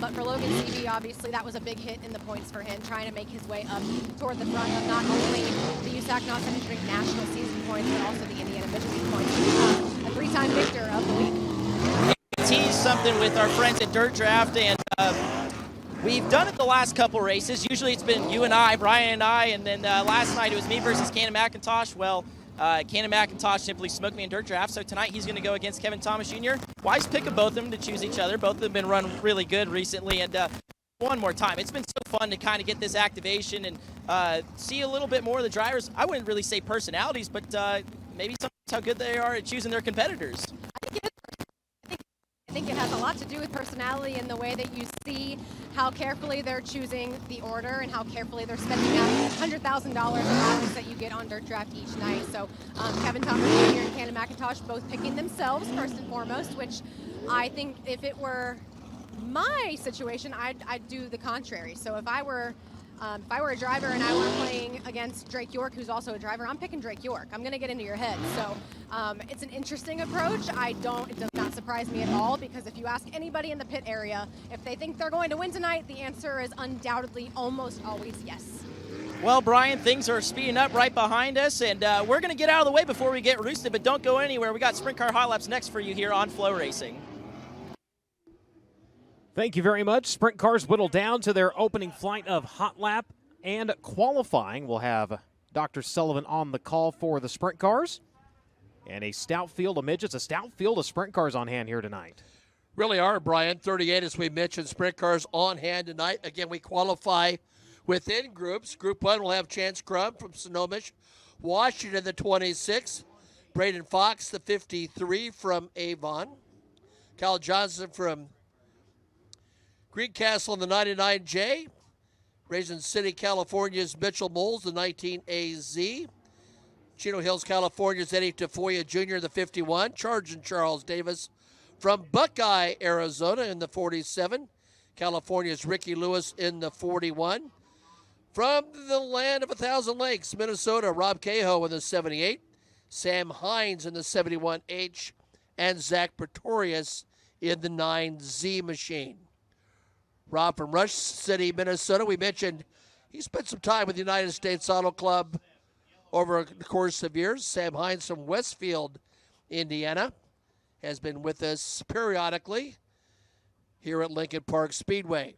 But for Logan Seavey, obviously that was a big hit in the points for him, trying to make his way up toward the front of not only the USAC Not Second Drink national season points, but also the Indiana Midget points. A three-time victor of the week. Tease something with our friends at Dirt Draft, and we've done it the last couple races. Usually it's been you and I, Brian and I, and then last night it was me versus Cannon McIntosh. Well, Cannon McIntosh simply smoked me in Dirt Draft, so tonight he's going to go against Kevin Thomas Jr. Wise pick of both of them to choose each other. Both of them have been run really good recently, and one more time, it's been so fun to kind of get this activation and see a little bit more of the drivers. I wouldn't really say personalities, but maybe sometimes how good they are at choosing their competitors. I think it has a lot to do with personality and the way that you see how carefully they're choosing the order and how carefully they're spending out $100,000 in hours that you get on Dirt Draft each night. So Kevin Thomas Jr. and Cannon McIntosh both picking themselves first and foremost, which I think if it were my situation, I'd do the contrary. So if I were a driver and I were playing against Drake York, who's also a driver, I'm picking Drake York. I'm going to get into your head. So it's an interesting approach. It does not surprise me at all, because if you ask anybody in the pit area if they think they're going to win tonight, the answer is undoubtedly almost always yes. Well, Brian, things are speeding up right behind us, and we're going to get out of the way before we get roosted, but don't go anywhere. We got Sprint Car Hot Laps next for you here on FloRacing. Thank you very much. Sprint cars whittle down to their opening flight of Hot Lap and qualifying. We'll have Dr. Sullivan on the call for the sprint cars. And a stout field of midgets, a stout field of sprint cars on hand here tonight. Really are, Brian. 38, as we mentioned, sprint cars on hand tonight. Again, we qualify within groups. Group 1 will have Chance Crum from Snohomish, Washington, the 26, Braden Fox, the 53 from Avon, Kyle Johnson from Greencastle in the 99J, Raisin City, California's Mitchell Moles, the 19AZ, Chino Hills, California's Eddie Tafoya Jr., the 51, Charging Charles Davis from Buckeye, Arizona in the 47, California's Ricky Lewis in the 41, from the land of 1,000 lakes, Minnesota, Rob Cahoe in the 78, Sam Hines in the 71H, and Zach Pretorius in the 9Z machine. Rob from Rush City, Minnesota. We mentioned he spent some time with the United States Auto Club over the course of years. Sam Hines from Westfield, Indiana, has been with us periodically here at Lincoln Park Speedway.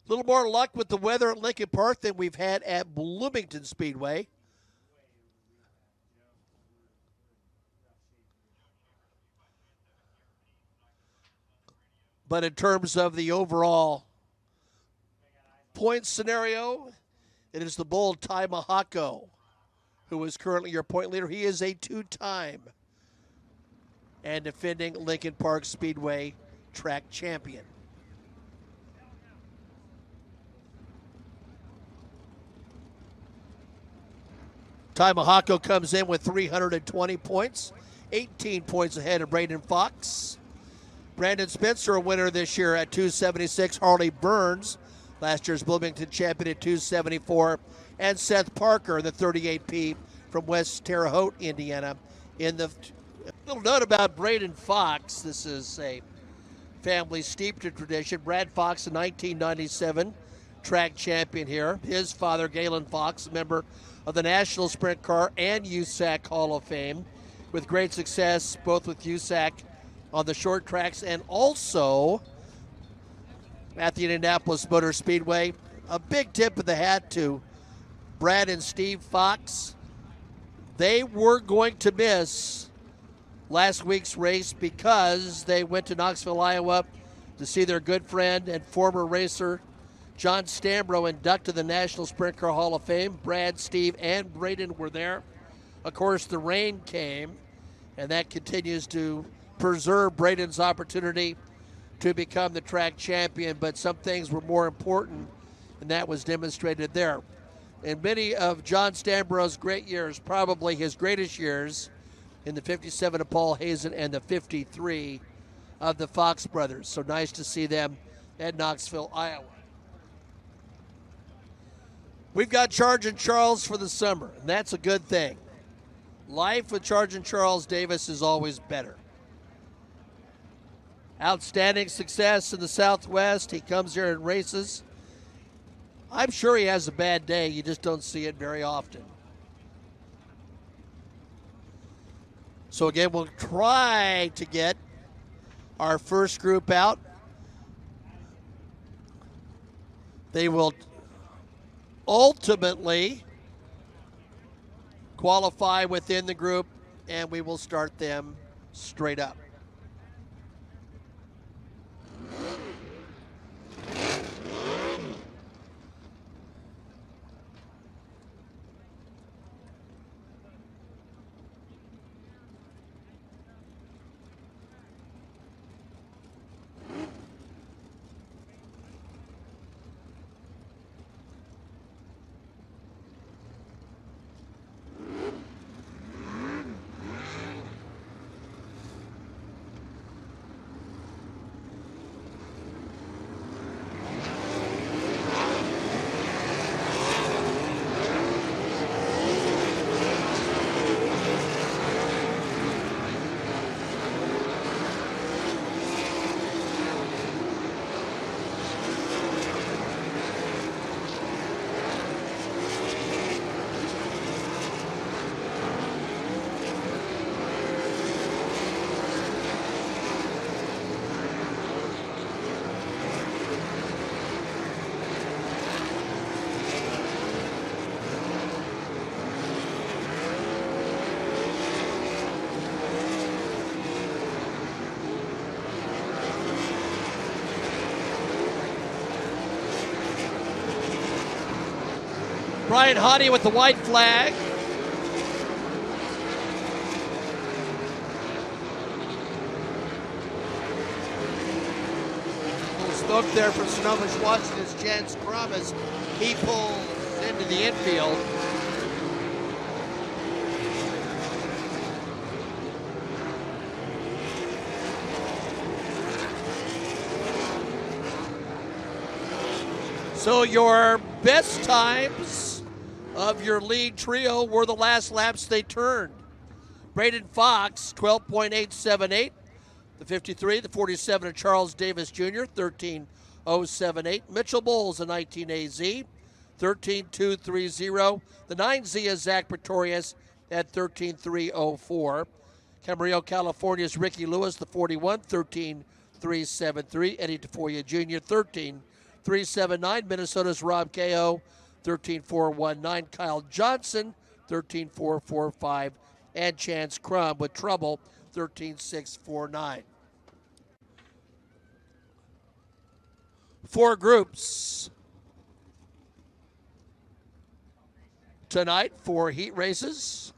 A little more luck with the weather at Lincoln Park than we've had at Bloomington Speedway. But in terms of the overall point scenario, it is the bold Ty Mahako who is currently your point leader. He is a two-time and defending Lincoln Park Speedway track champion. Ty Mahako comes in with 320 points, 18 points ahead of Braden Fox. Brandon Spencer, a winner this year at 276. Harley Burns, last year's Bloomington champion at 274. And Seth Parker, the 38P from West Terre Haute, Indiana. In the little note about Braden Fox, this is a family steeped in tradition. Brad Fox, a 1997 track champion here. His father, Galen Fox, a member of the National Sprint Car and USAC Hall of Fame, with great success both with USAC on the short tracks and also at the Indianapolis Motor Speedway. A big tip of the hat to Brad and Steve Fox. They were going to miss last week's race because they went to Knoxville, Iowa to see their good friend and former racer John Stambro inducted to the National Sprint Car Hall of Fame. Brad, Steve, and Braden were there. Of course, the rain came, and that continues to preserve Braden's opportunity to become the track champion, but some things were more important, and that was demonstrated there. In many of John Stambro's great years, probably his greatest years, in the 57 of Paul Hazen and the 53 of the Fox brothers. So nice to see them at Knoxville, Iowa. We've got Charging Charles for the summer, and that's a good thing. Life with Charging Charles Davis is always better. Outstanding success in the Southwest. He comes here and races. I'm sure he has a bad day. You just don't see it very often. So again, we'll try to get our first group out. They will ultimately qualify within the group, and we will start them straight up. Brian Hottie with the white flag. A little smoke there from Sonoma Watson as Chance Crum as he pulls into the infield. So your best times of your lead trio were the last laps they turned. Braden Fox, 12.878. The 53, the 47 of Charles Davis Jr., 13.078. Mitchell Bowles, a 19 AZ, 13.230. The 9Z is Zach Pretorius at 13.304. Camarillo, California's Ricky Lewis, the 41, 13.373. Eddie Tafoya Jr., 13.379. Minnesota's Rob Cahoe, 13.419. Kyle Johnson, 13.445. And Chance Crum with trouble, 13.649. Four groups tonight for heat races.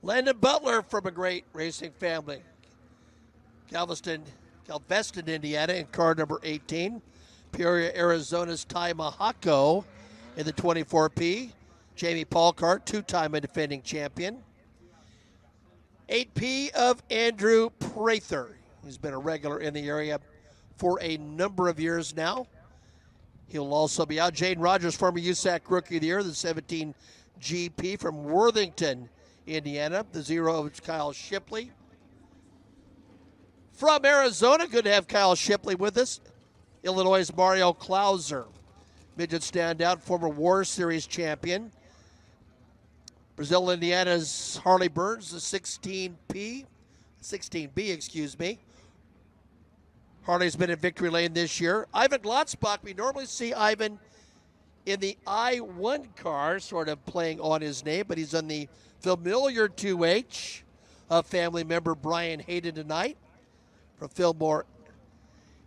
Landon Butler from a great racing family. Galveston, Indiana in car number 18. Peoria, Arizona's Ty Mahako in the 24P. Jamie Paulcart, two-time defending champion. 8P of Andrew Prather. He's been a regular in the area for a number of years now. He'll also be out. Jaden Rogers, former USAC Rookie of the Year, the 17 GP from Worthington, Indiana. The 0 of Kyle Shipley. From Arizona, good to have Kyle Shipley with us. Illinois' Mario Klauser, midget standout, former War Series champion. Brazil, Indiana's Harley Burns, the 16B, excuse me. Harley's been in victory lane this year. Ivan Glotzbach, we normally see Ivan in the I-1 car, sort of playing on his name, but he's on the familiar 2H of family member Brian Hayden tonight from Fillmore,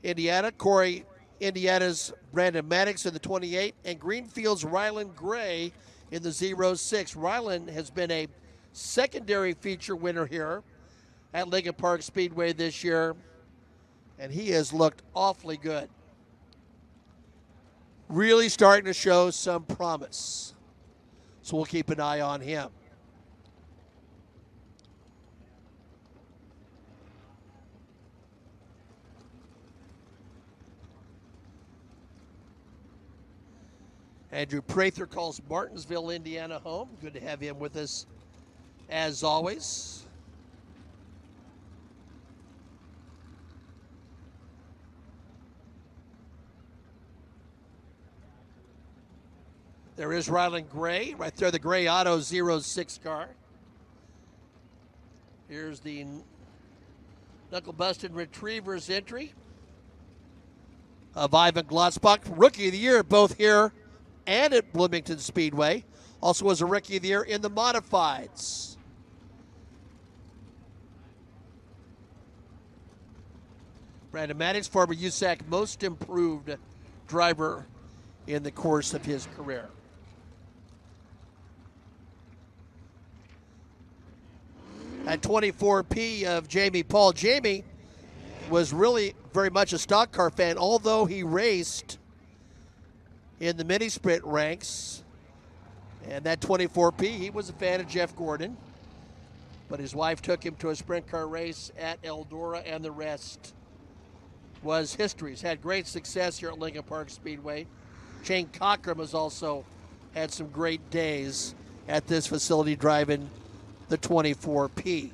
Indiana. Corey, Indiana's Brandon Maddox in the 28, and Greenfield's Rylan Gray in the 06. Rylan has been a secondary feature winner here at Lincoln Park Speedway this year, and he has looked awfully good. Really starting to show some promise. So we'll keep an eye on him. Andrew Prather calls Martinsville, Indiana home. Good to have him with us as always. There is Ryland Gray, right there, the Gray Auto 06 car. Here's the knuckle-busted Retrievers entry of Ivan Glotzbach, Rookie of the Year both here and at Bloomington Speedway. Also was a Rookie of the Year in the Modifieds. Brandon Maddox, former USAC Most Improved driver in the course of his career. At 24P of Jamie Paul. Jamie was really very much a stock car fan, although he raced in the mini sprint ranks. And that 24P, he was a fan of Jeff Gordon. But his wife took him to a sprint car race at Eldora, and the rest was history. He's had great success here at Lincoln Park Speedway. Shane Cochran has also had some great days at this facility driving the 24P.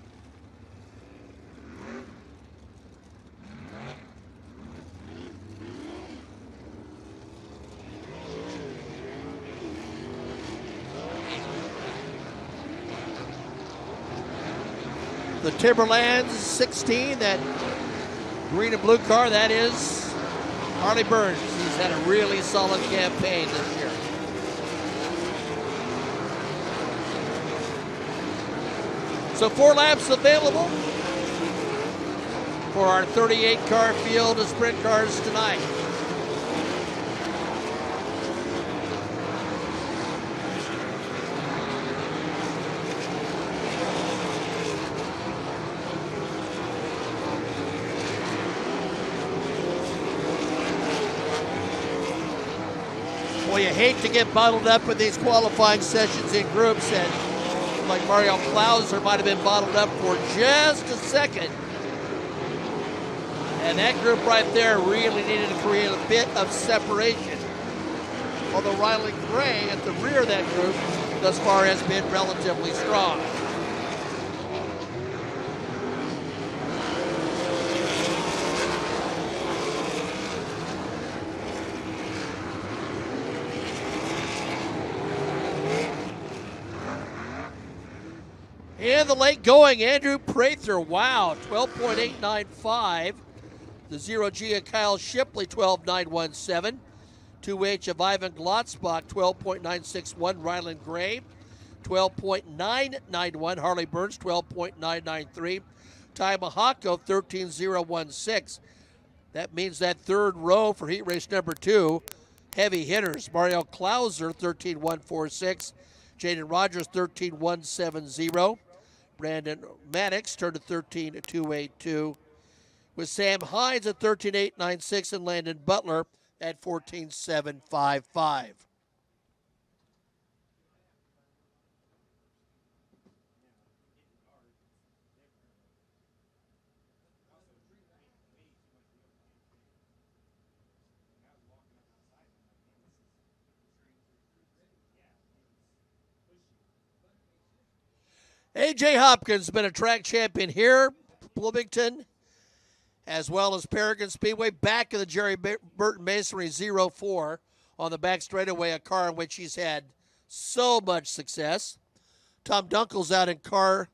The Timberlands 16, that green and blue car, that is Harley Burns. He's had a really solid campaign this year. So 4 laps available for our 38-car field of sprint cars tonight. Boy, you hate to get bottled up with these qualifying sessions in groups, and like Mario Klauser might have been bottled up for just a second. And that group right there really needed to create a bit of separation. Although Riley Gray at the rear of that group thus far has been relatively strong. In the late going, Andrew Prather, wow, 12.895. The 0G of Kyle Shipley, 12.917. 2H of Ivan Glotzbach, 12.961. Ryland Gray, 12.991. Harley Burns, 12.993. Ty Mahako, 13.016. That means that third row for heat race number 2, heavy hitters. Mario Klauser, 13.146. Jaden Rogers, 13.170. Brandon Maddox turned to 13.282. With Sam Hines at 13.896 and Landon Butler at 14.755. A.J. Hopkins been a track champion here, Bloomington, as well as Paragon Speedway, back in the Jerry Burton Masonry 04 on the back straightaway, a car in which he's had so much success. Tom Dunkel's out in car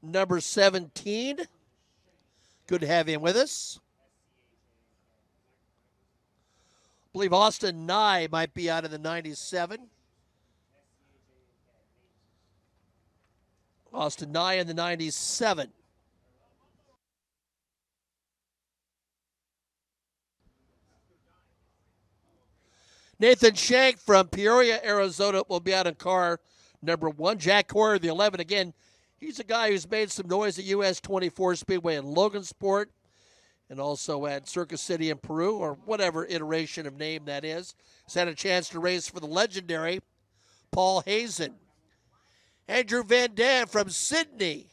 number 17. Good to have him with us. I believe Austin Nye might be out in the 97. Austin Nye in the 97. Nathan Shank from Peoria, Arizona will be out in car number 1. Jack Hoyer, the 11. Again, he's a guy who's made some noise at US 24 Speedway in Logansport and also at Circus City in Peru, or whatever iteration of name that is. He's had a chance to race for the legendary Paul Hazen. Andrew Van Dam from Sydney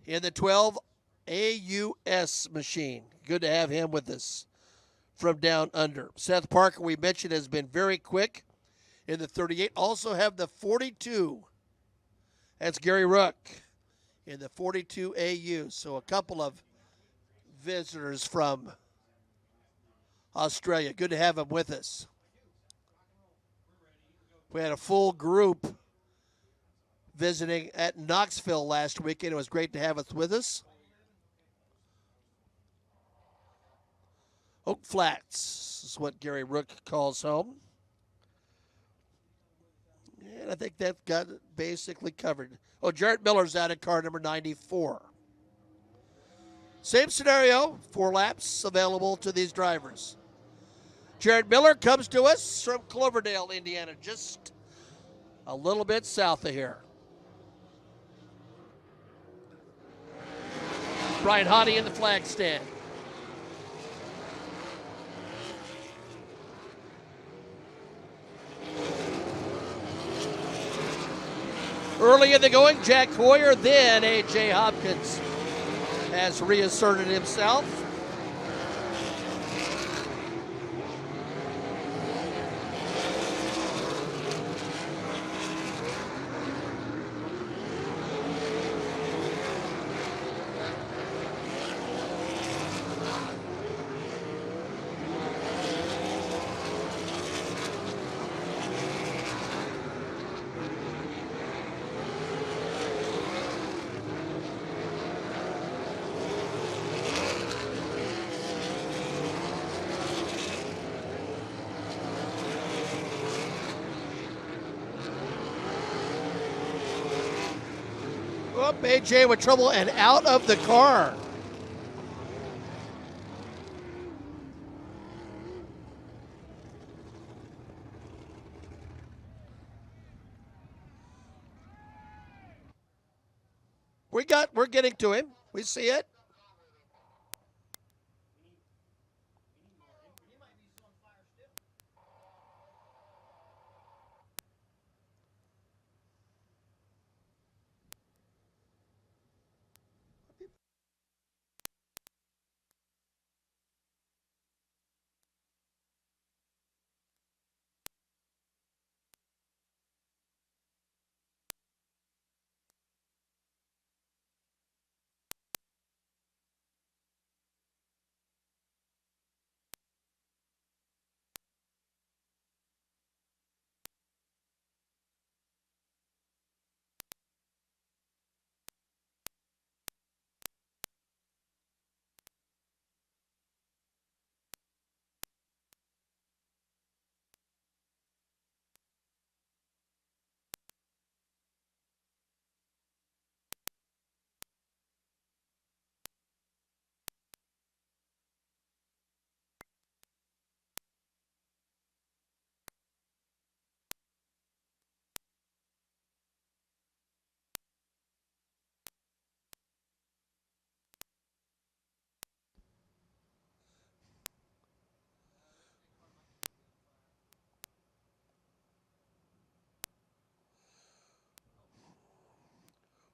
in the 12 AUS machine. Good to have him with us from down under. Seth Parker, we mentioned, has been very quick In the 38, also have the 42. That's Gary Rook in the 42 AU. So a couple of visitors from Australia. Good to have them with us. We had a full group visiting at Knoxville last weekend. It was great to have us with us. Oak Flats is what Gary Rook calls home. And I think that got it basically covered. Oh, Jarrett Miller's out at car number 94. Same scenario, 4 laps available to these drivers. Jarrett Miller comes to us from Cloverdale, Indiana, just a little bit south of here. Brian Hottie in the flag stand. Early in the going, Jack Hoyer, then A.J. Hopkins has reasserted himself. Up, AJ with trouble and out of the car. We're getting to him. We see it.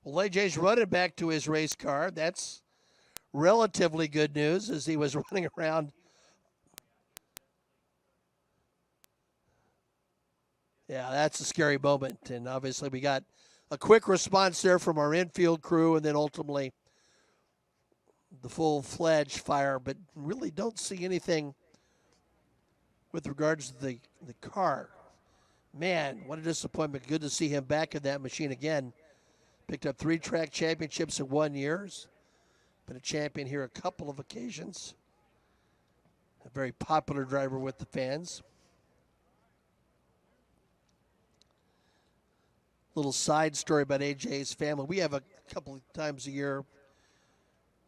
Well, AJ's running back to his race car. That's relatively good news as he was running around. Yeah, that's a scary moment. And obviously we got a quick response there from our infield crew and then ultimately the full-fledged fire, but really don't see anything with regards to the car. Man, what a disappointment. Good to see him back in that machine again. Picked up 3 track championships in 1 year. Been a champion here a couple of occasions. A very popular driver with the fans. Little side story about AJ's family. We have a couple of times a year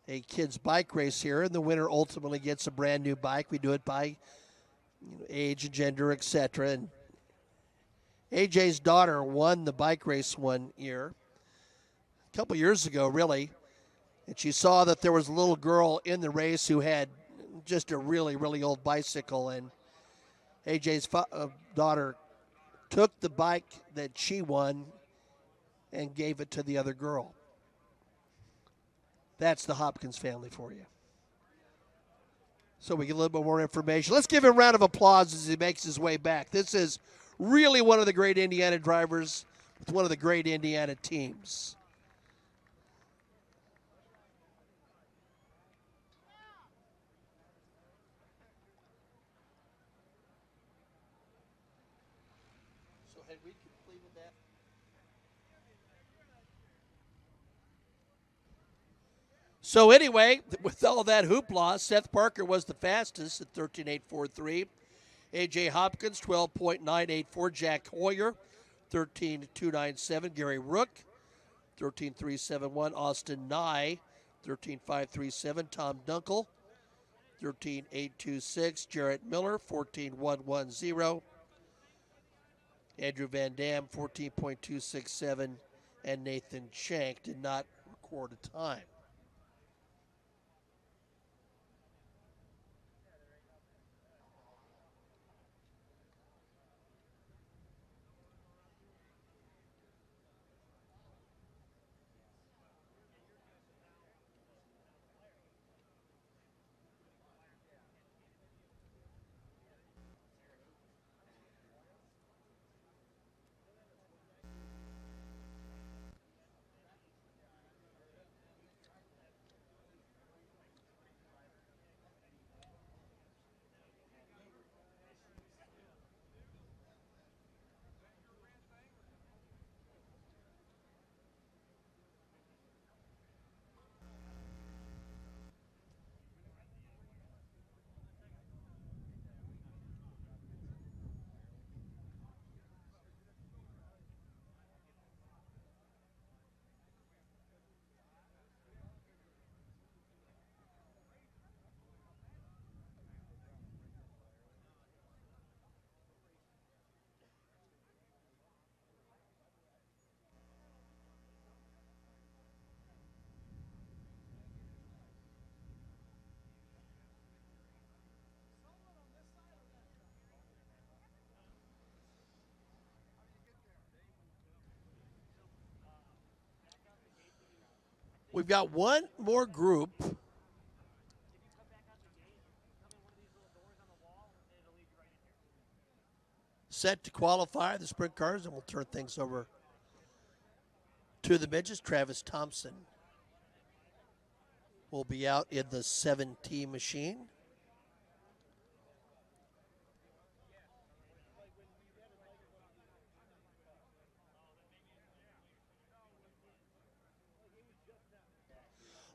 a kids bike race here, and the winner ultimately gets a brand new bike. We do it by age and gender, etc. And AJ's daughter won the bike race 1 year. A couple years ago, really, and she saw that there was a little girl in the race who had just a really, really old bicycle, and AJ's daughter took the bike that she won and gave it to the other girl. That's the Hopkins family for you. So we get a little bit more information. Let's give him a round of applause as he makes his way back. This is really one of the great Indiana drivers with one of the great Indiana teams. So had we completed that? So anyway, with all that hoopla, Seth Parker was the fastest at 13.843. A.J. Hopkins, 12.984. Jack Hoyer, 13.297. Gary Rook, 13.371. Austin Nye, 13.537. Tom Dunkel, 13.826. Jarrett Miller, 14.110. Andrew Van Dam, 14.267. And Nathan Shank did not record a time. We've got one more group set to qualify the sprint cars, and we'll turn things over to the midgets. Travis Thompson will be out in the 7T machine.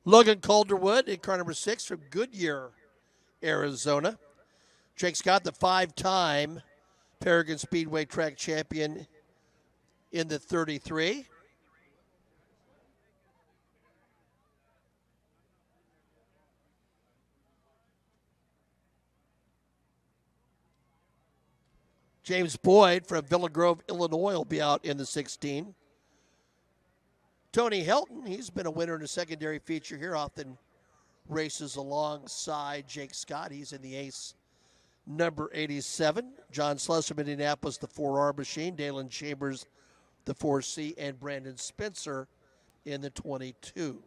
Logan Calderwood in car number 6 from Goodyear, Arizona. Jake Scott, the 5-time Paragon Speedway track champion in the 33. James Boyd from Villa Grove, Illinois will be out in the 16. Tony Helton, he's been a winner in a secondary feature here, often races alongside Jake Scott. He's in the ace number 87. John Sluss from Indianapolis, the 4R machine. Dalen Chambers, the 4C. And Brandon Spencer in the 22.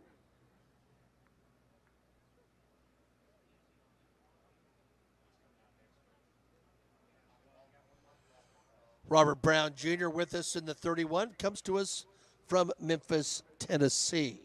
Robert Brown Jr. with us in the 31. Comes to us from Memphis, Tennessee.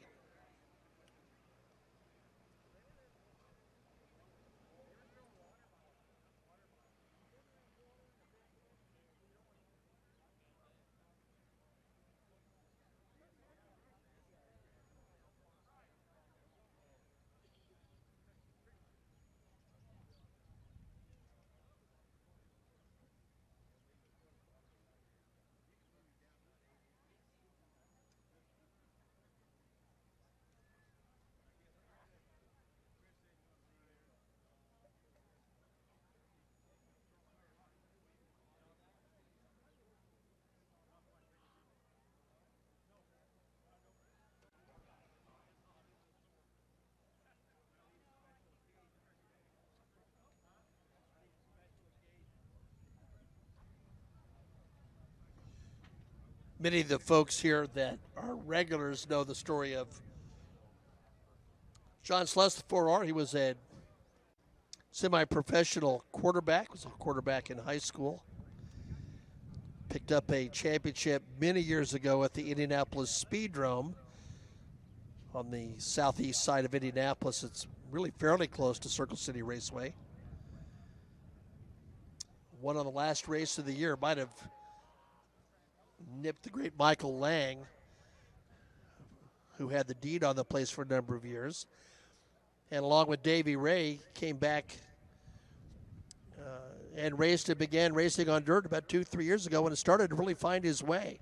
Many of the folks here that are regulars know the story of John Sluss, the 4R. He was a semi-professional quarterback, was a quarterback in high school. picked up a championship many years ago at the Indianapolis Speedrome on the southeast side of Indianapolis. It's really fairly close to Circle City Raceway. Won on the last race of the year. Might have nipped the great Michael Lang, who had the deed on the place for a number of years. And along with Davey Ray, came back and raced and began racing on dirt about 2-3 years ago when it started to really find his way.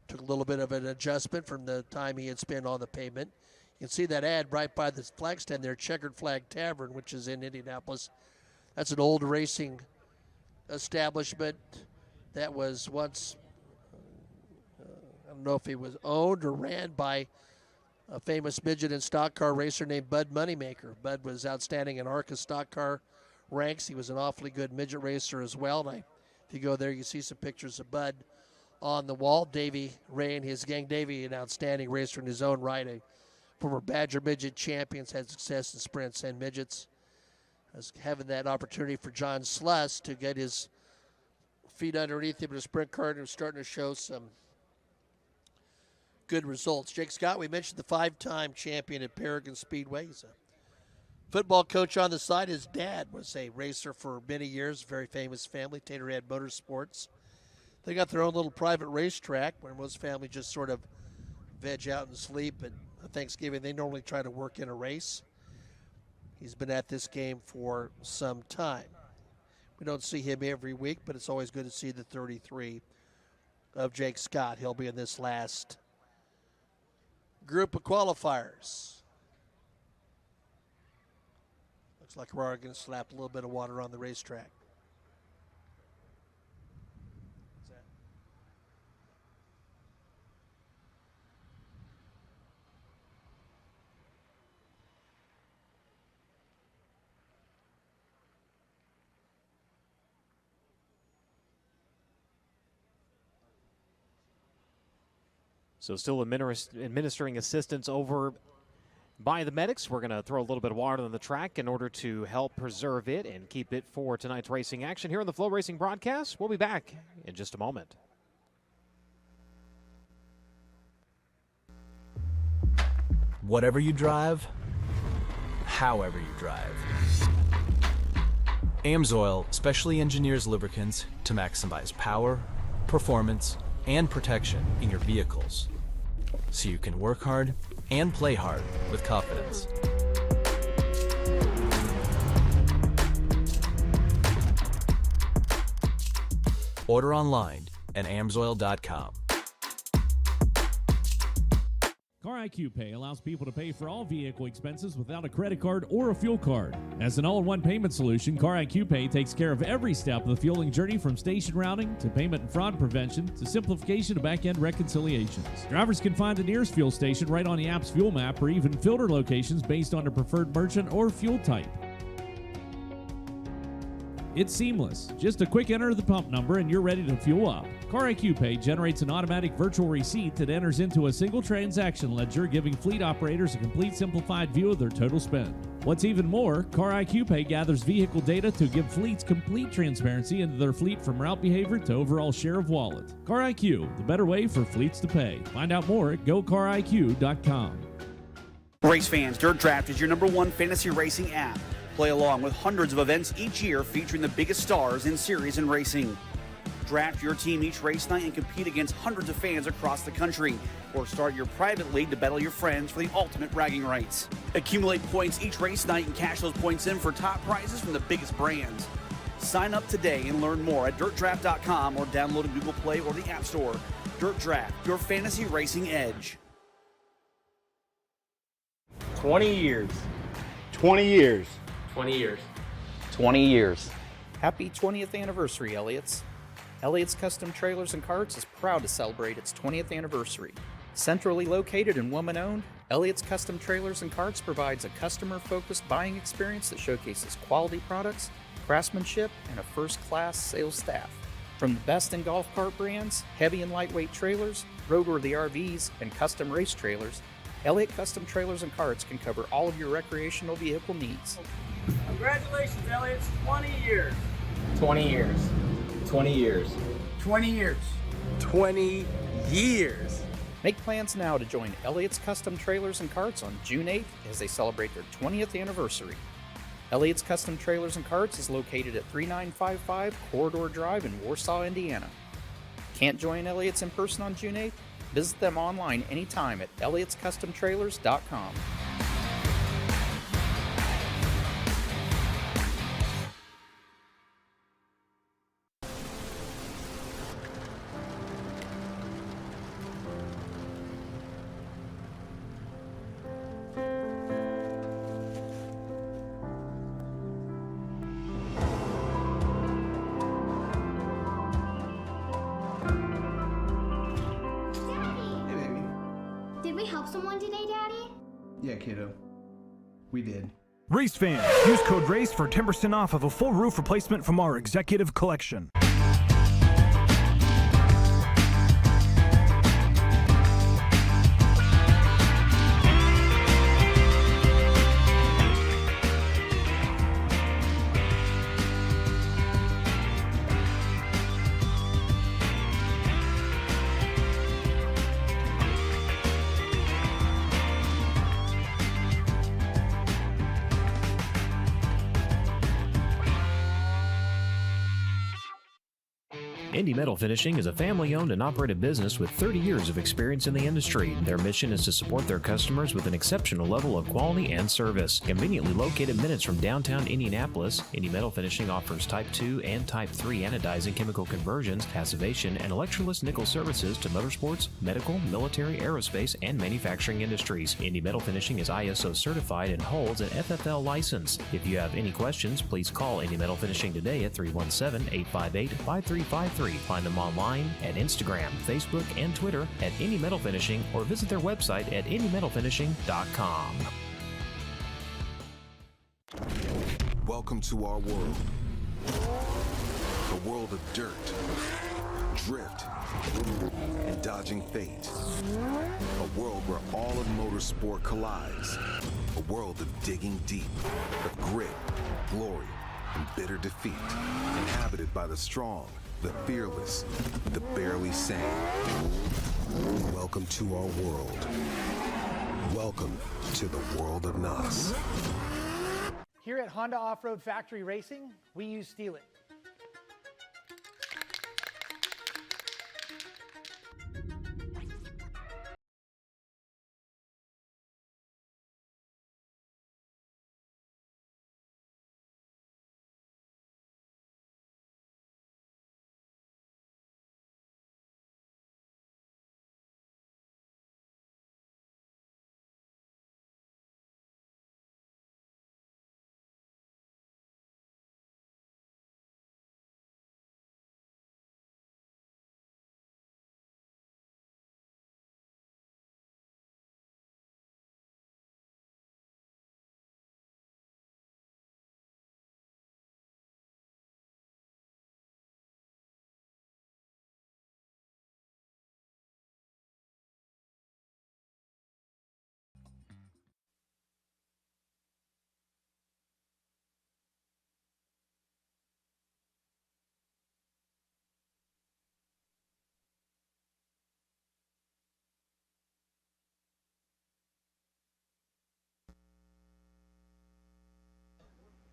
Took a little bit of an adjustment from the time he had spent on the pavement. You can see that ad right by the flag stand there, Checkered Flag Tavern, which is in Indianapolis. That's an old racing establishment that was once, I don't know if it was owned or ran by a famous midget and stock car racer named Bud Moneymaker. Bud was outstanding in ARCA stock car ranks. He was an awfully good midget racer as well. And if you go there, you see some pictures of Bud on the wall. Davey Ray and his gang. Davey, an outstanding racer in his own right, a former Badger midget champions, had success in sprints and midgets. As having that opportunity for John Sluss to get his feet underneath him in a sprint car, and was starting to show some good results. Jake Scott, we mentioned the 5-time champion at Paragon Speedway. He's a football coach on the side. His dad was a racer for many years, very famous family, Taterhead Motorsports. They got their own little private racetrack where most families just sort of veg out and sleep. And on Thanksgiving, they normally try to work in a race. He's been at this game for some time. We don't see him every week, but it's always good to see the 33 of Jake Scott. He'll be in this last group of qualifiers. Looks like we're going to slap a little bit of water on the racetrack. So still administering assistance over by the medics. We're going to throw a little bit of water on the track in order to help preserve it and keep it for tonight's racing action here on the FloRacing broadcast. We'll be back in just a moment. Whatever you drive, however you drive. AMSOIL specially engineers lubricants to maximize power, performance, and protection in your vehicles, so you can work hard and play hard with confidence. Order online at amsoil.com. Car IQ Pay allows people to pay for all vehicle expenses without a credit card or a fuel card. As an all-in-one payment solution, Car IQ Pay takes care of every step of the fueling journey, from station routing to payment and fraud prevention to simplification to back-end reconciliations. Drivers can find the nearest fuel station right on the app's fuel map, or even filter locations based on their preferred merchant or fuel type. It's seamless. Just a quick enter of the pump number and you're ready to fuel up. Car IQ Pay generates an automatic virtual receipt that enters into a single transaction ledger, giving fleet operators a complete simplified view of their total spend. What's even more, Car IQ Pay gathers vehicle data to give fleets complete transparency into their fleet, from route behavior to overall share of wallet. Car IQ, the better way for fleets to pay. Find out more at gocariq.com. Race fans, Dirt Draft is your #1 fantasy racing app. Play along with hundreds of events each year featuring the biggest stars in series and racing. Draft your team each race night and compete against hundreds of fans across the country. Or start your private league to battle your friends for the ultimate bragging rights. Accumulate points each race night and cash those points in for top prizes from the biggest brands. Sign up today and learn more at dirtdraft.com, or download a Google Play or the App Store. Dirt Draft, your fantasy racing edge. 20 years. 20 years. 20 years. 20 years. Happy 20th anniversary, Elliott's. Elliott's Custom Trailers and Carts is proud to celebrate its 20th anniversary. Centrally located and woman-owned, Elliott's Custom Trailers and Carts provides a customer-focused buying experience that showcases quality products, craftsmanship, and a first-class sales staff. From the best in golf cart brands, heavy and lightweight trailers, roadworthy RVs, and custom race trailers, Elliott Custom Trailers and Carts can cover all of your recreational vehicle needs. Congratulations, Elliott's. 20 years. 20 years. 20 years. 20 years. 20 years. Make plans now to join Elliott's Custom Trailers and Carts on June 8th as they celebrate their 20th anniversary. Elliott's Custom Trailers and Carts is located at 3955 Corridor Drive in Warsaw, Indiana. Can't join Elliott's in person on June 8th? Visit them online anytime at elliotscustomtrailers.com. Did we help someone today, Daddy? Yeah, kiddo. We did. Race fans, use code RACE for 10% off of a full roof replacement from our executive collection. Indy Metal Finishing is a family-owned and operated business with 30 years of experience in the industry. Their mission is to support their customers with an exceptional level of quality and service. Conveniently located minutes from downtown Indianapolis, Indy Metal Finishing offers Type 2 and Type 3 anodizing chemical conversions, passivation, and electroless nickel services to motorsports, medical, military, aerospace, and manufacturing industries. Indy Metal Finishing is ISO certified and holds an FFL license. If you have any questions, please call Indy Metal Finishing today at 317-858-5353. Find them online at Instagram, Facebook, and Twitter at Indy Metal Finishing, or visit their website at indymetalfinishing.com. Welcome to our world. A world of dirt, drift, and dodging fate. A world where all of motorsport collides. A world of digging deep, of grit, glory, and bitter defeat. Inhabited by the strong, the fearless, the barely sane. Welcome to our world. Welcome to the world of NOS. Here at Honda Off-Road Factory Racing, we use Steal It.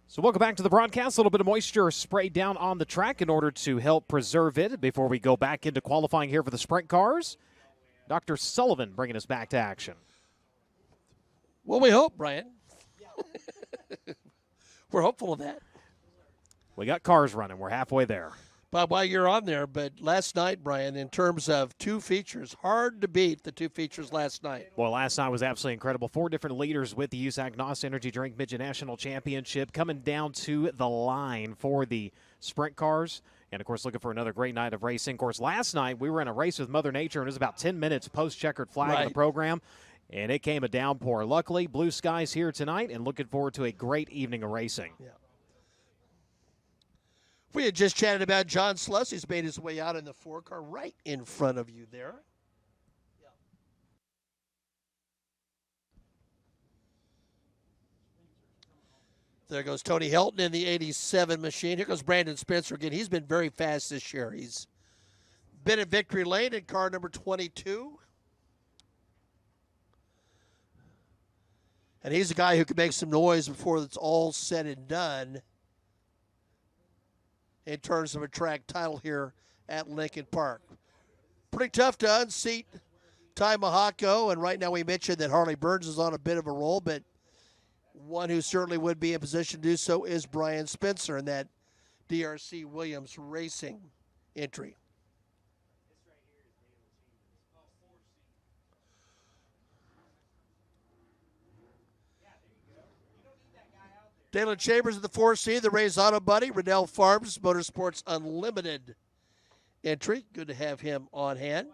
So welcome back to the broadcast. A little bit of moisture sprayed down on the track in order to help preserve it before we go back into qualifying here for the sprint cars. Dr. Sullivan bringing us back to action. Well, we hope, Brian. We're hopeful of that. We got cars running. We're halfway there. Bob, while you're on there, but last night, Brian, in terms of two features, hard to beat the two features last night. Well, last night was absolutely incredible. 4 different leaders with the USAC NOS Energy Drink Midget National Championship coming down to the line for the sprint cars. And, of course, looking for another great night of racing. Of course, last night we were in a race with Mother Nature, and it was about 10 minutes post-checkered flag of the program. And it came a downpour. Luckily, blue skies here tonight, and looking forward to a great evening of racing. Yeah. We had just chatted about John Sluss. He's made his way out in the 4-car right in front of you there. Yeah. There goes Tony Helton in the 87 machine. Here goes Brandon Spencer again. He's been very fast this year. He's been at victory lane in car number 22. And he's a guy who can make some noise before it's all said and done in terms of a track title here at Lincoln Park. Pretty tough to unseat Ty Mahako, and right now we mentioned that Harley Burns is on a bit of a roll, but one who certainly would be in position to do so is Brian Spencer in that DRC Williams Racing entry. Dalen Chambers at the 4C, the Ray's Auto Buddy, Riddell Farms, Motorsports Unlimited entry. Good to have him on hand.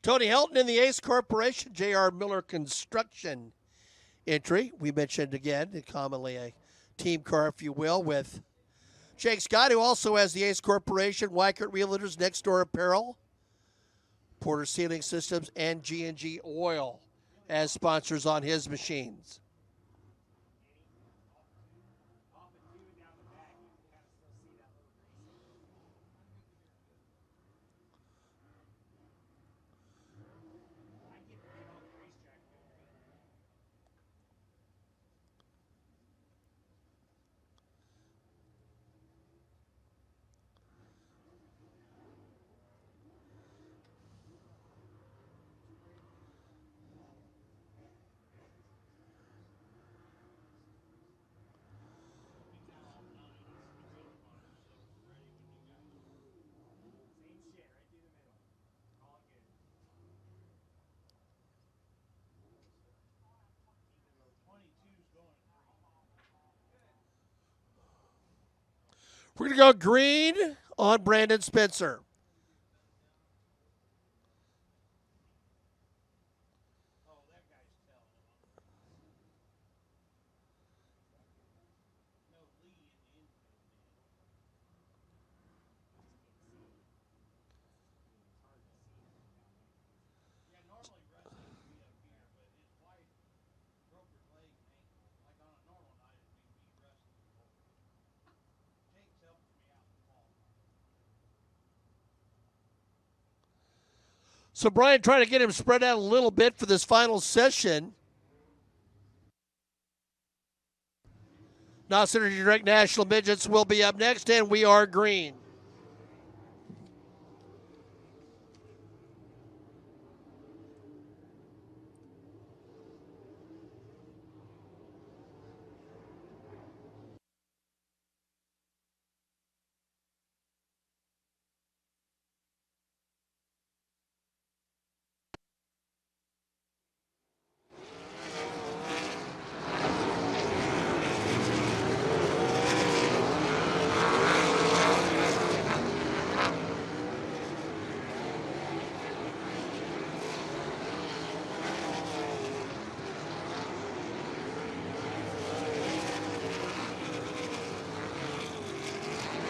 Tony Helton in the Ace Corporation, J.R. Miller Construction entry. We mentioned again, commonly a team car, if you will, with Jake Scott, who also has the Ace Corporation, Weikert Realtors, Next Door Apparel, Porter Sealing Systems, and G&G Oil as sponsors on his machines. We're going to go green on Brandon Spencer. So Brian trying to get him spread out a little bit for this final session. Now Synergy Direct National Midgets will be up next, and we are green.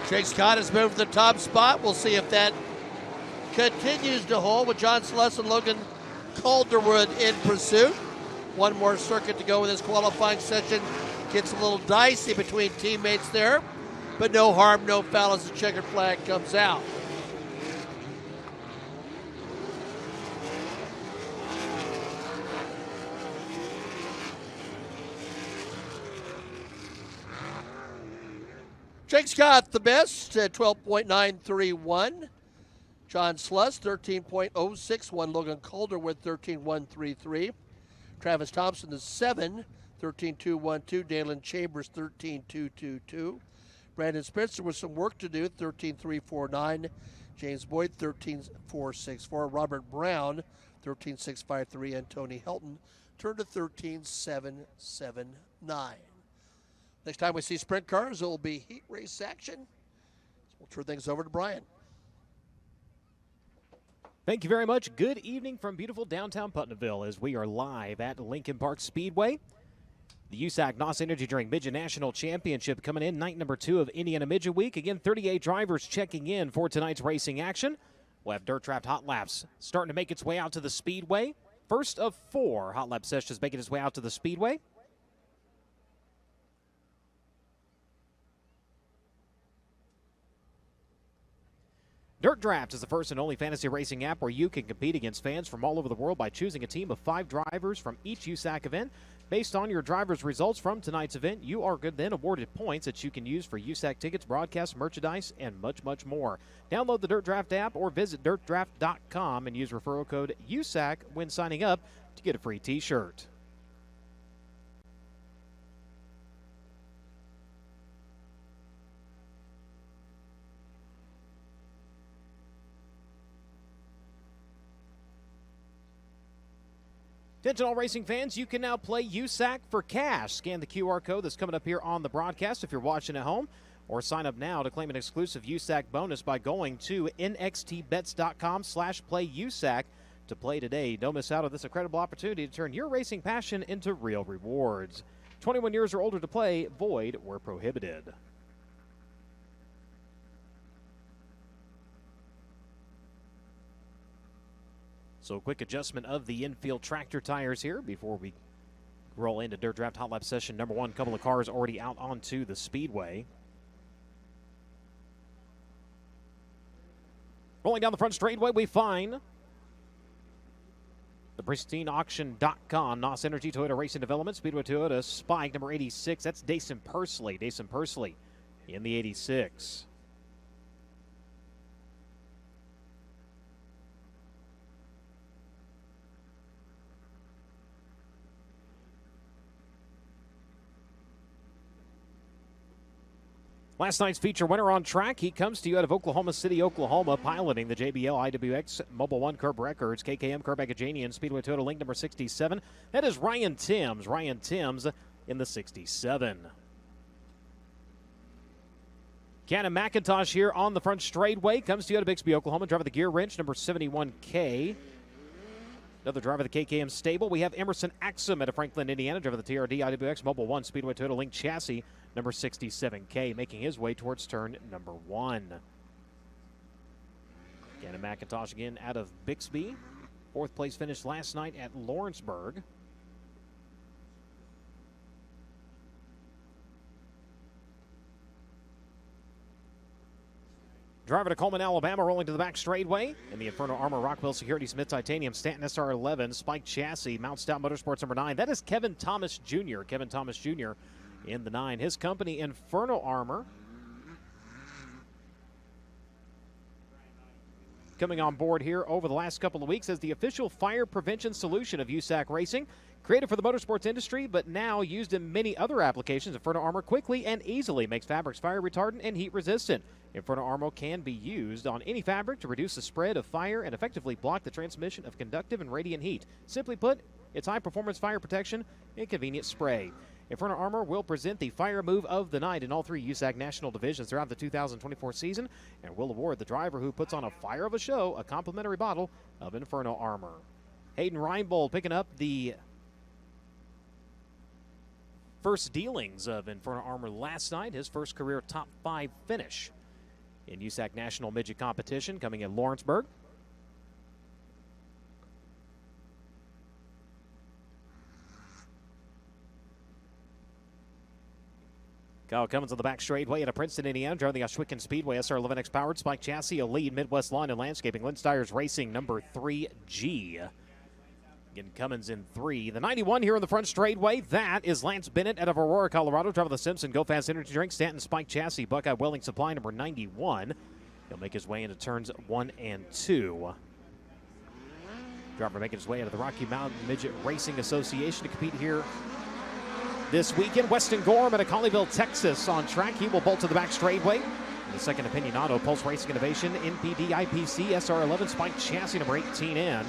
Jake Scott has moved to the top spot. We'll see if that continues to hold with John Sluss and Logan Calderwood in pursuit. One more circuit to go in this qualifying session. Gets a little dicey between teammates there, but no harm, no foul as the checkered flag comes out. Jake Scott, the best at 12.931. John Sluss, 13.061. Logan Calderwood, 13.133. Travis Thompson, the 7, 13.212. Dalen Chambers, 13.222. Brandon Spencer with some work to do, 13.349. James Boyd, 13.464. Robert Brown, 13.653. And Tony Helton turned to 13.779. Next time we see sprint cars, it will be heat race action. So we'll turn things over to Brian. Thank you very much. Good evening from beautiful downtown Putnamville as we are live at Lincoln Park Speedway. The USAC NOS Energy Drink Midget National Championship coming in night number 2 of Indiana Midget Week. Again, 38 drivers checking in for tonight's racing action. We'll have Dirt Draft Hot Laps starting to make its way out to the Speedway. First of 4 Hot Lap sessions making its way out to the Speedway. Dirt Draft is the first and only fantasy racing app where you can compete against fans from all over the world by choosing a team of 5 drivers from each USAC event. Based on your driver's results from tonight's event, you are then awarded points that you can use for USAC tickets, broadcasts, merchandise, and much, much more. Download the Dirt Draft app or visit dirtdraft.com and use referral code USAC when signing up to get a free t-shirt. Attention all racing fans, you can now play USAC for cash. Scan the QR code that's coming up here on the broadcast if you're watching at home, or sign up now to claim an exclusive USAC bonus by going to nxtbets.com/playusac to play today. Don't miss out on this incredible opportunity to turn your racing passion into real rewards. 21 years or older to play, void where prohibited. So quick adjustment of the infield tractor tires here before we roll into Dirt Draft Hot Lap session number 1. Couple of cars already out onto the Speedway. Rolling down the front straightaway, we find the pristineauction.com, NOS Energy Toyota Racing Development, Speedway Toyota Spike number 86. That's Dason Pursley. Dason Pursley in the 86. Last night's feature winner on track. He comes to you out of Oklahoma City, Oklahoma, piloting the JBL IWX Mobile One Curb Records, KKM Curb Agajanian, Speedway Toyota Link number 67. That is Ryan Timms. Ryan Timms in the 67. Cannon McIntosh here on the front straightaway. Comes to you out of Bixby, Oklahoma, driving the gear wrench number 71K. Another driver of the KKM stable. We have Emerson Axum out of Franklin, Indiana, driver of the TRD IWX Mobile One Speedway Toyota Link chassis number 67K, making his way towards turn number 1. Cannon McIntosh again out of Bixby. 4th place finish last night at Lawrenceburg. Driver to Coleman, Alabama, rolling to the back straightaway. In the Inferno Armor Rockwell Security Smith Titanium Stanton SR11 Spike Chassis, Mount Stout Motorsports number 9. That is Kevin Thomas Jr. Kevin Thomas Jr. in the 9. His company, Inferno Armor, coming on board here over the last couple of weeks as the official fire prevention solution of USAC Racing. Created for the motorsports industry, but now used in many other applications, Inferno Armor quickly and easily makes fabrics fire retardant and heat resistant. Inferno Armor can be used on any fabric to reduce the spread of fire and effectively block the transmission of conductive and radiant heat. Simply put, it's high-performance fire protection and convenient spray. Inferno Armor will present the fire move of the night in all 3 USAC national divisions throughout the 2024 season and will award the driver who puts on a fire of a show a complimentary bottle of Inferno Armor. Hayden Reinbold picking up the first dealings of Inferno Armor last night, his first career top 5 finish in USAC National Midget Competition coming in Lawrenceburg. Kyle Cummins on the back straightaway out of Princeton, Indiana, driving the Oshwicken Speedway SR11X powered Spike chassis, a lead Midwest Lawn and Landscaping. Lynn Steyer's Racing number 3G. Again, Cummins in 3. The 91 here in the front straightaway, that is Lance Bennett out of Aurora, Colorado, driving the Simpson Go Fast Energy Drink, Stanton Spike chassis, Buckeye Welding Supply number 91. He'll make his way into turns 1 and 2. Driver making his way out of the Rocky Mountain Midget Racing Association to compete here this weekend. Weston Gorham out of Colleyville, Texas on track. He will bolt to the back straightaway. In the Second Opinion Auto Pulse Racing Innovation NPD IPC SR11 Spike chassis number 18 in.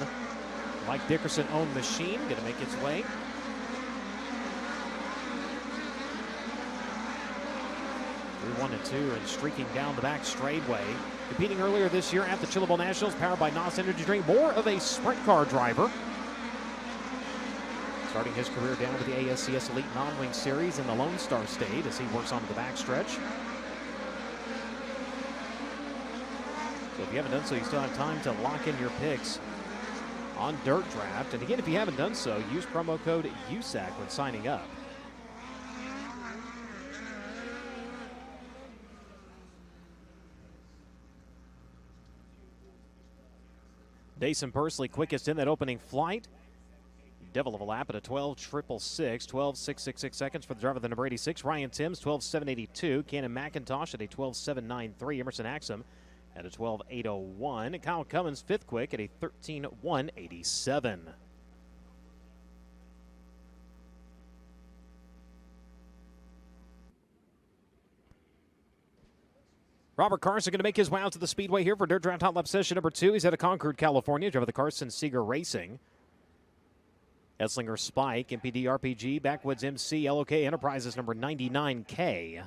Mike Dickerson owned machine, going to make its way. Through 1 and 2 and streaking down the back straightaway. Competing earlier this year at the Chillable Nationals, powered by NOS Energy Drink. More of a sprint car driver. starting his career down with the ASCS Elite Non-Wing Series in the Lone Star State as he works onto the backstretch. So if you haven't done so, you still have time to lock in your picks on Dirt Draft. And again, if you haven't done so, use promo code USAC when signing up. Dason Pursley quickest in that opening flight. Devil of a lap at a 12.666, 12.666 seconds for the driver of the number 86. Ryan Timms, 12.782. Cannon McIntosh at a 12.793. Emerson Axum at a 12.801. Kyle Cummins, fifth quick at a 13.187. Robert Carson going to make his way out to the Speedway here for Dirt Draft Hot Lap session number 2. He's out of Concord, California. Driver the Carson Seeger Racing. Esslinger Spike, MPD RPG, Backwoods MC, LOK Enterprises number 99K.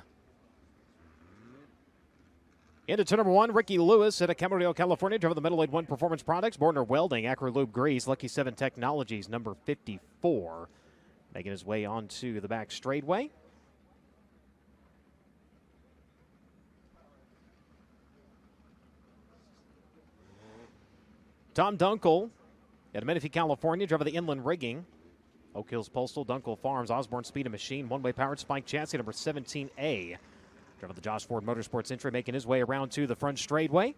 Into turn number 1, Ricky Lewis at Camarillo, California. Driver the Middle 1 Performance Products, Borner Welding, Acro Lube Grease, Lucky 7 Technologies number 54. Making his way onto the back straightaway. Tom Dunkel at Menifee, California, driver the Inland Rigging. Oak Hills Postal, Dunkel Farms, Osborne Speed and Machine, one-way powered Spike chassis number 17A. Driver the Josh Ford Motorsports entry, making his way around to the front straightaway.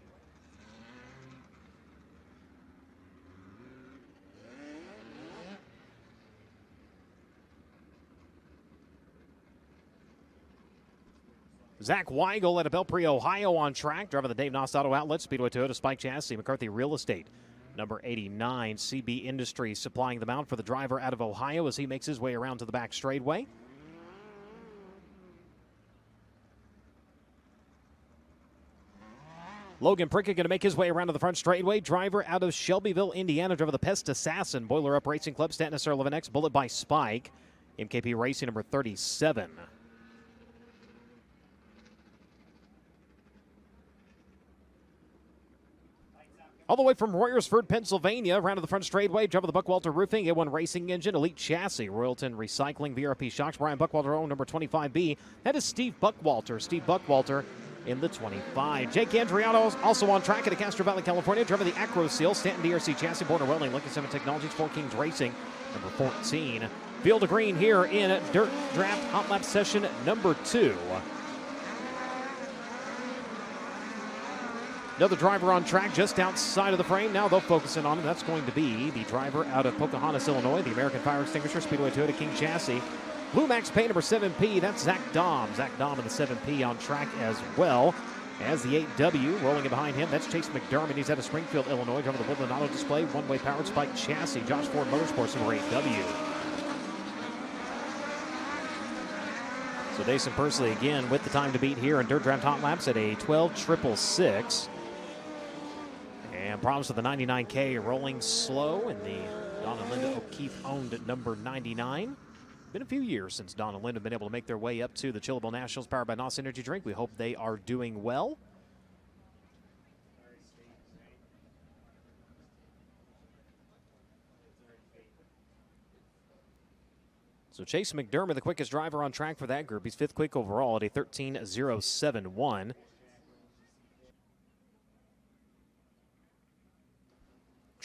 Zach Weigel at Belpre, Ohio on track. Driver the Dave Noss Auto Outlet, Speedway Toyota Spike chassis, McCarthy Real Estate. Number 89, CB Industries supplying the mount for the driver out of Ohio as he makes his way around to the back straightaway. Logan Prickett going to make his way around to the front straightaway. Driver out of Shelbyville, Indiana, driver the Pest Assassin, Boiler Up Racing Club, Stanton SR11X, Bullet by Spike, MKP Racing number 37. All the way from Royersford, Pennsylvania, around to the front straightaway, driver the Buckwalter Roofing, A1 Racing Engine, Elite Chassis, Royalton Recycling, VRP Shocks, Brian Buckwalter, own number 25B. That is Steve Buckwalter. Steve Buckwalter in the 25. Jake Andriano also on track at Castro Valley, California, driver the Acro Seal, Stanton DRC Chassis, Border Welding, Lucky 7 Technologies, Four Kings Racing, number 14. Field of Green here in Dirt Draft Hot Lap session number 2. Another driver on track just outside of the frame. Now they'll focus in on him. That's going to be the driver out of Pocahontas, Illinois, the American Fire Extinguisher, Speedway Toyota King Chassis. Blue Max Pay number 7P. That's Zach Dom. Zach Dom in the 7P on track as well as the 8W. Rolling in behind him, that's Chase McDermott. He's out of Springfield, Illinois, driving the Woodland Auto Display, one-way powered Spike chassis. Josh Ford Motorsports number 8W. So Dason Pursley again with the time to beat here in Dirt Draft Hot Laps at a 12.666. And problems with the 99K rolling slow in the Don and Linda O'Keefe owned number 99. Been a few years since Don and Linda have been able to make their way up to the Chillable Nationals powered by NOS Energy Drink. We hope they are doing well. So Chase McDermott, the quickest driver on track for that group. He's fifth quick overall at a 13.071.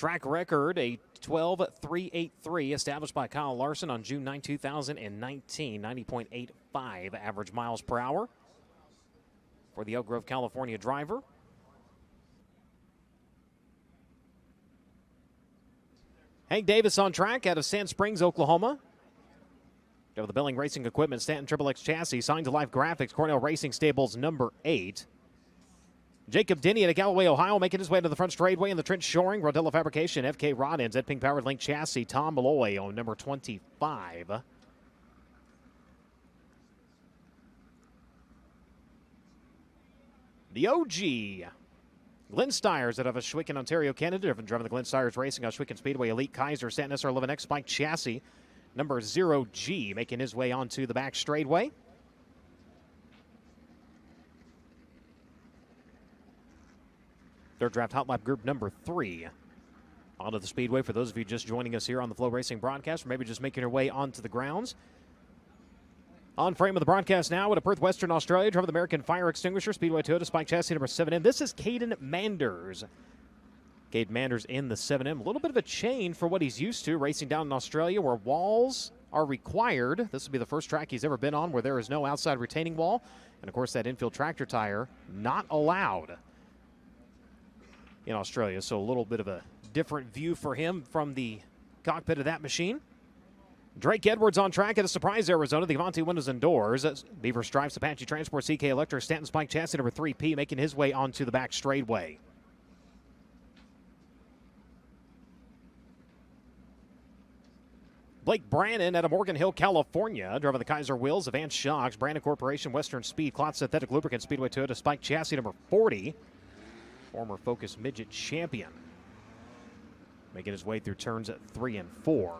Track record, a 12.383 established by Kyle Larson on June 9, 2019. 90.85 average miles per hour for the Elk Grove, California driver. Hank Davis on track out of Sand Springs, Oklahoma. Of the Belling Racing Equipment, Stanton Triple X Chassis, Signed to Life Graphics, Cornell Racing Stables, number 8. Jacob Denny at Galloway, Ohio, making his way to the front straightaway in the Trench Shoring, Rodella Fabrication, FK Rod Ends, Ed Ping Powered Link Chassis, Tom Malloy on number 25. The OG, Glenn Stiers out of Ashwiken, Ontario, Canada, driving the Glenn Stiers Racing, Ashwiken Speedway, Elite Kaiser, Stanton SR11X Spike Chassis, number 0G, making his way onto the back straightaway. Third draft hot lap group number 3. onto the Speedway. For those of you just joining us here on the FloRacing broadcast, or maybe just making your way onto the grounds. On frame of the broadcast now, out of Perth, Western Australia, driver of the American Fire Extinguisher, Speedway Toyota, Spike Chassis number 7M. This is Caden Manders. Caden Manders in the 7M. A little bit of a change for what he's used to, racing down in Australia where walls are required. This will be the first track he's ever been on where there is no outside retaining wall. And, of course, that infield tractor tire not allowed in Australia. So a little bit of a different view for him from the cockpit of that machine. Drake Edwards on track at a Surprise, Arizona. The Avanti windows and doors. Beaver Stripes, Apache Transport, CK Electra, Stanton Spike Chassis number 3P making his way onto the back straightaway. Blake Brannon out of Morgan Hill, California, driving the Kaiser wheels of Vance Shocks, Brandon Corporation, Western Speed, Klotz Synthetic Lubricant, Speedway Toyota, Spike Chassis number 40. Former Focus Midget champion. Making his way through turns at 3 and 4.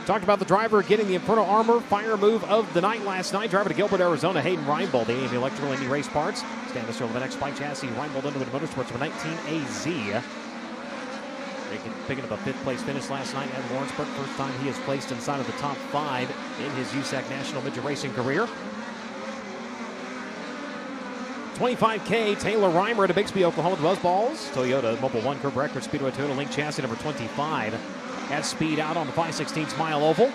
Talked about the driver getting the Inferno Armor fire move of the night last night. Driver to Gilbert, Arizona, Hayden Reinbold, the AME Electrical Indy Race Parts. Stanley Silverneck Spike Chassis, Reinbold Underwood Motorsports with 19AZ. Picking up a 5th place finish last night at Lawrenceburg. First time he has placed inside of the top 5 in his USAC National Midget Racing career. 25K, Taylor Reimer to Bixby, Oklahoma, the Buzzballs. Toyota Mobile 1 Curb Record Speedway Toyota Link Chassis number 25. At speed out on the 5/16 mile oval.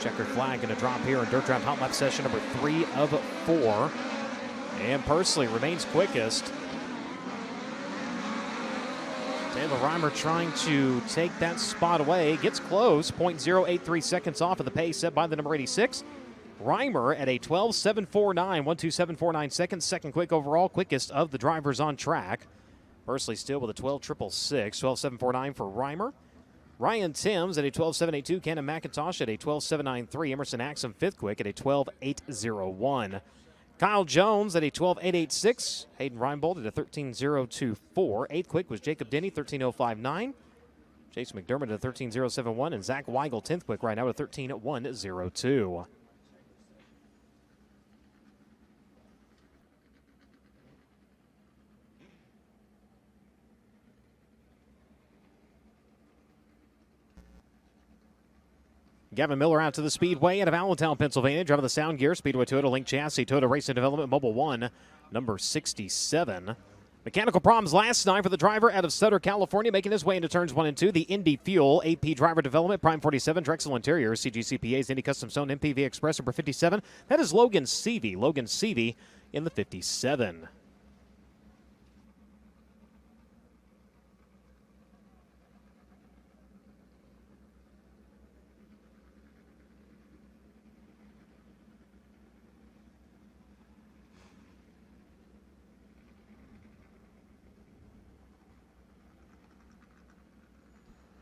Checkered flag going to drop here in Dirt Draft Hot Lap session number 3 of 4. And Pursley remains quickest. Taylor Reimer trying to take that spot away. Gets close. 0.083 seconds off of the pace set by the number 86. Reimer at a 12.749, 12749 seconds. Second quick overall, quickest of the drivers on track. Pursley still with a 12.666, 12.749 for Reimer. Ryan Timms at a 12.782. Cannon McIntosh at a 12.793. Emerson Axum 5th quick at a 12.801. Kyle Jones at a 12.886. Hayden Reinbold at a 13.024. 8th quick was Jacob Denny, 13.059. Chase McDermott at a 13.071. And Zach Weigel, 10th quick right now at a 13.102. Gavin Miller out to the Speedway out of Allentown, Pennsylvania, driving the Sound Gear, Speedway Toyota Link Chassis, Toyota Racing Development Mobile 1, number 67. Mechanical problems last night for the driver out of Sutter, California, making his way into turns 1 and 2. The Indy Fuel, AP Driver Development, Prime 47, Drexel Interiors, CGCPA's Indy Custom Zone, MPV Express, number 57. That is Logan Seavey. Logan Seavey in the 57.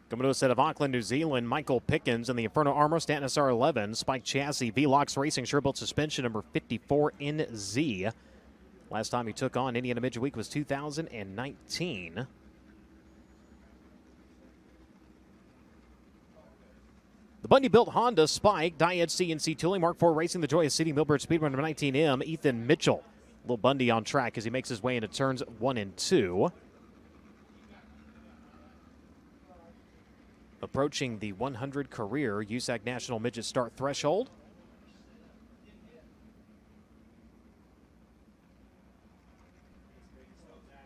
Coming to us out of Auckland, New Zealand, Michael Pickens in the Inferno Armor, Stanton SR11, Spike Chassis, V-Locks Racing, Sherbuilt Suspension, number 54NZ. Last time he took on Indiana Midget Week was 2019. The Bundy-built Honda Spike, Dyed CNC Tooling, Mark IV Racing, the Joyous City, Millbird Speedway, number 19M, Ethan Mitchell. Little Bundy on track as he makes his way into turns 1 and 2. Approaching the 100 career USAC National Midget Start threshold.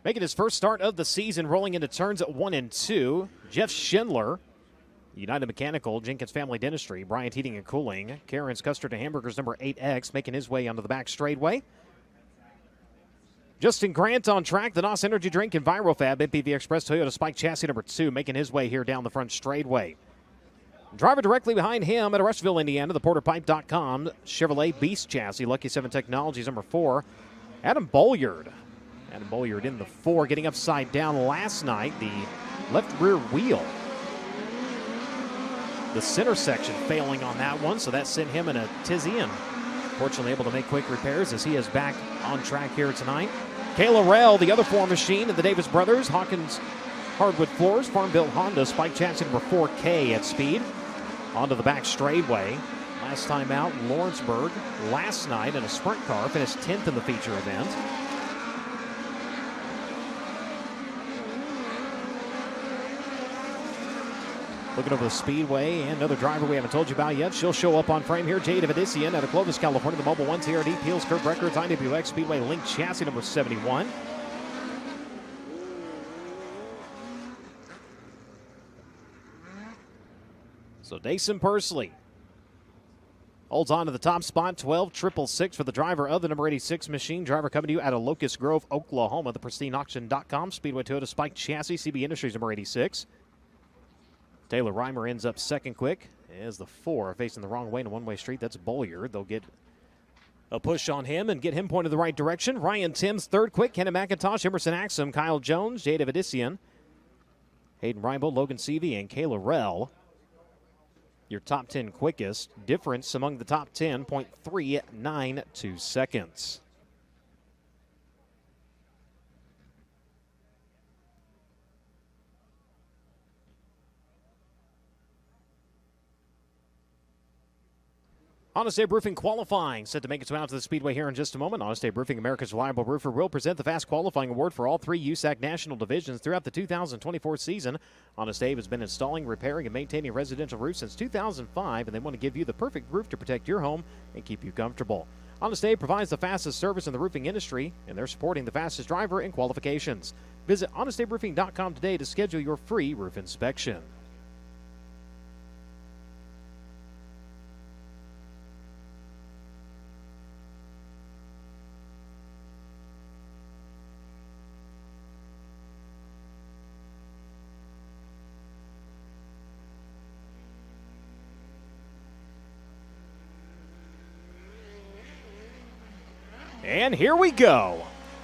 Making his first start of the season, rolling into turns at 1 and 2. Jeff Schindler, United Mechanical, Jenkins Family Dentistry, Bryant Heating and Cooling, Karen's Custard and Hamburgers, number 8X, making his way onto the back straightaway. Justin Grant on track, the NOS Energy Drink and ViroFab, MPV Express Toyota Spike Chassis number 2, making his way here down the front straightaway. Driver directly behind him at Rushville, Indiana, the PorterPipe.com Chevrolet Beast Chassis, Lucky 7 Technologies number 4, Adam Bolliard. Adam Bolliard in the 4, getting upside down last night, the left rear wheel. The center section failing on that one, so that sent him in a tizzy, and fortunately able to make quick repairs as he is back on track here tonight. Kayla Rell, the other 4 machine of the Davis brothers, Hawkins Hardwood Floors, Farm-built Honda, Spike Chassis number 4K at speed. Onto the back straightaway. Last time out, Lawrenceburg, last night in a sprint car, finished 10th in the feature event. Looking over the Speedway, and another driver we haven't told you about yet. She'll show up on frame here. Jade Avedissian out of Clovis, California. The Mobile 1 TRD Peels Curb Records IWX Speedway Link chassis number 71. So Dason Pursley holds on to the top spot, 12,666 for the driver of the number 86 machine. Driver coming to you out of Locust Grove, Oklahoma. The pristineauction.com Speedway Toyota Spike Chassis, CB Industries number 86. Taylor Reimer ends up second quick as the 4 facing the wrong way in a one-way street. That's Bolliard. They'll get a push on him and get him pointed the right direction. Ryan Timms third quick. Kenna McIntosh, Emerson Axum, Kyle Jones, Jade Avedissian, Hayden Reinbold, Logan Seavey, and Kayla Rell. Your top 10 quickest. Difference among the top 10, 0.392 seconds. Honest Abe Roofing qualifying set to make its way out to the Speedway here in just a moment. Honest Abe Roofing, America's Reliable Roofer, will present the Fast Qualifying Award for all 3 USAC national divisions throughout the 2024 season. Honest Abe has been installing, repairing, and maintaining residential roofs since 2005, and they want to give you the perfect roof to protect your home and keep you comfortable. Honest Abe provides the fastest service in the roofing industry, and they're supporting the fastest driver in qualifications. Visit honestaberoofing.com today to schedule your free roof inspection. And here we go.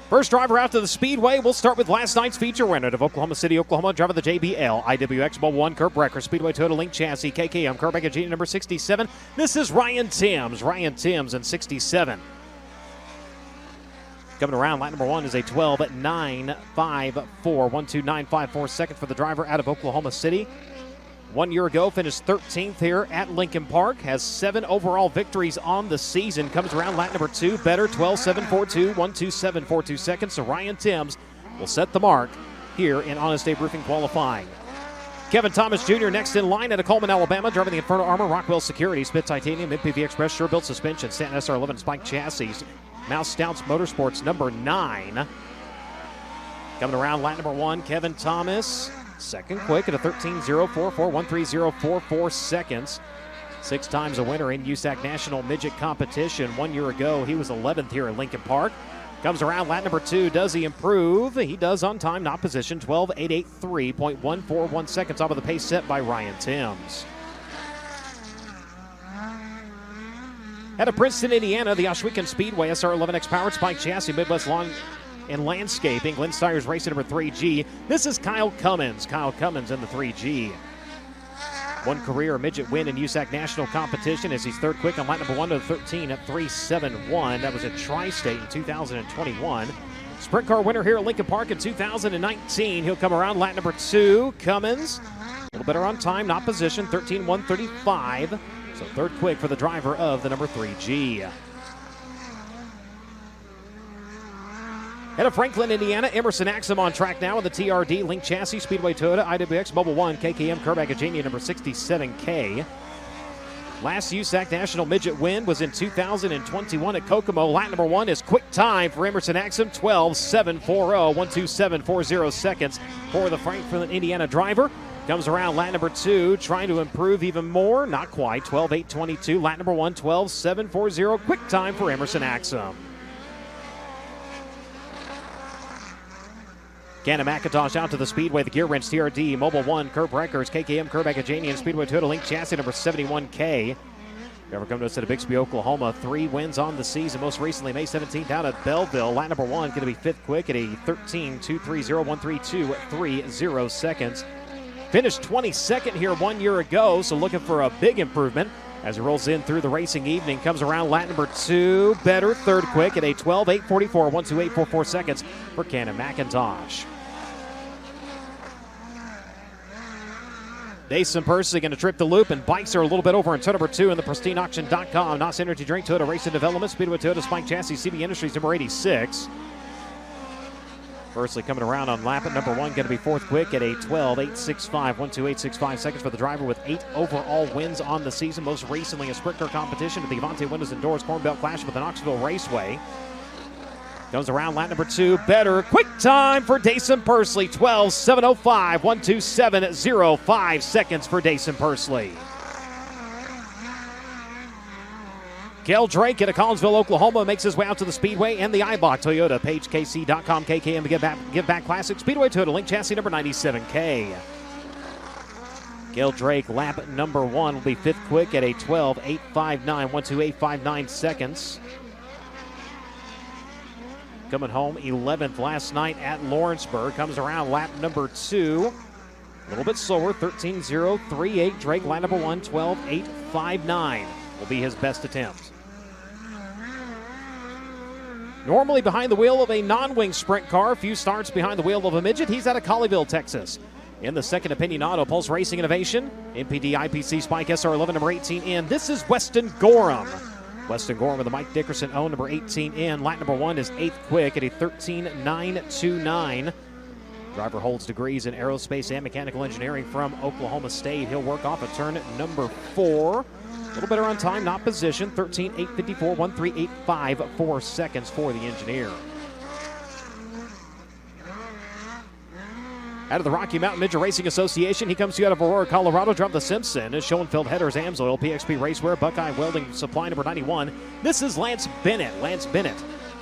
First driver out to the Speedway. We'll start with last night's feature winner of Oklahoma City, Oklahoma. Driver of the JBL IWX Mobile 1 Curb Breaker Speedway Total Link Chassis KKM Curb Breaker G number 67. This is Ryan Timms. Ryan Timms in 67. Coming around, lap number 1 is a 12.954, 12954 second for the driver out of Oklahoma City. 1 year ago, finished 13th here at Lincoln Park. Has 7 overall victories on the season. Comes around lap number 2, better, 12.742, 12742 seconds. So Ryan Timms will set the mark here in Honest Abe Roofing qualifying. Kevin Thomas Jr. next in line out of Coleman, Alabama. Driving the Inferno Armor, Rockwell Security, Spit Titanium, MPV Express, Sure-Built Suspension, Stanton SR11 Spike Chassis. Mouse Stouts Motorsports number 9. Coming around lap number 1, Kevin Thomas. Second quick at a 13.044, 13044 seconds. 6 times a winner in USAC National Midget Competition. 1 year ago, he was 11th here at Lincoln Park. Comes around lap number 2. Does he improve? He does on time, not position. 12.883.141 seconds off of the pace set by Ryan Timms. Out of Princeton, Indiana, the Oshwegan Speedway SR11X Powered Spike Chassis Midwest Lawn and Landscaping. Glenn Steyer's racing number 3G. This is Kyle Cummins. Kyle Cummins in the 3G. 1 career midget win in USAC National Competition as he's third quick on lap number 1 to the 13 at 3.71. That was at Tri-State in 2021. Sprint car winner here at Lincoln Park in 2019. He'll come around lap number 2. Cummins, a little better on time, not position, 13.135. So third quick for the driver of the number 3G. Out of Franklin, Indiana, Emerson Axum on track now with the TRD Link Chassis, Speedway Toyota, IWX Mobile 1, KKM Curb Agajania number 67K. Last USAC National Midget win was in 2021 at Kokomo. Lap number 1 is quick time for Emerson Axum, 12.740, 12740 seconds for the Franklin, Indiana driver. Comes around lap number 2, trying to improve even more. Not quite, 12.822. Lap number 1, 12.740. Quick time for Emerson Axum. Kenna McIntosh out to the Speedway, the Gear Wrench TRD, Mobile 1, Curb Breakers, KKM, Curb Agajanian, Speedway Total Link Chassis number 71K. Ever come to us at Bixby, Oklahoma. 3 wins on the season, most recently May 17th out at Belleville. Lap number 1 going to be 5th quick at a 13.230, 132.30 seconds. Finished 22nd here 1 year ago, so looking for a big improvement as he rolls in through the racing evening. Comes around lap number 2, better, third quick at a 12.844, 12844 seconds for Kenna McIntosh. Dason Persley going to trip the loop, and bikes are a little bit over in turn number 2 in the pristineauction.com. NOS Energy Drink, Toyota Racing Development, Speedway Toyota Spike Chassis, CB Industries, number 86. Persley coming around on lap at number 1, going to be fourth quick at a 12.865, 128.65 seconds for the driver with 8 overall wins on the season. Most recently a sprint car competition at the Avante Windows and Doors Corn Belt Clash with the Knoxville Raceway. Goes around lap number 2, better. Quick time for Dason Persley, 12.705, 127.05 seconds for Dason Persley. Kel Drake out of Collinsville, Oklahoma, makes his way out to the Speedway and the iBox Toyota, PageKC.com, KKM Give Back Classic, Speedway Toyota, link chassis number 97K. Kel Drake, lap number 1, will be fifth quick at a 12.859, 128.59 seconds. Coming home 11th last night at Lawrenceburg, comes around lap number 2. A little bit slower, 13.038. Drake, line number 1, 12.859 will be his best attempt. Normally behind the wheel of a non-wing sprint car, a few starts behind the wheel of a midget. He's out of Colleyville, Texas. In the Second Opinion Auto, Pulse Racing Innovation, MPD IPC Spike SR11, number 18 in. This is Weston Gorham. Weston Gorham with the Mike Dickerson own, number 18 in. Lap number 1 is 8th quick at a 13.929. Driver holds degrees in aerospace and mechanical engineering from Oklahoma State. He'll work off at turn number 4. A little better on time, not position. 13.854, 138.54 seconds for the engineer. Out of the Rocky Mountain Midget Racing Association, he comes to you out of Aurora, Colorado. Drop the Simpson, Schoenfeld Headers, Amsoil, PXP Racewear, Buckeye Welding Supply, number 91. This is Lance Bennett. Lance Bennett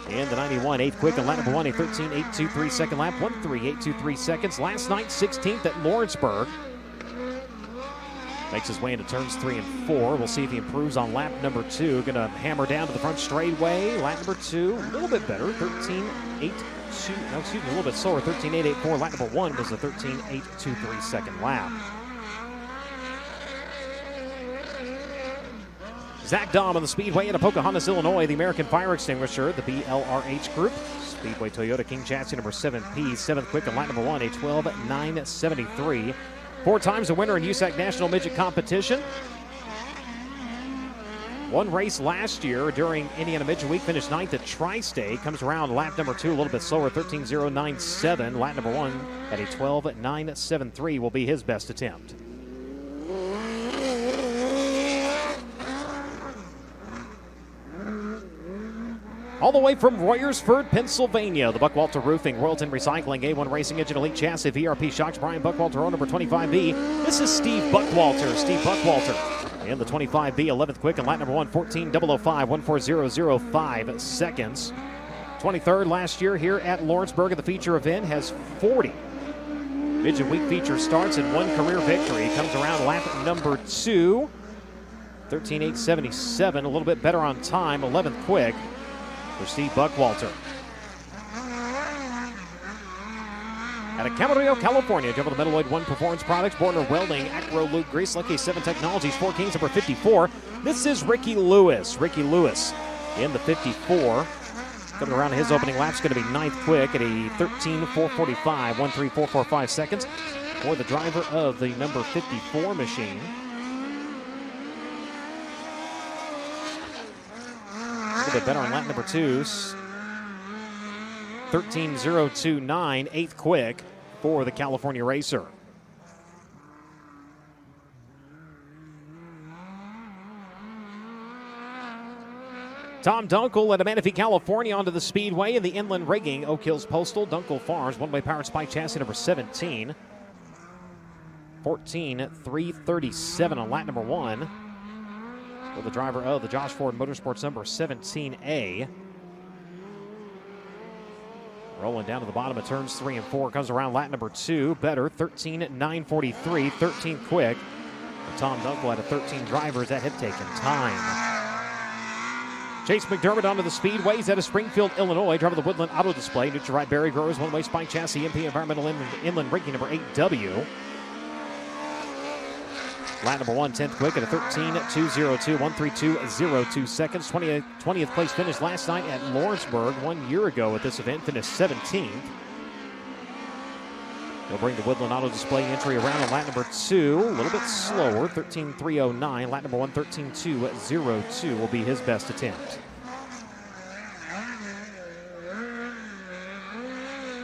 in the 91, 8th quick on lap number 1, a 13.823 second lap, 138.23 seconds. Last night, 16th at Lawrenceburg. Makes his way into turns 3 and 4. We'll see if he improves on lap number 2. Going to hammer down to the front straightaway. Lap number 2, a little bit better, 13.822. No, excuse me, a little bit slower, 13.884. Lap number 1 was a 13.823 second lap. Zach Dahm on the Speedway out of Pocahontas, Illinois. The American Fire Extinguisher, the BLRH Group. Speedway Toyota King Chassis number 7P. 7th quick on lap number 1, a 12.973. 4 times a winner in USAC National Midget Competition. One race last year during Indiana Midget Week, finished 9th at Tri-State. Comes around lap number 2 a little bit slower, 13.097. Lap number 1 at a 12.973 will be his best attempt. All the way from Royersford, Pennsylvania, the Buckwalter Roofing, Royalton Recycling, A1 Racing Engine Elite Chassis, VRP Shocks, Brian Buckwalter, row number 25B. This is Steve Buckwalter. Steve Buckwalter in the 25B, 11th quick, and lap number 1, 14.005, 140.05 seconds. 23rd last year here at Lawrenceburg at the feature event, has 40 Midget Week feature starts and 1 career victory. Comes around lap number 2, 13.877, a little bit better on time, 11th quick for Steve Buckwalter. Out of Camarillo, California, General Metalloid 1 Performance Products, Borner Welding, Acro Luke Grease, Lucky 7 Technologies, 4 Kings, number 54. This is Ricky Lewis. Ricky Lewis in the 54. Coming around his opening lap's going to be 9th quick at a 13.445, 13445 seconds for the driver of the number 54 machine. A little bit better on lap number 2. 13.029, 8th quick for the California racer. Tom Dunkel out of Manatee, California, onto the Speedway in the Inland Rigging, Oak Hills Postal, Dunkel Farms, one-way powered spike chassis number 17. 14.337 on lap number 1. For the driver of the Josh Ford Motorsports number 17A. Rolling down to the bottom of turns 3 and 4. Comes around lap number 2. Better, 13.943, 13th quick. For Tom Dunkel out of 13 drivers that have taken time. Chase McDermott onto the Speedway. He's out of Springfield, Illinois. Driver of the Woodland Auto Display. Nutri-Right Berry Growers, one-way spike chassis, MP Environmental Inland Rigging number 8W. Lap number 1, 10th quick at a 13.202, 132.02 seconds. 20th place finish last night at Lawrenceburg 1 year ago at this event. Finished 17th. They'll bring the Woodland Auto Display entry around on lap number 2. A little bit slower, 13.309. Lap number 1, 13.202 will be his best attempt.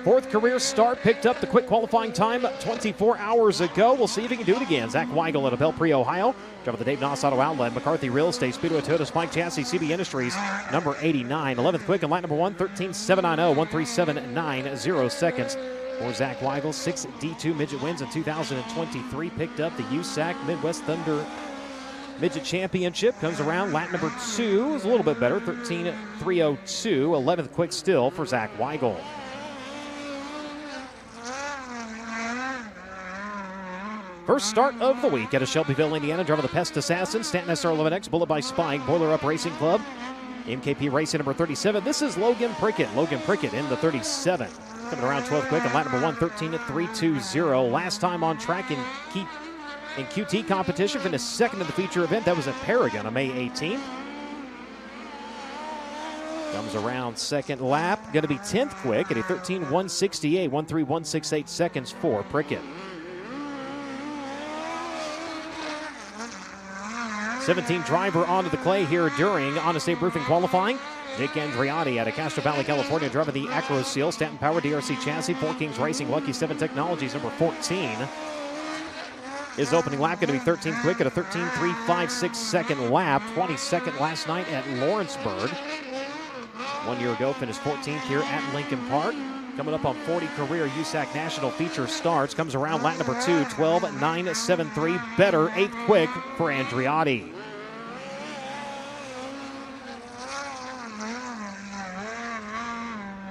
Fourth career start, picked up the quick qualifying time 24 hours ago. We'll see if he can do it again. Zach Weigel out of Belpre, Ohio. Driver the Dave Noss Auto Outlet, McCarthy Real Estate, Speedway Toyota, Spike Chassis, CB Industries, number 89. 11th quick in lap number 1, 13.790, 137.90 seconds. For Zach Weigel, 6 D2 midget wins in 2023. Picked up the USAC Midwest Thunder Midget Championship. Comes around lap number 2. Is a little bit better, 13.302. 11th quick still for Zach Weigel. First start of the week out of Shelbyville, Indiana. Driver the Pest Assassin, Stanton SR11X, Bullet by Spike, Boiler Up Racing Club, MKP Racing number 37. This is Logan Prickett. Logan Prickett in the 37. Coming around 12th quick on lap number 1, 13.320. Last time on track in QT competition, finished second in the feature event. That was at Paragon on May 18th. Comes around second lap. Going to be 10th quick at a 13.168, 13.168 seconds for Prickett. 17 driver onto the clay here during Honest Abe Roofing qualifying. Jake Andriotti out of Castro Valley, California, driving the Acro Seal, Stanton Power, DRC Chassis, Four Kings Racing, Lucky 7 Technologies, number 14. His opening lap going to be 13th quick at a 13.356 second lap. 22nd last night at Lawrenceburg. 1 year ago, finished 14th here at Lincoln Park. Coming up on 40 career USAC National Feature starts. Comes around lap number 2, 12.973. Better, 8th quick for Andriotti.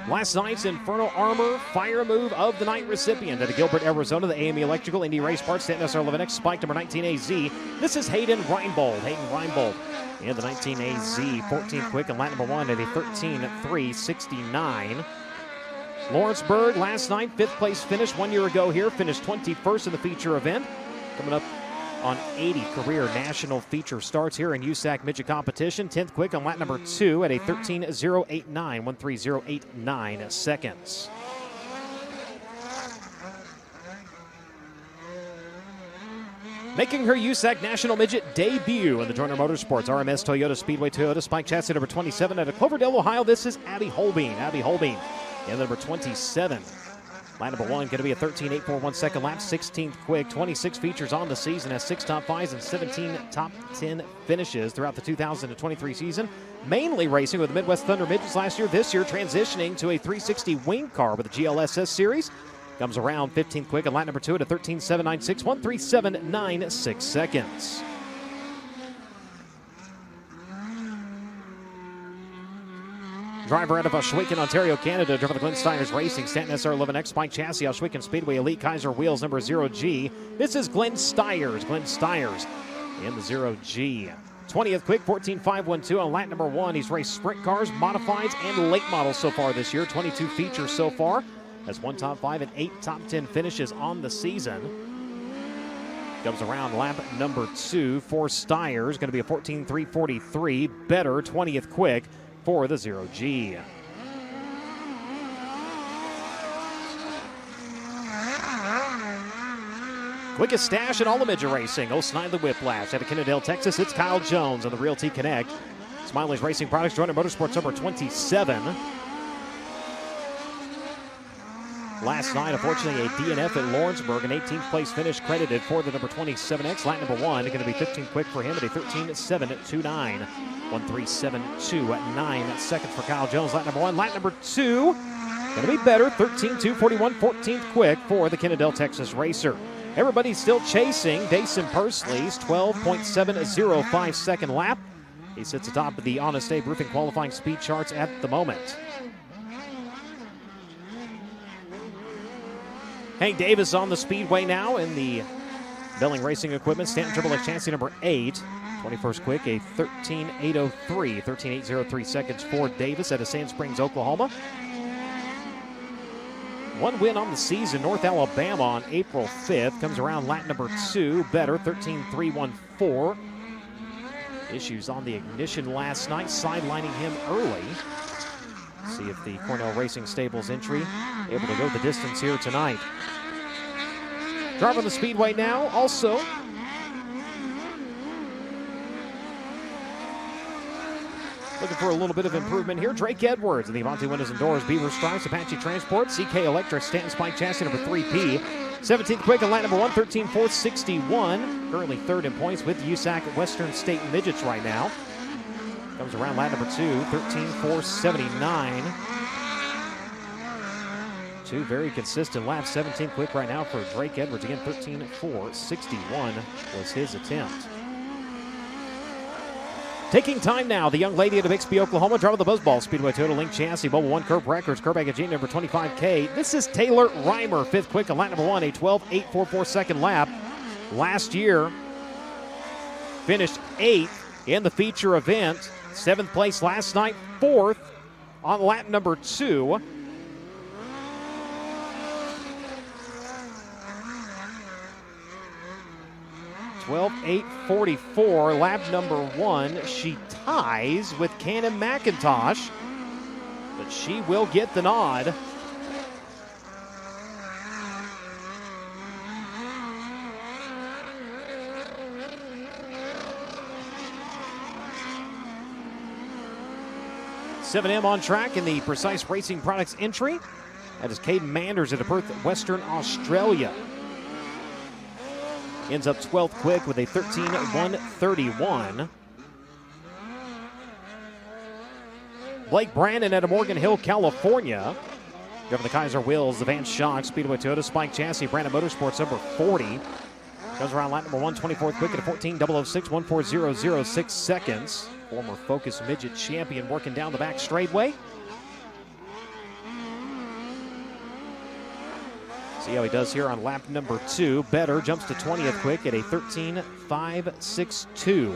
Last night's Inferno Armor Fire Move of the Night recipient at Gilbert, Arizona, the AME Electrical Indy Race Parts, Stanton SR11X, Spike number 19AZ. This is Hayden Reinbold. Hayden Reinbold in the 19AZ, 14th quick in lap number 1 at a 13.369. Lawrenceburg last night, 5th place finish 1 year ago here, finished 21st in the feature event. Coming up on 80 career national feature starts here in USAC Midget competition. 10th quick on lap number 2 at a 13.089, 13.089 seconds. Making her USAC National Midget debut in the Joyner Motorsports RMS Toyota Speedway Toyota Spike Chassis number 27 out of Cloverdale, Ohio. This is Abby Holbein. Abby Holbein in number 27. Lap number 1 going to be a 13.841 second lap, 16th quick, 26 features on the season, has 6 top 5s and 17 top 10 finishes throughout the 2023 season. Mainly racing with the Midwest Thunder Midgets last year. This year transitioning to a 360 wing car with the GLSS series. Comes around 15th quick and lap number 2 at a 13.796, 137.96 seconds. Driver out of Ohsweken, Ontario, Canada, driver the Glenn Steyers Racing, Stanton SR11X, Spike Chassis, Ohsweken Speedway, Elite Kaiser Wheels, number 0G. This is Glenn Steyers in the 0G. 20th quick, 14.512 on lap number 1. He's raced sprint cars, modifieds, and late models so far this year. 22 features so far. Has 1 top 5 and 8 top 10 finishes on the season. Comes around lap number 2 for Steyers. Going to be a 14.343. Better, 20th quick for the 0G. Quickest stash in all of midget racing. Snidely Whiplash out of Kennedale, Texas. It's Kyle Jones on the Realty Connect. Smiley's Racing Products, Joyner Motorsports number 27. Last night, unfortunately, a DNF at Lawrenceburg, an 18th place finish credited for the number 27X. Lap number 1, going to be 15 quick for him at a 13.729. 137.2 at 9 seconds for Kyle Jones. Lap number 1. Lap number 2, going to be better. 13.241, 14th quick for the Kennedale, Texas racer. Everybody's still chasing Dason Pursley's 12.705 second lap. He sits atop of the Honest Abe Roofing qualifying speed charts at the moment. Hank Davis on the Speedway now in the Belling Racing Equipment. Stanton Triple X Chassis number 8. 21st quick, a 13.803, 13.803 seconds for Davis out of Sand Springs, Oklahoma. 1 win on the season, North Alabama on April 5th. Comes around lap number 2, better, 13.314. Issues on the ignition last night, sidelining him early. See if the Cornell Racing Stables entry able to go the distance here tonight. Driving the Speedway now, also looking for a little bit of improvement here. Drake Edwards, the Avante Windows and Doors, Beaver Stripes, Apache Transport, CK Electric, Stanton Spike Chassis number 3P. 17th quick in lap number 1, 13.461. Currently third in points with USAC Western State Midgets right now. Comes around lap number 2, 13.479. Two very consistent laps. 17th quick right now for Drake Edwards. Again, 13.461 was his attempt. Taking time now, the young lady out of Bixby, Oklahoma, driving the Buzzball Speedway Toyota Link Chassis, Mobile 1 Curb Records, Curb Agent number 25K. This is Taylor Reimer, 5th quick on lap number 1, a 12.844 second lap. Last year, finished 8th in the feature event. 7th place last night, 4th on lap number 2. (12.844), lap number 1. She ties with Cannon McIntosh, but she will get the nod. (7M) on track in the Precise Racing Products entry. That is Caden Manders out of Perth, Western Australia. Ends up 12th quick with a 13.131. Blake Brandon out of Morgan Hill, California. Driving the Kaiser Wheels, the Van Schok Speedway Toyota Spike Chassis, Brandon Motorsports number 40. Goes around lap number 1, 24th quick at a 14.006, 140.06 seconds. Former Focus Midget champion working down the back straightaway. See how he does here on lap number 2. Better jumps to 20th quick at a 13.562.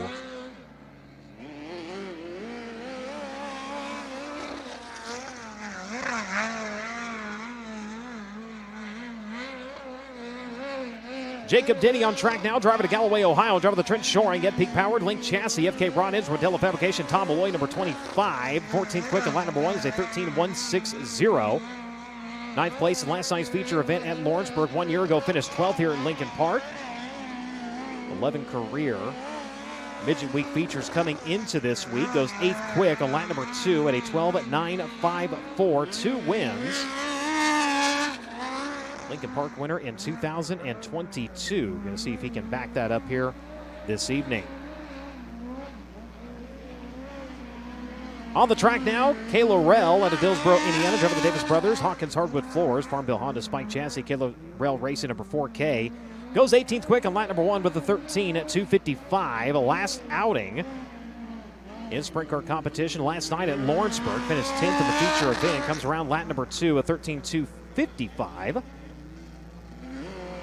Jacob Denny on track now, driver to Galloway, Ohio, driver the Trent Shoring, Get Peak Powered, Link Chassis, FK Broadens, Rodella Fabrication, Tom Malloy, number 25. 14th quick and lap number 1 is a 13.160. 9th place in last night's feature event at Lawrenceburg 1 year ago. Finished 12th here in Lincoln Park. 11 career Midget Week features coming into this week. Goes 8th quick on lap number 2 at a 12.954. 2 wins. Lincoln Park winner in 2022. Going to see if he can back that up here this evening. On the track now, Kayla Rell out of Dillsboro, Indiana, driving the Davis Brothers, Hawkins Hardwood Floors, Farmville Honda Spike Chassis, Kayla Rell Racing number 4K. Goes 18th quick on lap number 1 with a 13.255. A last outing in sprint car competition last night at Lawrenceburg. Finished 10th in the feature event. Comes around lap number 2, a 13.255.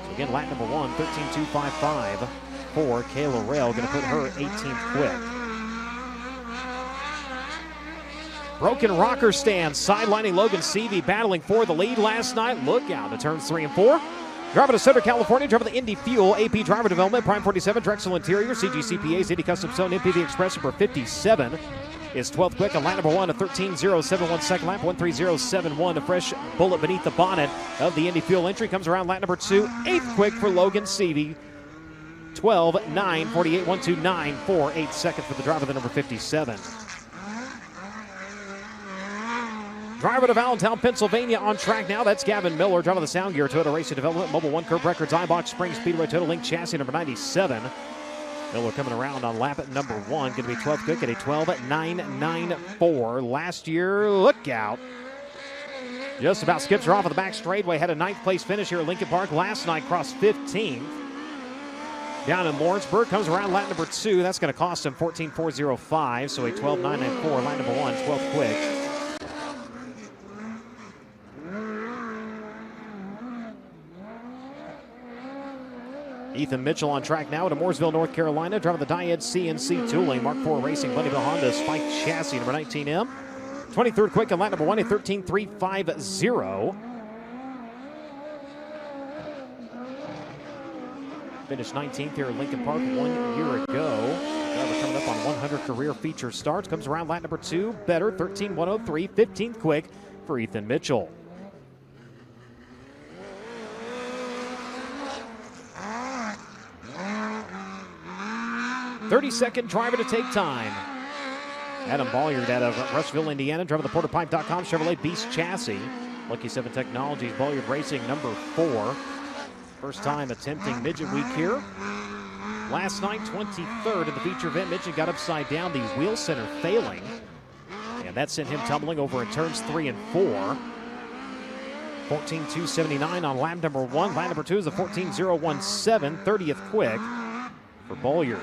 So again, lap number 1, 13.255 for Kayla Rell. Going to put her 18th quick. Broken rocker stand, sidelining Logan Seavey, battling for the lead last night. Look out to turns 3 and 4. Driver to Sutter, California, driver the Indy Fuel, AP Driver Development, Prime 47, Drexel Interior, CGCPA's Indy Custom Zone, MPV Express number 57 is 12th quick on lap number 1, a 13.071 second lap, 130.71. A fresh bullet beneath the bonnet of the Indy Fuel entry. Comes around lap number 2, 8th quick for Logan Seavey. 12.948, 129.4, 8 seconds for the driver, the number 57. Driver to Allentown, Pennsylvania on track now. That's Gavin Miller, driver of the Sound Gear Toyota Racing Development, Mobile 1 Curb Records, iBox Springs Speedway Toyota Link Chassis number 97. Miller coming around on lap at number 1. Going to be 12th quick at a 12.994. Last year, look out. Just about skips her off of the back straightaway. Had a 9th place finish here at Lincoln Park. Last night crossed 15th. Down in Lawrenceburg, comes around lap number 2. That's going to cost him 14.405. So a 12.994, lap number 1, 12th quick. Ethan Mitchell on track now to Mooresville, North Carolina, driving the Dyed CNC Tooling, Mark IV Racing, Bunnyville Honda Spike Chassis number 19M. 23rd quick on lap number 1, a 13.350. Finished 19th here at Lincoln Park 1 year ago. Driver coming up on 100 career feature starts. Comes around lap number 2, better, 13.103, 15th quick for Ethan Mitchell. 32nd driver to take time. Adam Bolliard out of Rushville, Indiana, driver of the PorterPipe.com Chevrolet Beast chassis. Lucky 7 Technologies, Bolliard Racing, number 4. First time attempting Midget Week here. Last night, 23rd in the feature event. Midget got upside down, the wheel center failing. And that sent him tumbling over in turns 3 and 4. 14.279 on lap number 1. Lap number 2 is a 14.017, 30th quick for Bolliard.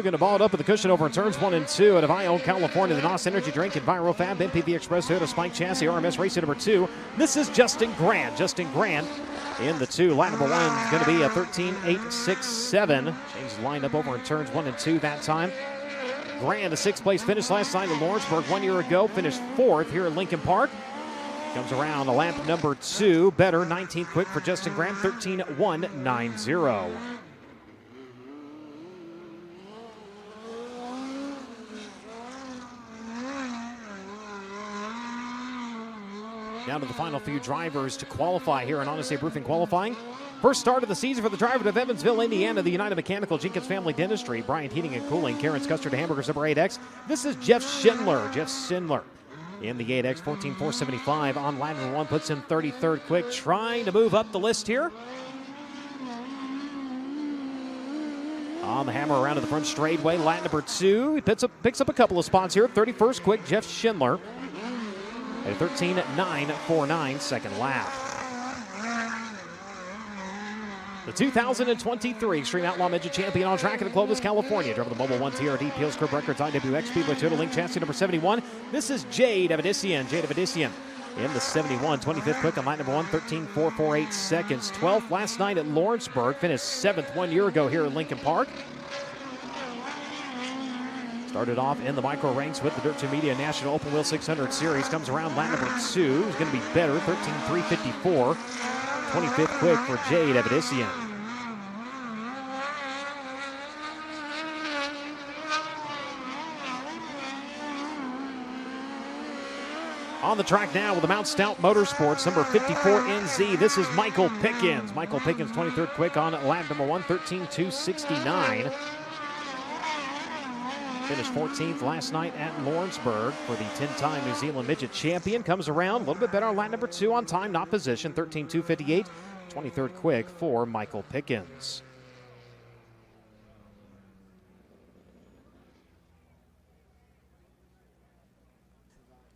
Going to ball it up with the cushion over in turns 1 and 2 out of Ione, California. The NOS Energy Drink, EnviroFab, MPV Express, Toyota Spike Chassis, RMS Racing number 2. This is Justin Grant. Justin Grant in the 2. Lap number 1 is going to be a 13.867. Changed the lineup over in turns 1 and 2 that time. Grant, a 6th place finish last night at Lawrenceburg 1 year ago. Finished 4th here at Lincoln Park. Comes around a lap number 2. Better, 19th quick for Justin Grant, 13.190. Down to the final few drivers to qualify here in Honest Abe Roofing qualifying. First start of the season for the driver of Evansville, Indiana, the United Mechanical, Jenkins Family Dentistry, Bryant Heating and Cooling, Karen's Custard Hamburgers number 8X. This is Jeff Schindler. Jeff Schindler in the 8X, 14.475 on lap number 1, puts in 33rd quick, trying to move up the list here. On the hammer around to the front straightaway, lap number 2. He picks up a couple of spots here. 31st quick, Jeff Schindler. A 13.949 second lap. The 2023 Extreme Outlaw Midget Champion on track in Clovis, California. Driver the Mobile 1 TRD, Peels Curb Records, IWX, Speedway Total Link Chassis number 71. This is Jade Avedissian. Jade Avedissian in the 71. 25th quick on lap number 1, 13.448 seconds. 12th last night at Lawrenceburg. Finished 7th 1 year ago here at Lincoln Park. Started off in the micro ranks with the Dirt 2 Media National Open Wheel 600 Series. Comes around lap number 2. Is going to be better, 13.354. 25th quick for Jade Avedissian. On the track now with the Mount Stout Motorsports, number 54 NZ. This is Michael Pickens. Michael Pickens, 23rd quick on lap number 1, 13.269. Finished 14th last night at Lawrenceburg for the 10-time New Zealand Midget Champion. Comes around a little bit better on lap number 2 on time, not position, 13.258. 23rd quick for Michael Pickens.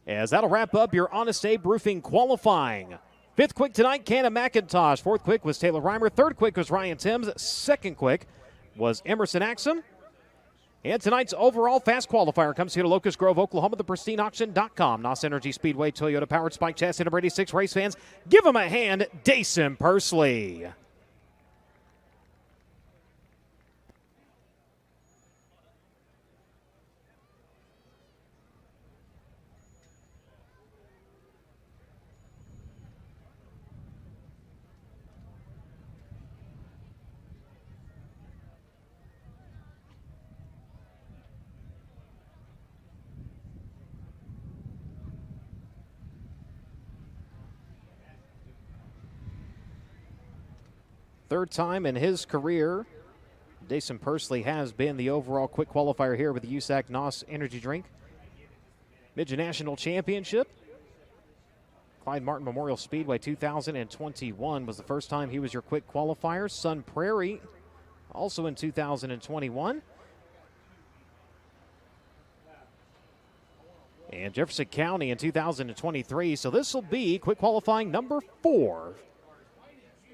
As that'll wrap up your Honest Abe Roofing qualifying. 5th quick tonight, Cannon McIntosh. 4th quick was Taylor Reimer. 3rd quick was Ryan Timms. 2nd quick was Emerson Axum. And tonight's overall fast qualifier comes here to Locust Grove, Oklahoma, thepristineauction.com. NOS Energy Speedway, Toyota Powered Spike Chassis number 86. Race fans, give them a hand, Dason Pursley. Third time in his career, Dason Pursley has been the overall quick qualifier here with the USAC NOS Energy Drink Midget National Championship. Clyde Martin Memorial Speedway 2021 was the first time he was your quick qualifier. Sun Prairie also in 2021. And Jefferson County in 2023. So this will be quick qualifying number 4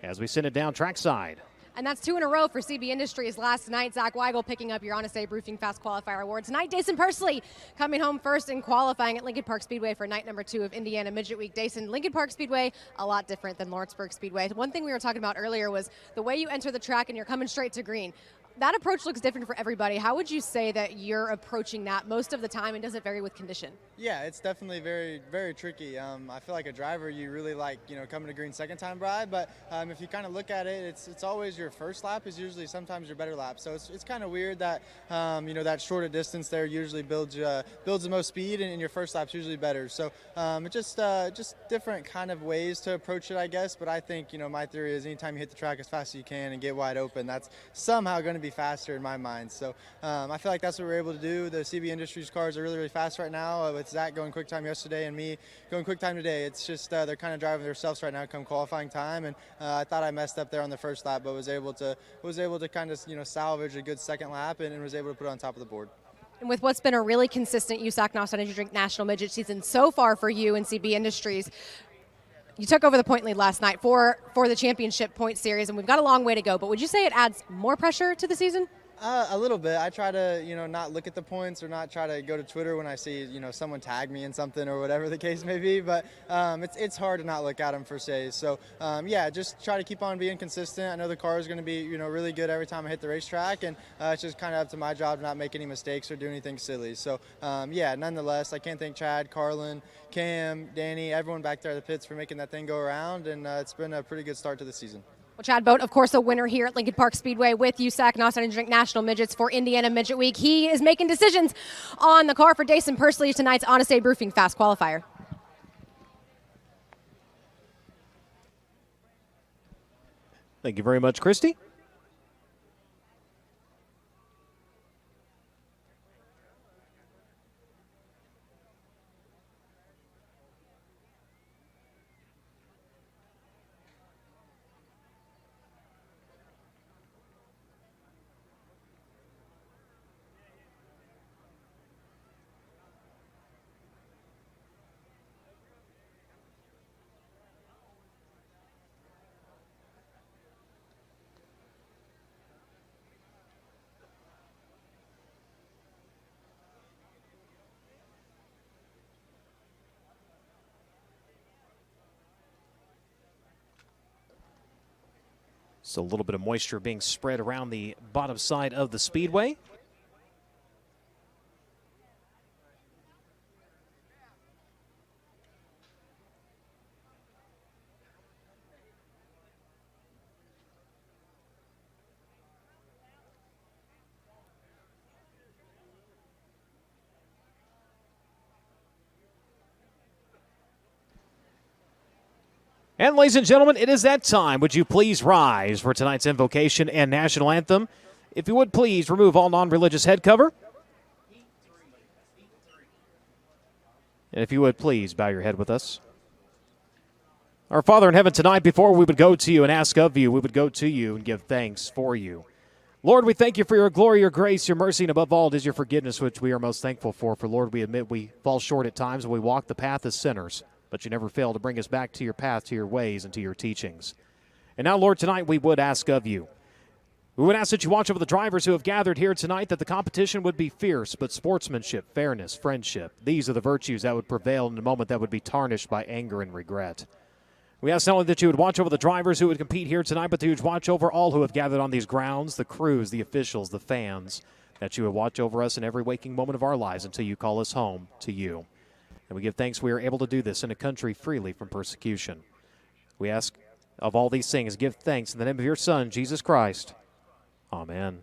as we send it down trackside. And that's 2 in a row for CB Industries last night. Zach Weigel picking up your Honest Abe Roofing Fast Qualifier Award. Tonight, Dason Pursley coming home first in qualifying at Lincoln Park Speedway for night number 2 of Indiana Midget Week. Dason, Lincoln Park Speedway, a lot different than Lawrenceburg Speedway. One thing we were talking about earlier was the way you enter the track and you're coming straight to green. that approach looks different for everybody. How would you say that you're approaching that most of the time, and does it vary with condition? Yeah, it's definitely very, very tricky. I feel like a driver, you really like, coming to green second time by, but if you kind of look at it, it's always your first lap is usually sometimes your better lap. So it's kind of weird that, that shorter distance there usually builds the most speed, and your first lap's usually better. So it's just different kind of ways to approach it, I guess. But I think, my theory is anytime you hit the track as fast as you can and get wide open, that's somehow going to be faster in my mind. So I feel like that's what we're able to do. The CB Industries cars are really, really fast right now. With Zach going quick time yesterday and me going quick time today, it's just they're kind of driving themselves right now come qualifying time. And I thought I messed up there on the first lap, but was able to kind of salvage a good second lap and was able to put it on top of the board. And with what's been a really consistent USAC Knox Energy Drink National Midget season so far for you and CB Industries, you took over the point lead last night for the championship point series, and we've got a long way to go. But would you say it adds more pressure to the season? A little bit. I try to, not look at the points or not try to go to Twitter when I see, someone tag me in something or whatever the case may be. But it's hard to not look at them for say. So yeah, just try to keep on being consistent. I know the car is going to be, really good every time I hit the racetrack, and it's just kind of up to my job to not make any mistakes or do anything silly. So yeah, nonetheless, I can't thank Chad, Carlin, Cam, Danny, everyone back there at the pits for making that thing go around, and it's been a pretty good start to the season. Well, Chad Boat, of course, a winner here at Lincoln Park Speedway with USAC Knox Energy Drink National Midgets for Indiana Midget Week. He is making decisions on the car for Dason Pursley, tonight's Honest Abe Roofing Fast Qualifier. Thank you very much, Christy. So a little bit of moisture being spread around the bottom side of the speedway. And ladies and gentlemen, it is that time. Would you please rise for tonight's invocation and national anthem? If you would please remove all non-religious head cover. And if you would please bow your head with us. Our Father in heaven, tonight before we would go to you and ask of you, we would go to you and give thanks for you. Lord, we thank you for your glory, your grace, your mercy, and above all, it is your forgiveness which we are most thankful for. For Lord, we admit we fall short at times and we walk the path as sinners. But you never fail to bring us back to your path, to your ways, and to your teachings. And now, Lord, tonight we would ask of you. We would ask that you watch over the drivers who have gathered here tonight, that the competition would be fierce, but sportsmanship, fairness, friendship. These are the virtues that would prevail in a moment that would be tarnished by anger and regret. We ask not only that you would watch over the drivers who would compete here tonight, but that you would watch over all who have gathered on these grounds, the crews, the officials, the fans, that you would watch over us in every waking moment of our lives until you call us home to you. And we give thanks we are able to do this in a country freely from persecution. We ask of all these things, give thanks in the name of your Son, Jesus Christ. Amen.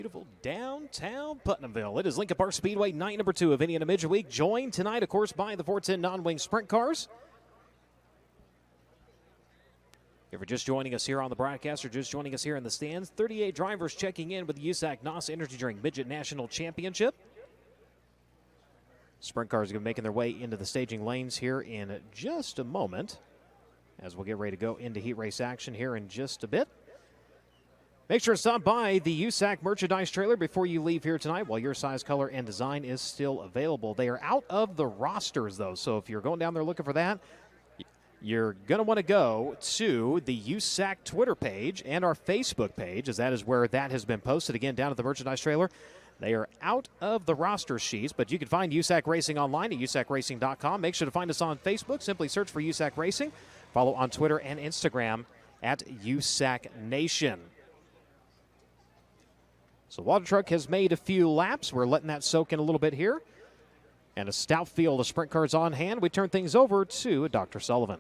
Beautiful downtown Putnamville. It is Lincoln Park Speedway, night number 2 of Indiana Midget Week. Joined tonight, of course, by the 410 non-wing sprint cars. If you're just joining us here on the broadcast or just joining us here in the stands, 38 drivers checking in with the USAC NOS Energy Drink Midget National Championship. Sprint cars are going to be making their way into the staging lanes here in just a moment, as we'll get ready to go into heat race action here in just a bit. Make sure to stop by the USAC merchandise trailer before you leave here tonight while your size, color, and design is still available. They are out of the rosters, though, so if you're going down there looking for that, you're going to want to go to the USAC Twitter page and our Facebook page, as that is where that has been posted. Again, down at the merchandise trailer. They are out of the roster sheets, but you can find USAC Racing online at usacracing.com. Make sure to find us on Facebook. Simply search for USAC Racing. Follow on Twitter and Instagram at USAC Nation. So Water Truck has made a few laps. We're letting that soak in a little bit here. And a stout field of sprint cars on hand. We turn things over to Dr. Sullivan.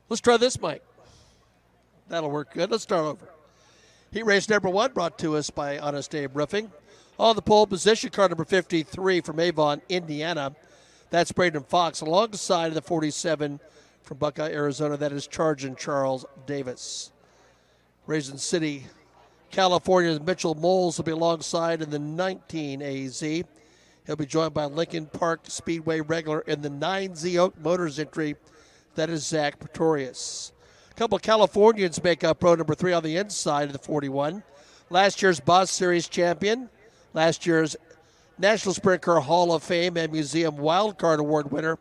Let's try this mic. That'll work good. Let's start over. Heat race number 1 brought to us by Honest Abe Roofing. On the pole position, car number 53 from Avon, Indiana. That's Braden Fox. Alongside of the 47 from Buckeye, Arizona. That is Chargin Charles Davis. Raisin City, California's Mitchell Moles will be alongside in the 19 AZ. He'll be joined by Lincoln Park Speedway regular in the 9Z Oak Motors entry. That is Zach Pretorius. A couple of Californians make up row number 3 on the inside of the 41. Last year's Boss Series champion, last year's National Sprint Car Hall of Fame and Museum Wildcard Award winner,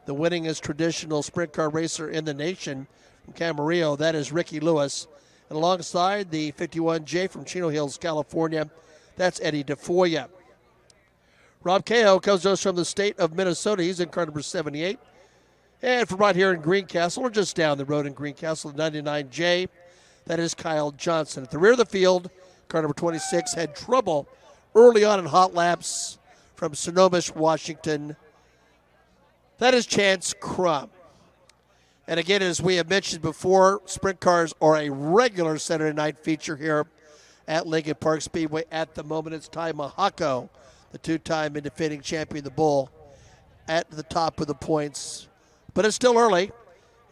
the winningest traditional sprint car racer in the nation from Camarillo. That is Ricky Lewis. And alongside the 51J from Chino Hills, California, that's Eddie DeFoya. Rob Cahill comes to us from the state of Minnesota. He's in car number 78. And from right here in Greencastle, or just down the road in Greencastle, the 99J, that is Kyle Johnson. At the rear of the field, car number 26 had trouble early on in hot laps from Sonoma, Washington. That is Chance Crum. And again, as we have mentioned before, sprint cars are a regular Saturday night feature here at Lincoln Park Speedway. At the moment, it's Ty Mahako, the 2-time and defending champion of the Bull, at the top of the points. But it's still early,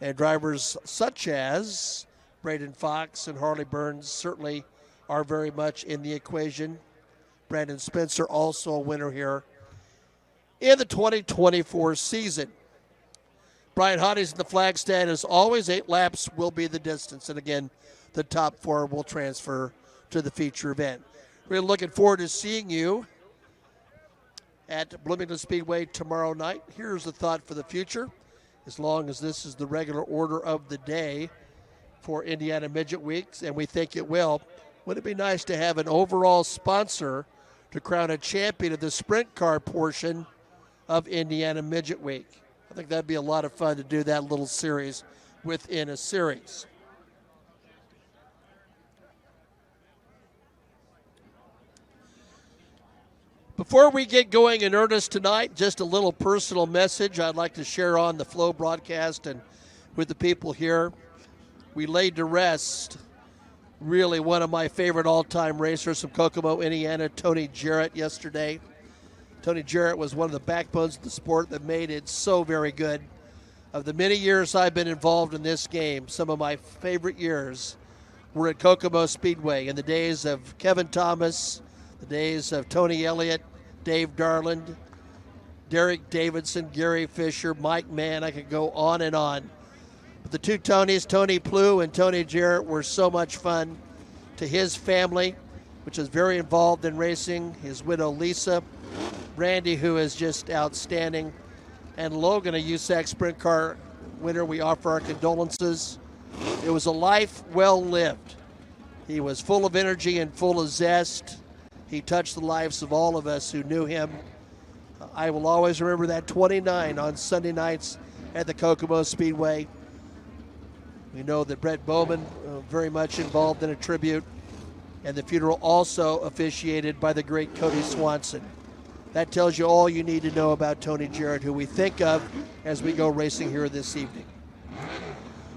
and drivers such as Braden Fox and Harley Burns certainly are very much in the equation. Brandon Spencer also a winner here in the 2024 season. Brian Hotties in the flag stand as always. 8 laps will be the distance, and again, the top 4 will transfer to the feature event. We're looking forward to seeing you at Bloomington Speedway tomorrow night. Here's a thought for the future. As long as this is the regular order of the day for Indiana Midget Weeks, and we think it will, would it be nice to have an overall sponsor to crown a champion of the sprint car portion of Indiana Midget Week? I think that'd be a lot of fun to do that little series within a series. Before we get going in earnest tonight, just a little personal message I'd like to share on the Flow broadcast and with the people here. We laid to rest really one of my favorite all-time racers from Kokomo, Indiana, Tony Jarrett, yesterday. Tony Jarrett was one of the backbones of the sport that made it so very good. Of the many years I've been involved in this game, some of my favorite years were at Kokomo Speedway in the days of Kevin Thomas, the days of Tony Elliott, Dave Darland, Derek Davidson, Gary Fisher, Mike Mann. I could go on and on. But the two Tonys, Tony Plew and Tony Jarrett, were so much fun. To his family, which is very involved in racing, his widow Lisa, Randy, who is just outstanding, and Logan, a USAC sprint car winner, we offer our condolences. It was a life well lived. He was full of energy and full of zest. He touched the lives of all of us who knew him. I will always remember that 29 on Sunday nights at the Kokomo Speedway. We know that Brett Bowman very much involved in a tribute, and the funeral also officiated by the great Cody Swanson. That tells you all you need to know about Tony Jarrett, who we think of as we go racing here this evening.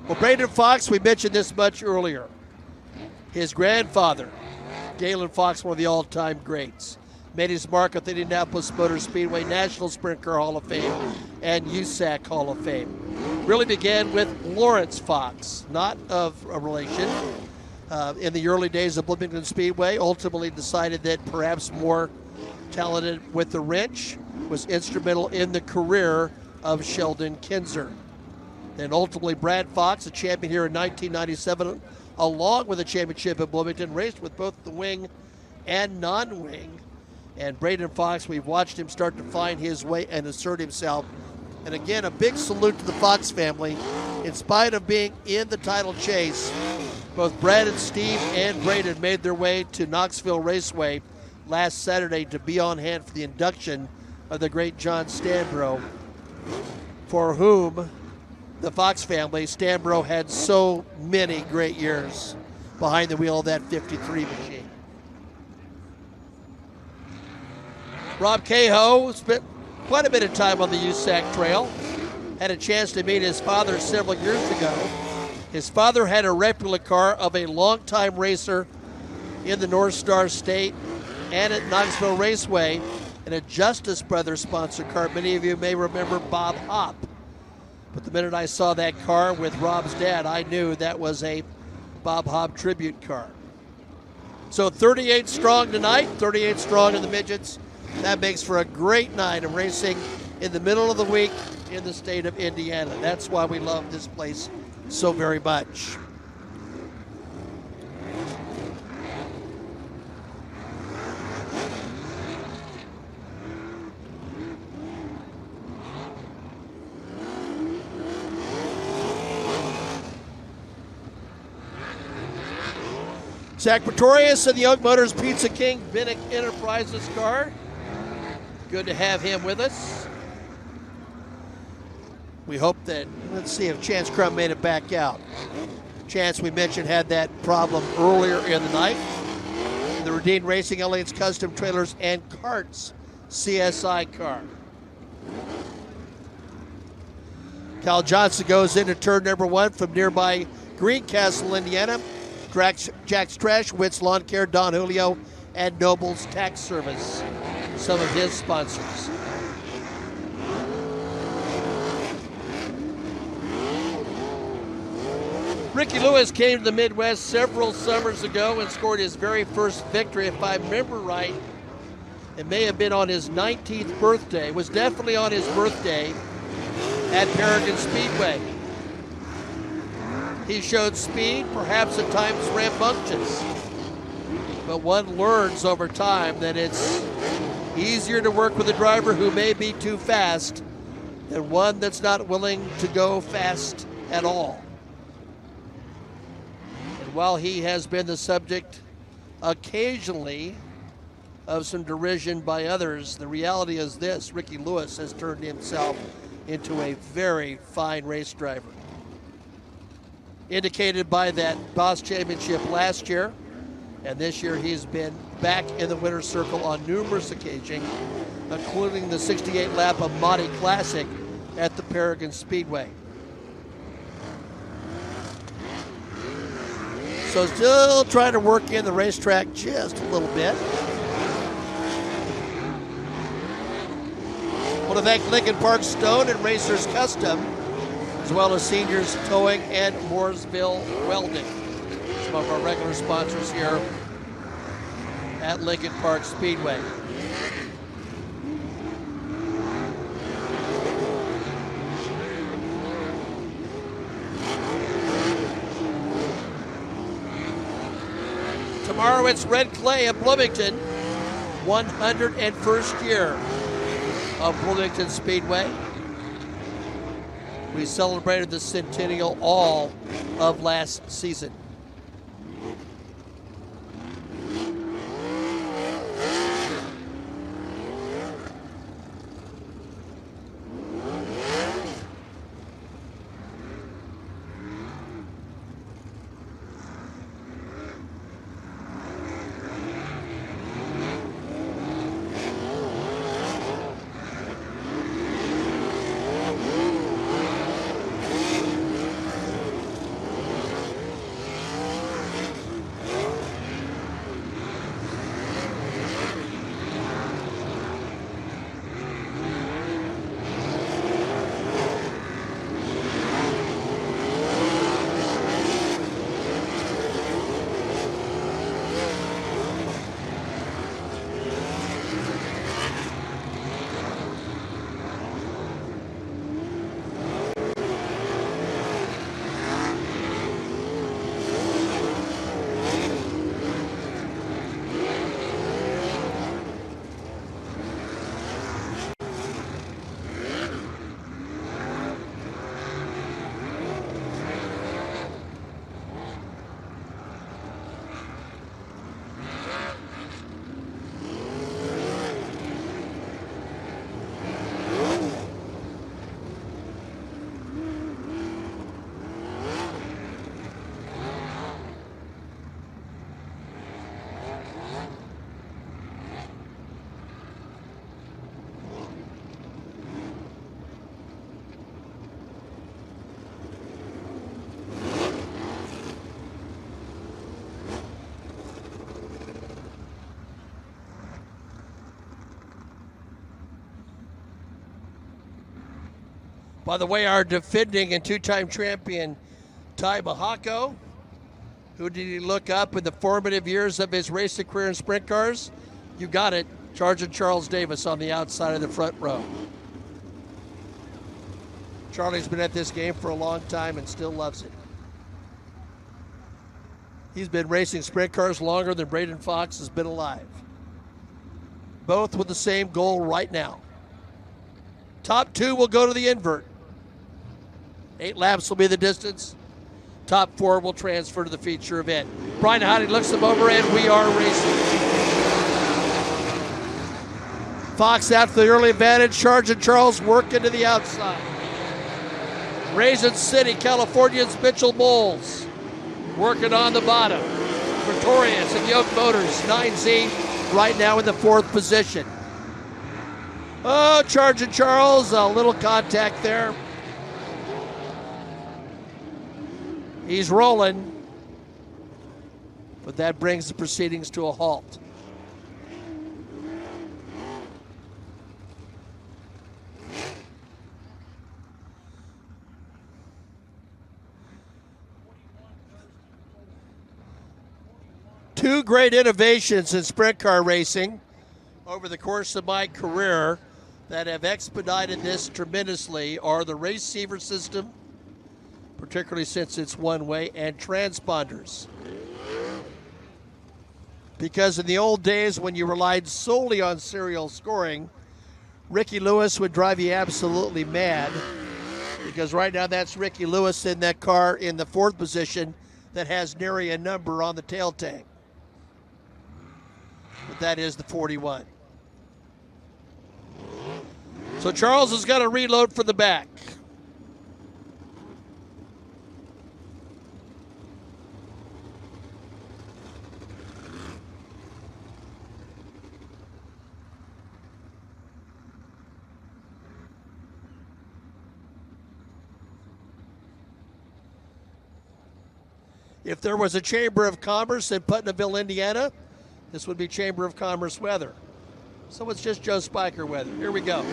Well, Braden Fox, we mentioned this much earlier. His grandfather, Galen Fox, one of the all-time greats, made his mark at the Indianapolis Motor Speedway National Sprint Car Hall of Fame and USAC Hall of Fame. Really began with Lawrence Fox, not of a relation. In the early days of Bloomington Speedway, ultimately decided that perhaps more talented with the wrench was instrumental in the career of Sheldon Kinzer. Then ultimately Brad Fox, a champion here in 1997, along with a championship at Bloomington, raced with both the wing and non-wing. And Braden Fox, we've watched him start to find his way and assert himself. And again, a big salute to the Fox family. In spite of being in the title chase, both Brad and Steve and Braden made their way to Knoxville Raceway last Saturday to be on hand for the induction of the great John Stanbro, for whom the Fox family, Stanbro, had so many great years behind the wheel of that 53 machine. Rob Cahoe spent quite a bit of time on the USAC trail. Had a chance to meet his father several years ago. His father had a replica car of a longtime racer in the North Star State and at Knoxville Raceway, and a Justice Brothers sponsored car. Many of you may remember Bob Hopp. But the minute I saw that car with Rob's dad, I knew that was a Bob Hopp tribute car. So 38 strong tonight, 38 strong in the midgets. That makes for a great night of racing in the middle of the week in the state of Indiana. That's why we love this place so very much. Zach Pretorius and the Young Motors Pizza King Binnick Enterprises car. Good to have him with us. We hope that, let's see if Chance Crum made it back out. Chance, we mentioned, had that problem earlier in the night. The Redeemed Racing Elliot's Custom Trailers and Carts CSI car. Cal Johnson goes into turn number 1 from nearby Greencastle, Indiana. Jack's Trash, Witt's Lawn Care, Don Julio, and Noble's Tax Service, some of his sponsors. Ricky Lewis came to the Midwest several summers ago and scored his very first victory. If I remember right, it may have been on his 19th birthday. It was definitely on his birthday at Paragon Speedway. He showed speed, perhaps at times rambunctious. But one learns over time that it's easier to work with a driver who may be too fast than one that's not willing to go fast at all. And while he has been the subject occasionally of some derision by others, the reality is this: Ricky Lewis has turned himself into a very fine race driver. Indicated by that Boss Championship last year, and this year he's been back in the winner's circle on numerous occasions, including the 68 lap of Monty Classic at the Paragon Speedway. So still trying to work in the racetrack just a little bit. Want to thank Lincoln Park Stone and Racers Custom, as well as Seniors Towing and Mooresville Welding. Some of our regular sponsors here at Lincoln Park Speedway. Tomorrow it's Red Clay of Bloomington, 101st year of Bloomington Speedway. We celebrated the centennial all of last season. By the way, our defending and two-time champion, Ty Mahako, who did he look up in the formative years of his racing career in sprint cars? You got it, Sergeant Charles Davis on the outside of the front row. Charlie's been at this game for a long time and still loves it. He's been racing sprint cars longer than Braden Fox has been alive. Both with the same goal right now. Top two will go to the invert. 8 laps will be the distance. Top 4 will transfer to the feature event. Brian Howdy looks them over and we are racing. Fox out for the early advantage. Sergeant Charles working to the outside. Raisin City, California's Mitchell Moles working on the bottom. Pretorius and Yoke Motors, 9Z right now in the 4th position. Oh, Sergeant Charles, a little contact there. He's rolling, but that brings the proceedings to a halt. Two great innovations in sprint car racing over the course of my career that have expedited this tremendously are the receiver system, particularly since it's one-way, and transponders. Because in the old days when you relied solely on serial scoring, Ricky Lewis would drive you absolutely mad, because right now that's Ricky Lewis in that car in the 4th position that has nary a number on the tail tank. But that is the 41. So Charles has got to reload for the back. If there was a Chamber of Commerce in Putnamville, Indiana, this would be Chamber of Commerce weather. So it's just Joe Spiker weather. Here we go.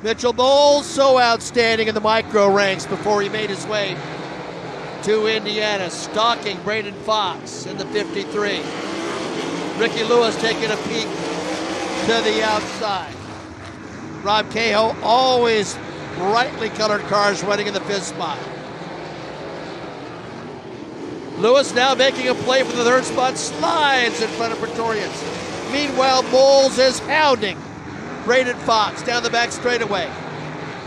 Mitchell Bowles, so outstanding in the micro ranks before he made his way to Indiana, stalking Braden Fox in the 53. Ricky Lewis taking a peek to the outside. Rob Cahill, always brightly colored cars running in the 5th spot. Lewis now making a play for the 3rd spot, slides in front of Pretorius. Meanwhile, Bowles is hounding Braden Fox down the back straightaway.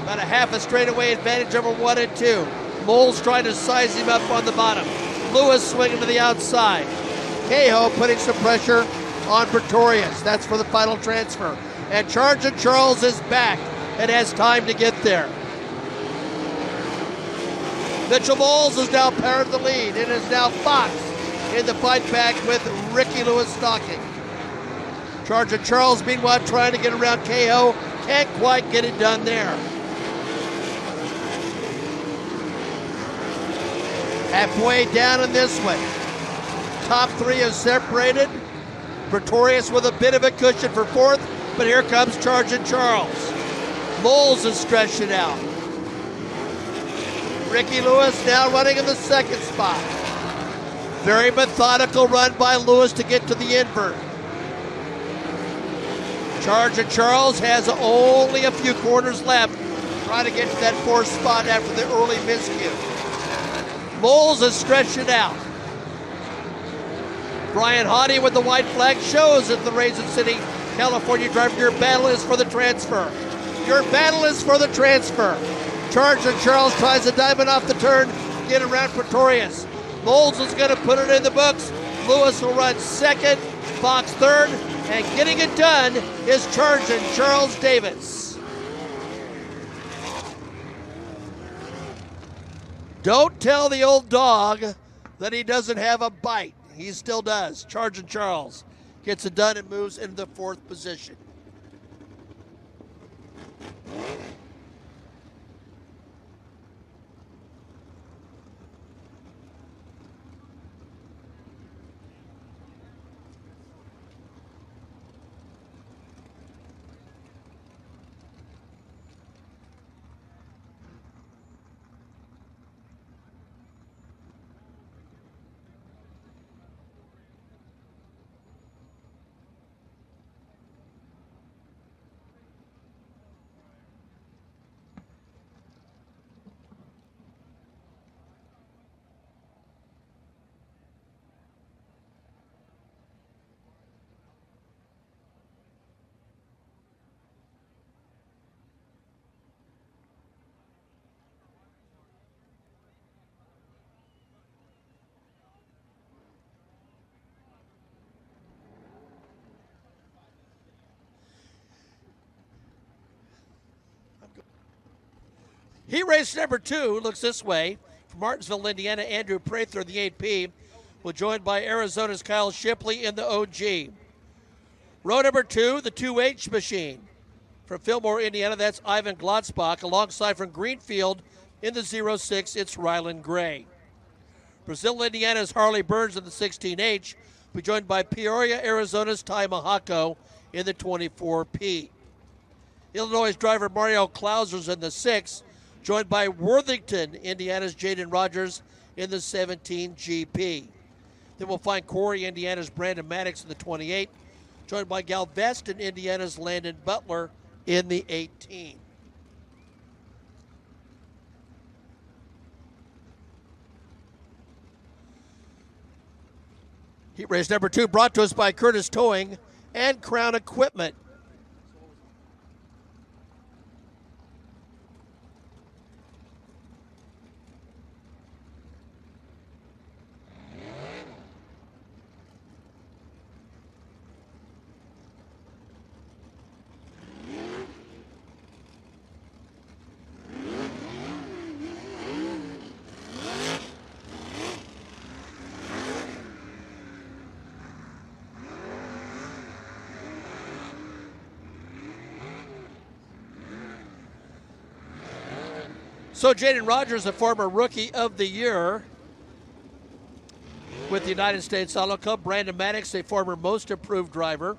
About a half a straightaway advantage over 1 and 2. Moles trying to size him up on the bottom. Lewis swinging to the outside. Cahill putting some pressure on Pretorius. That's for the final transfer. And Charging Charles is back and has time to get there. Mitchell Bowles is now part of the lead. It is now Fox in the fight back with Ricky Lewis stalking. Charging Charles, meanwhile, trying to get around Cahill. Can't quite get it done there. Halfway down in this one. Top 3 is separated. Pretorius with a bit of a cushion for 4th, but here comes Charging Charles. Moles is stretching out. Ricky Lewis now running in the 2nd spot. Very methodical run by Lewis to get to the invert. Charging Charles has only a few corners left, trying to get to that 4th spot after the early miscue. Moles is stretching out. Brian Haughty with the white flag shows at the Raisin City, California driver, your battle is for the transfer. Your battle is for the transfer. Charging Charles tries a diamond off the turn, get around Pretorius. Moles is going to put it in the books. Lewis will run 2nd, Fox 3rd, and getting it done is Charging Charles Davis. Don't tell the old dog that he doesn't have a bite. He still does. Charging Charles gets it done and moves into the 4th position. Heat race number 2 looks this way. From Martinsville, Indiana, Andrew Prather, the 8P, will joined by Arizona's Kyle Shipley in the OG. Row number 2, the 2H machine. From Fillmore, Indiana, that's Ivan Glotzbach. Alongside from Greenfield in the 06, it's Ryland Gray. Brazil, Indiana's Harley Burns in the 16H, will be joined by Peoria, Arizona's Ty Mahako in the 24P. Illinois' driver Mario Clausers in the 6, joined by Worthington, Indiana's Jaden Rogers in the 17 GP. Then we'll find Corey, Indiana's Brandon Maddox in the 28, joined by Galveston, Indiana's Landon Butler in the 18. Heat race number 2 brought to us by Curtis Towing and Crown Equipment. So Jaden Rogers, a former Rookie of the Year with the United States Auto Club. Brandon Maddox, a former Most Improved driver.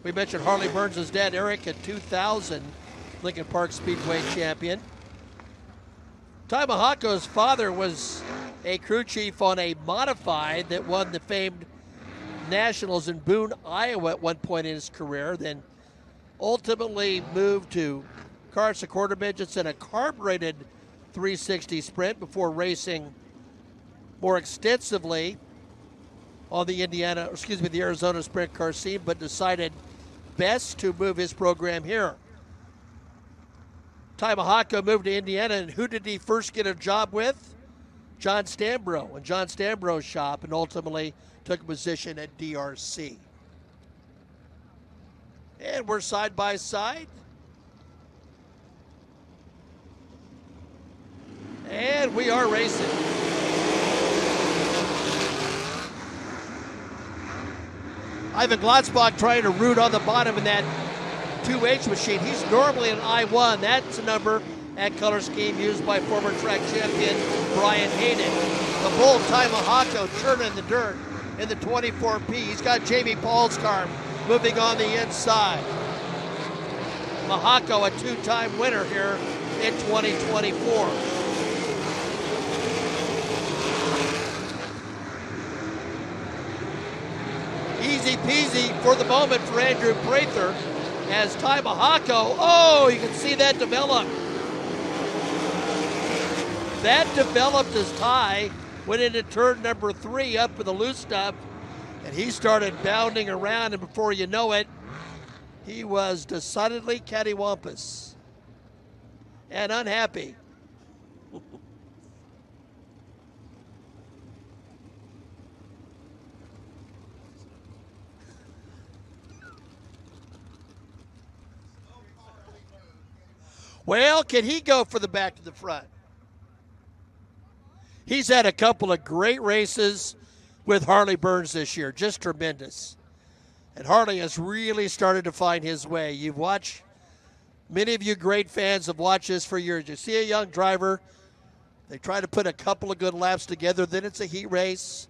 We mentioned Harley Burns' dad, Eric, a 2000 Lincoln Park Speedway champion. Ty Mahako's father was a crew chief on a modified that won the famed Nationals in Boone, Iowa at one point in his career, then ultimately moved to karts and quarter midgets and a carbureted 360 sprint before racing more extensively on the the Arizona sprint car scene, but decided best to move his program here. Ty Mahako moved to Indiana, and who did he first get a job with? John Stambro in John Stambro's shop, and ultimately took a position at DRC. And we're side by side. And we are racing. Ivan Glotzbach trying to root on the bottom in that 2H machine. He's normally an I1. That's a number and color scheme used by former track champion Brian Hayden. The bull Ty Mahako churning the dirt in the 24P. He's got Jamie Paul's car moving on the inside. Mahako, a two-time winner here in 2024. Easy peasy for the moment for Andrew Prather as Ty Mahako, oh, you can see that develop. That developed as Ty went into turn number 3 up with the loose stuff, and he started bounding around, and before you know it, he was decidedly cattywampus and unhappy. Well, can he go for the back to the front? He's had a couple of great races with Harley Burns this year, just tremendous. And Harley has really started to find his way. You've watched, many of you great fans have watched this for years. You see a young driver, they try to put a couple of good laps together, then it's a heat race,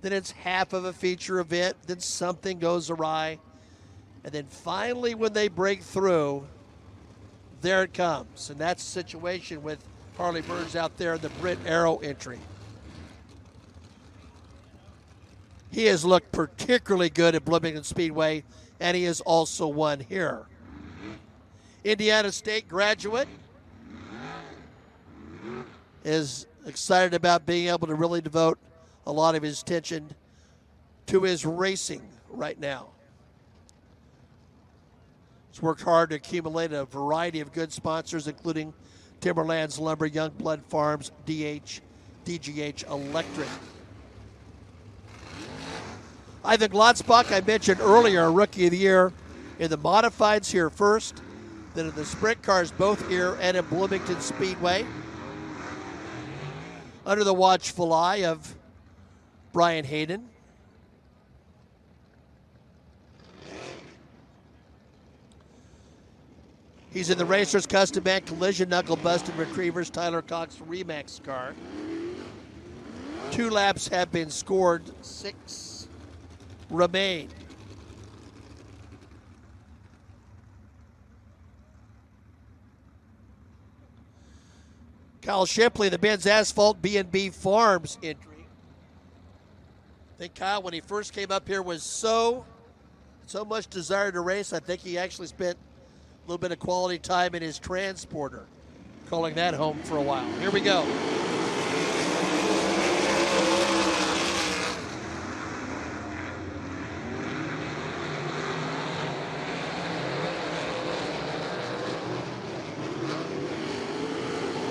then it's half of a feature event, then something goes awry. And then finally when they break through, there it comes. And that's the situation with Harley Burns out there in the Brit Aero entry. He has looked particularly good at Bloomington Speedway, and he has also won here. Indiana State graduate is excited about being able to really devote a lot of his attention to his racing right now. He's worked hard to accumulate a variety of good sponsors, including Timberlands Lumber, Youngblood Farms, DGH Electric. Ivan Glotzbach, I mentioned earlier, Rookie of the Year in the modifieds here first, then in the sprint cars both here and at Bloomington Speedway. Under the watchful eye of Brian Hayden. He's in the Racers Custom Man Collision Knuckle Busted Retrievers Tyler Cox Remax car. 2 laps have been scored, 6 remain. Kyle Shipley, the Benz Asphalt B&B Farms entry. I think Kyle, when he first came up here, was so much desire to race. I think he actually spent a little bit of quality time in his transporter, calling that home for a while. Here we go.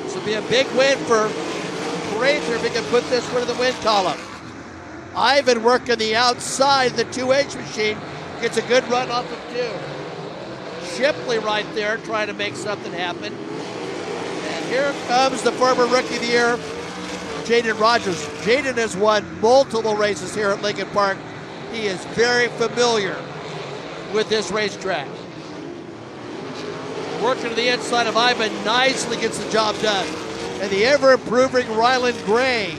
This will be a big win for Prather if he can put this one in the win column. Ivan working the outside, the 2H machine, gets a good run off of 2. Shipley right there trying to make something happen. And here comes the former Rookie of the Year, Jaden Rogers. Jaden has won multiple races here at Lincoln Park. He is very familiar with this racetrack. Working to the inside of Ivan, nicely gets the job done. And the ever-improving Ryland Gray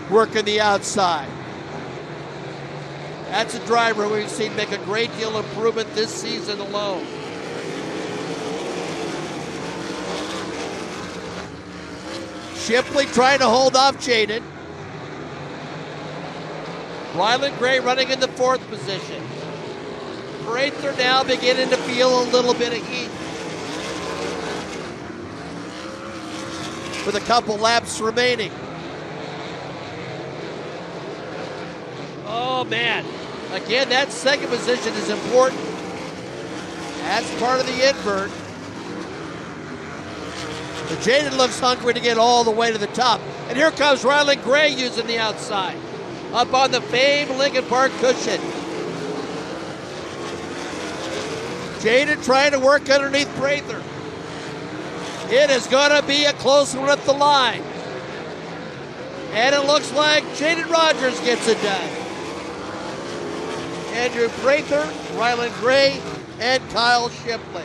working the outside. That's a driver we've seen make a great deal of improvement this season alone. Shipley trying to hold off Jaden. Ryland Gray running in the 4th position. Prather now beginning to feel a little bit of heat. With a couple laps remaining. Oh man, again that 2nd position is important. That's part of the invert. But Jaden looks hungry to get all the way to the top. And here comes Ryland Gray using the outside. Up on the famed Lincoln Park cushion. Jaden trying to work underneath Prather. It is going to be a close one at the line. And it looks like Jaden Rogers gets it done. Andrew Prather, Ryland Gray, and Kyle Shipley.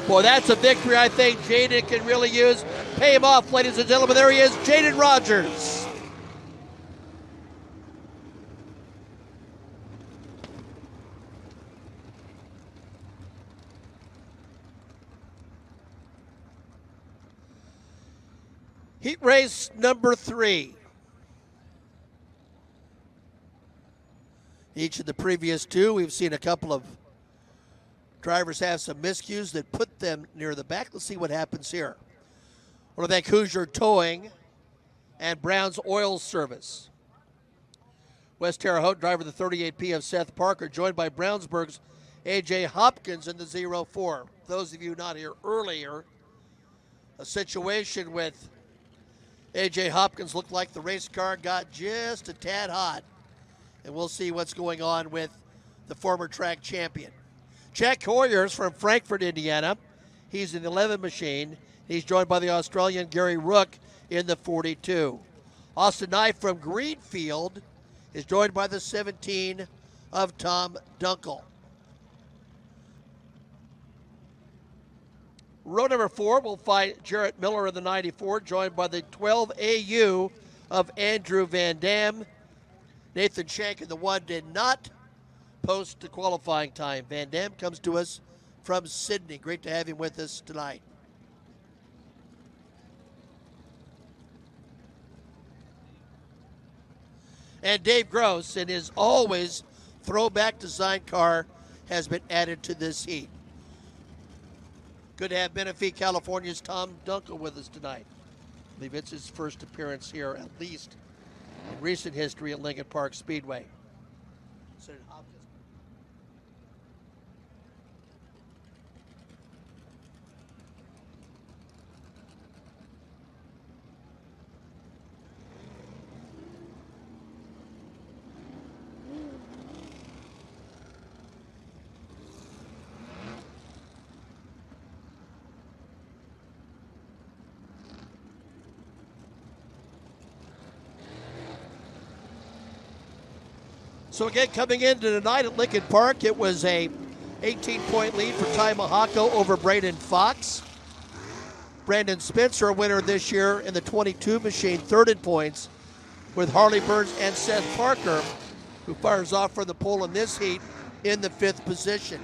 Boy, that's a victory I think Jaden can really use. Pay him off, ladies and gentlemen. There he is, Jaden Rogers. Heat race number 3. Each of the previous 2, we've seen a couple of drivers have some miscues that put them near the back. Let's see what happens here. I want to thank Hoosier Towing and Brown's Oil Service. West Terre Haute driver the 38P of Seth Parker, joined by Brownsburg's A.J. Hopkins in the 04. Those of you not here earlier, a situation with A.J. Hopkins looked like the race car got just a tad hot. And we'll see what's going on with the former track champion. Jack Hoyers from Frankfort, Indiana. He's in the 11 machine. He's joined by the Australian Gary Rook in the 42. Austin Knife from Greenfield is joined by the 17 of Tom Dunkel. Row number 4 will find Jarrett Miller in the 94, joined by the 12 AU of Andrew Van Dam. Nathan Shank in the 1 did not post the qualifying time. Van Dam comes to us from Sydney. Great to have him with us tonight. And Dave Gross in his always throwback design car has been added to this heat. Good to have Menifee, California's Tom Dunkel with us tonight. I believe it's his first appearance here, at least in recent history, at Lincoln Park Speedway. So again, coming into tonight at Lincoln Park, it was a 18-point lead for Ty Mahako over Braden Fox. Brandon Spencer, a winner this year in the 22 machine, 3rd in points, with Harley Burns and Seth Parker, who fires off from the pole in this heat in the 5th position.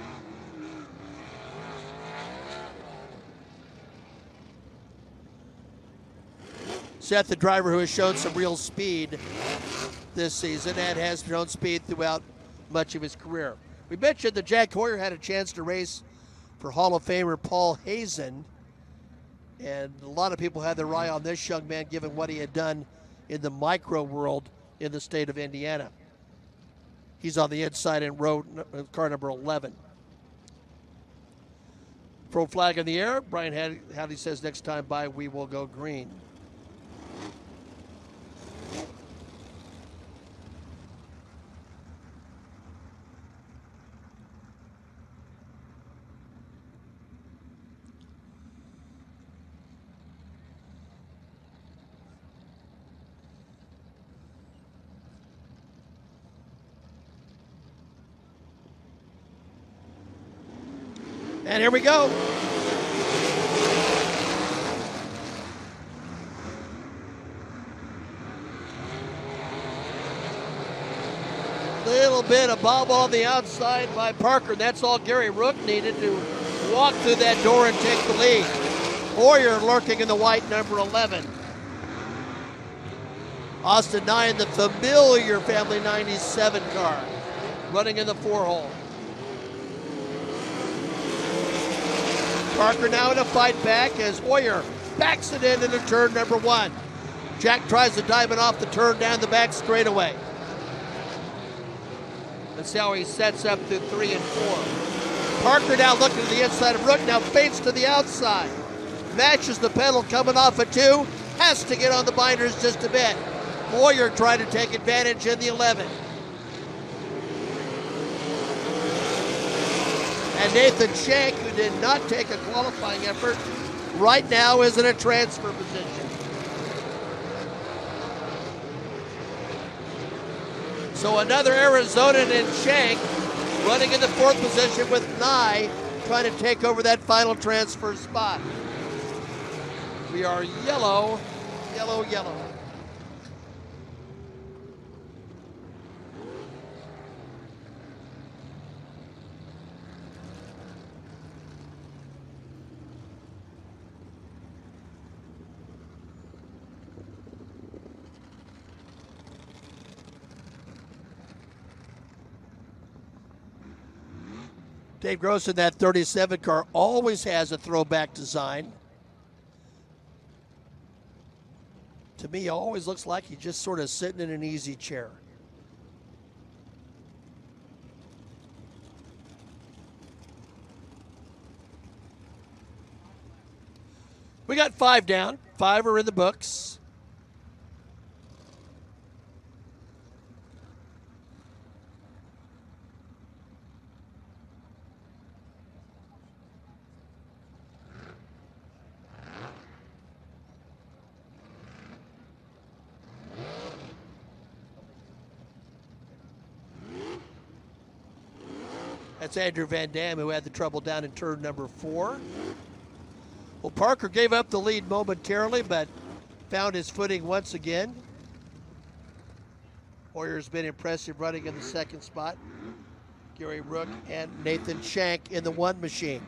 Seth, the driver who has shown some real speed this season and has shown speed throughout much of his career. We mentioned that Jack Hoyer had a chance to race for Hall of Famer Paul Hazen, and a lot of people had their eye on this young man given what he had done in the micro world in the state of Indiana. He's on the inside in car number 11. Pro flag in the air. Brian Howdy says next time by we will go green. And here we go. little bit of bobble on the outside by Parker. That's all Gary Rook needed to walk through that door and take the lead. Hoyer lurking in the white number 11. Austin 9, the familiar Family 97 car, running in the 4-hole. Parker now in a fight back as Hoyer backs it into turn number 1. Jack tries to diamond off the turn down the back straightaway. That's how he sets up through 3 and 4. Parker now looking to the inside of Rook, now fades to the outside. Matches the pedal coming off at 2, has to get on the binders just a bit. Hoyer trying to take advantage in the 11. And Nathan Shank, who did not take a qualifying effort, right now is in a transfer position. So another Arizonan in Shank running in the 4th position with Nye trying to take over that final transfer spot. We are yellow, yellow, yellow. Dave Gross in that 37 car always has a throwback design. To me, always looks like he's just sort of sitting in an easy chair. We got 5 down. 5 are in the books. That's Andrew Van Dam, who had the trouble down in turn number 4. Well, Parker gave up the lead momentarily, but found his footing once again. Hoyer's been impressive running in the 2nd spot. Gary Rook and Nathan Shank in the 1 machine.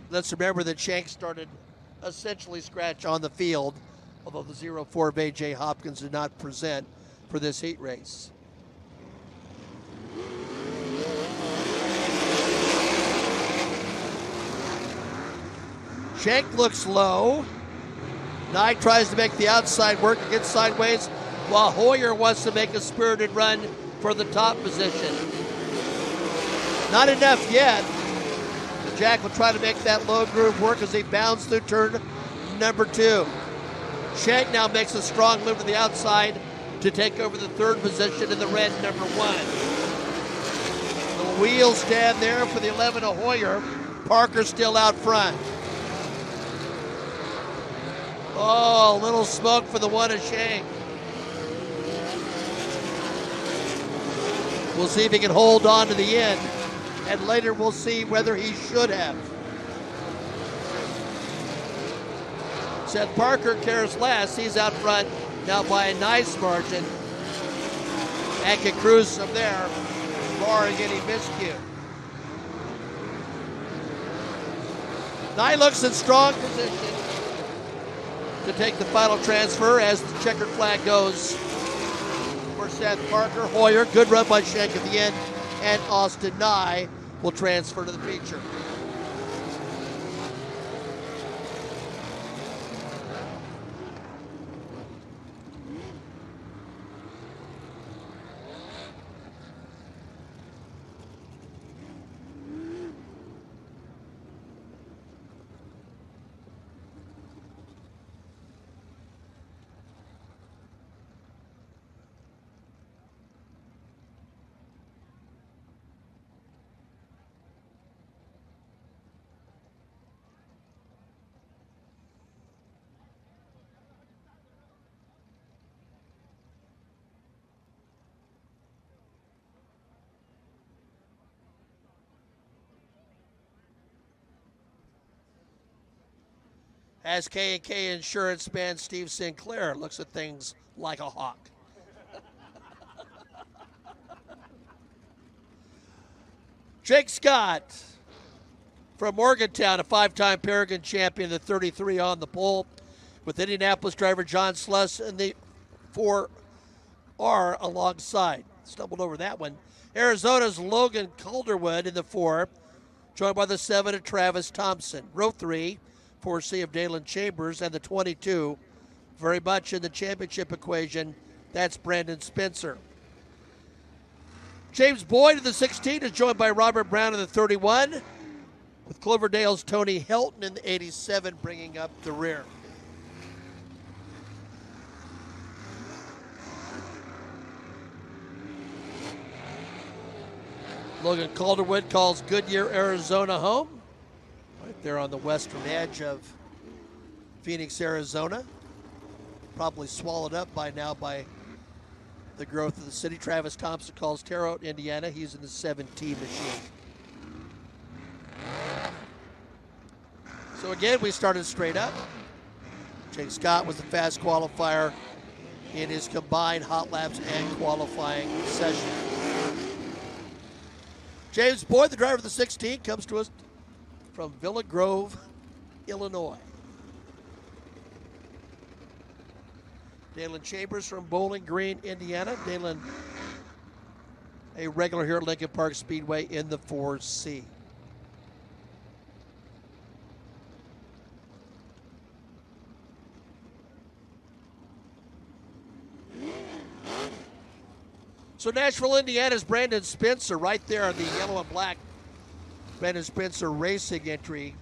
Let's remember that Shank started essentially scratch on the field, although the 04 of A.J. Hopkins did not present for this heat race. Shank looks low. Nye tries to make the outside work against sideways, while Hoyer wants to make a spirited run for the top position. Not enough yet. Jack will try to make that low groove work as he bounds through turn number 2. Shank now makes a strong move to the outside to take over the 3rd position in the red number 1. The wheels stand there for the 11 of Hoyer. Parker still out front. Oh, a little smoke for the 1 of Shank. We'll see if he can hold on to the end, and later we'll see whether he should have. Seth Parker cares less. He's out front now by a nice margin and can cruise from there, barring any miscue. Nye looks in strong position to take the final transfer as the checkered flag goes for Seth Parker. Hoyer, good run by Shank at the end, and Austin Nye will transfer to the feature. As K&K Insurance man Steve Sinclair looks at things like a hawk. Jake Scott from Morgantown, a 5-time Paragon champion, the 33 on the pole, with Indianapolis driver John Sluss in the 4R alongside. Stumbled over that one. Arizona's Logan Calderwood in the 4, joined by the 7 of Travis Thompson. Row 3, 4C of Dalen Chambers, and the 22, very much in the championship equation, that's Brandon Spencer. James Boyd in the 16 is joined by Robert Brown in the 31, with Cloverdale's Tony Helton in the 87 bringing up the rear. Logan Calderwood calls Goodyear, Arizona home, right there on the western edge of Phoenix, Arizona. Probably swallowed up by now by the growth of the city. Travis Thompson calls Terre Haute, Indiana. He's in the 17 machine. So again, we started straight up. Jake Scott was the fast qualifier in his combined hot laps and qualifying session. James Boyd, the driver of the 16, comes to us from Villa Grove, Illinois. Dalen Chambers from Bowling Green, Indiana. Dalen, a regular here at Lincoln Park Speedway in the 4C. So Nashville, Indiana's Brandon Spencer right there on the yellow and black. Brandon Spencer Racing entry.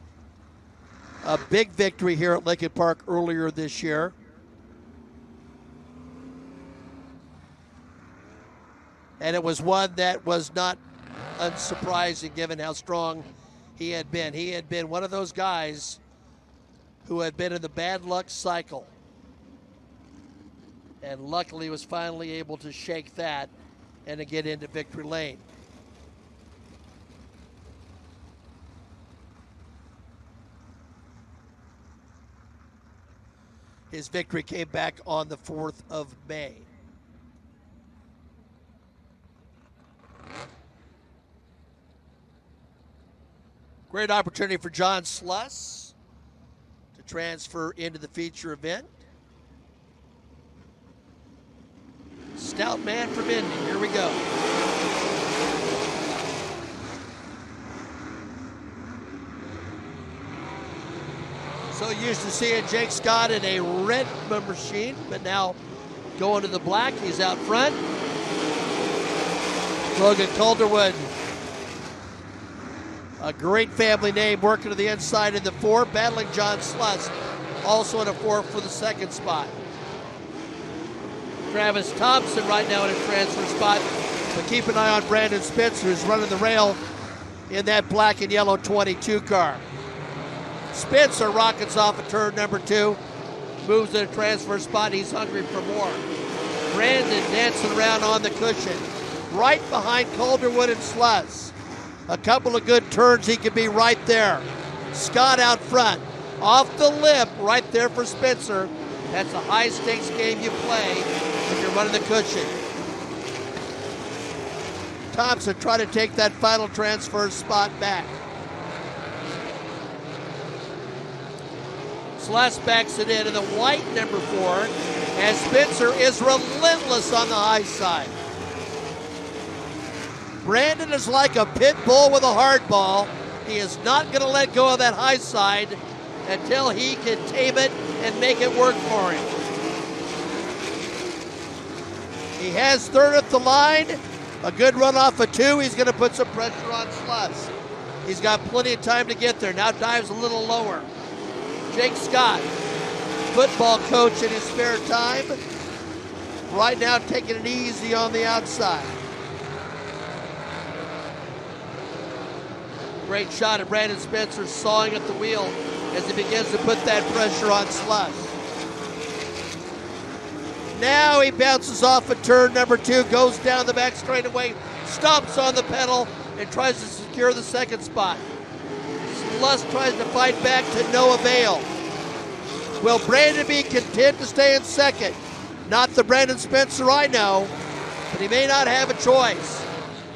A big victory here at Lincoln Park earlier this year. And it was one that was not unsurprising given how strong he had been. He had been one of those guys who had been in the bad luck cycle. And luckily was finally able to shake that and to get into victory lane. His victory came back on the 4th of May. Great opportunity for John Sluss to transfer into the feature event. Stout man from Indy, here we go. So used to seeing Jake Scott in a red machine, but now going to the black, he's out front. Logan Calderwood, a great family name, working to the inside in the 4, battling John Sluss, also in a 4 for the 2nd spot. Travis Thompson right now in a transfer spot, but keep an eye on Brandon Spencer, who's running the rail in that black and yellow 22 car. Spencer rockets off at turn number 2, moves to a transfer spot, he's hungry for more. Brandon dancing around on the cushion, right behind Calderwood and Sluss. A couple of good turns, he could be right there. Scott out front, off the lip, right there for Spencer. That's a high stakes game you play when you're running the cushion. Thompson trying to take that final transfer spot back. Sluss backs it in the white number 4, and Spencer is relentless on the high side. Brandon is like a pit bull with a hard ball. He is not going to let go of that high side until he can tame it and make it work for him. He has 3rd at the line. A good run off of 2. He's going to put some pressure on Sluss. He's got plenty of time to get there. Now dives a little lower. Jake Scott, football coach in his spare time. Right now taking it easy on the outside. Great shot of Brandon Spencer sawing at the wheel as he begins to put that pressure on Sluss. Now he bounces off at turn number 2, goes down the back straightaway, stomps on the pedal, and tries to secure the 2nd spot. Sluss tries to fight back to no avail. Will Brandon be content to stay in 2nd? Not the Brandon Spencer I know, but he may not have a choice.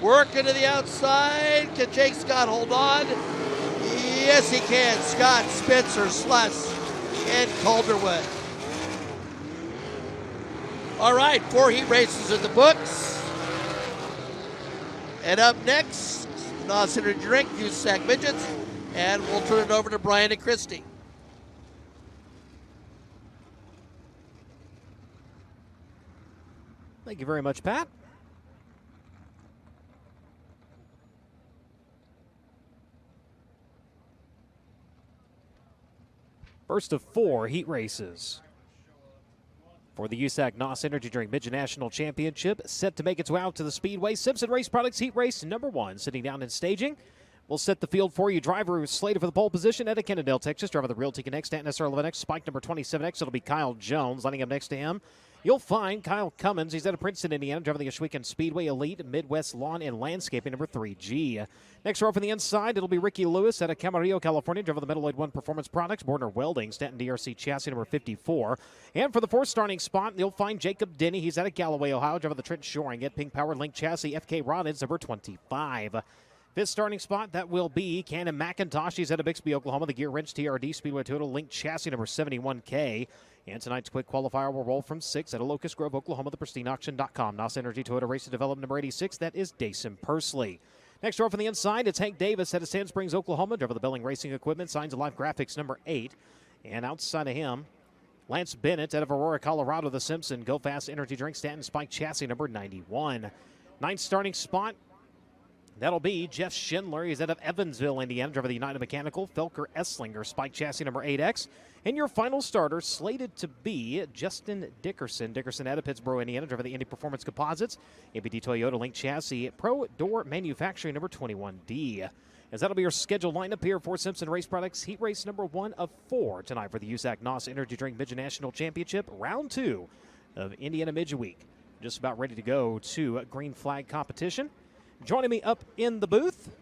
Working to the outside. Can Jake Scott hold on? Yes, he can. Scott, Spencer, Sluss, and Calderwood. All right, 4 heat races in the books. And up next, NOS Energy Drink, USAC Midgets, and we'll turn it over to Brian and Christy. Thank you very much, Pat. First of 4 heat races for the USAC NOS Energy Drink Midget National Championship, set to make its way out to the Speedway. Simpson Race Products Heat Race number 1, sitting down and staging. We'll set the field for you. Driver who's slated for the pole position at Kennedale, Texas. Driver of the Realty Connect, Stanton SR11X, Spike number 27X. It'll be Kyle Jones. Lining up next to him, you'll find Kyle Cummins. He's out of Princeton, Indiana. Driver of the Ashwegan Speedway Elite Midwest Lawn and Landscaping number 3G. Next row from the inside, it'll be Ricky Lewis out of Camarillo, California. Driver of the Metalloid 1 Performance Products, Borner Welding, Stanton DRC Chassis number 54. And for the 4th starting spot, you'll find Jacob Denny. He's out of Galloway, Ohio. Driver of the Trent Shoring at Pink Powered Link Chassis, FK Rollins number 25. 5th starting spot, that will be Cannon McIntosh. He's out of Bixby, Oklahoma. The Gear Wrench TRD Speedway Total Link Chassis number 71K. And tonight's quick qualifier will roll from 6 out of Locust Grove, Oklahoma, the pristineauction.com. NOS Energy Toyota Race Development number 86. That is Dason Pursley. Next row from the inside, it's Hank Davis out of Sand Springs, Oklahoma. Driver of the Belling Racing Equipment, Signs of Life Graphics number 8. And outside of him, Lance Bennett out of Aurora, Colorado. The Simpson Go Fast Energy Drink Stanton Spike Chassis number 91. 9th starting spot, that'll be Jeff Schindler. He's out of Evansville, Indiana. Driver of the United Mechanical, Felker Esslinger, Spike Chassis number 8X. And your final starter slated to be Justin Dickerson. Dickerson out of Pittsburgh, Indiana. Driver of the Indy Performance Composites, ABD Toyota Link Chassis, Pro Door Manufacturing number 21D. As that'll be your scheduled lineup here for Simpson Race Products Heat Race number 1 of 4 tonight for the USAC NOS Energy Drink Midget National Championship, round 2 of Indiana Midget Week. Just about ready to go to green flag competition. Joining me up in the booth,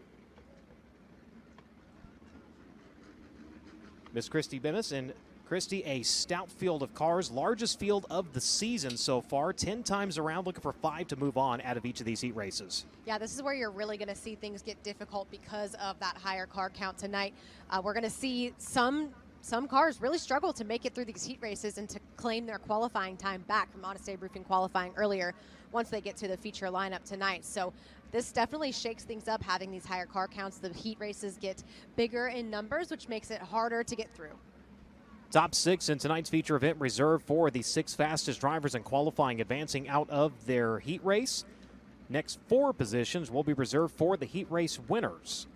Miss Christy Bemis. And Christy, a stout field of cars, largest field of the season so far, 10 times around, looking for 5 to move on out of each of these heat races. Yeah, this is where you're really going to see things get difficult because of that higher car count tonight. We're going to see some cars really struggle to make it through these heat races and to claim their qualifying time back from Honest Abe Roofing qualifying earlier once they get to the feature lineup tonight. So this definitely shakes things up, having these higher car counts. The heat races get bigger in numbers, which makes it harder to get through. Top 6 in tonight's feature event reserved for the 6 fastest drivers in qualifying advancing out of their heat race. Next 4 positions will be reserved for the heat race winners.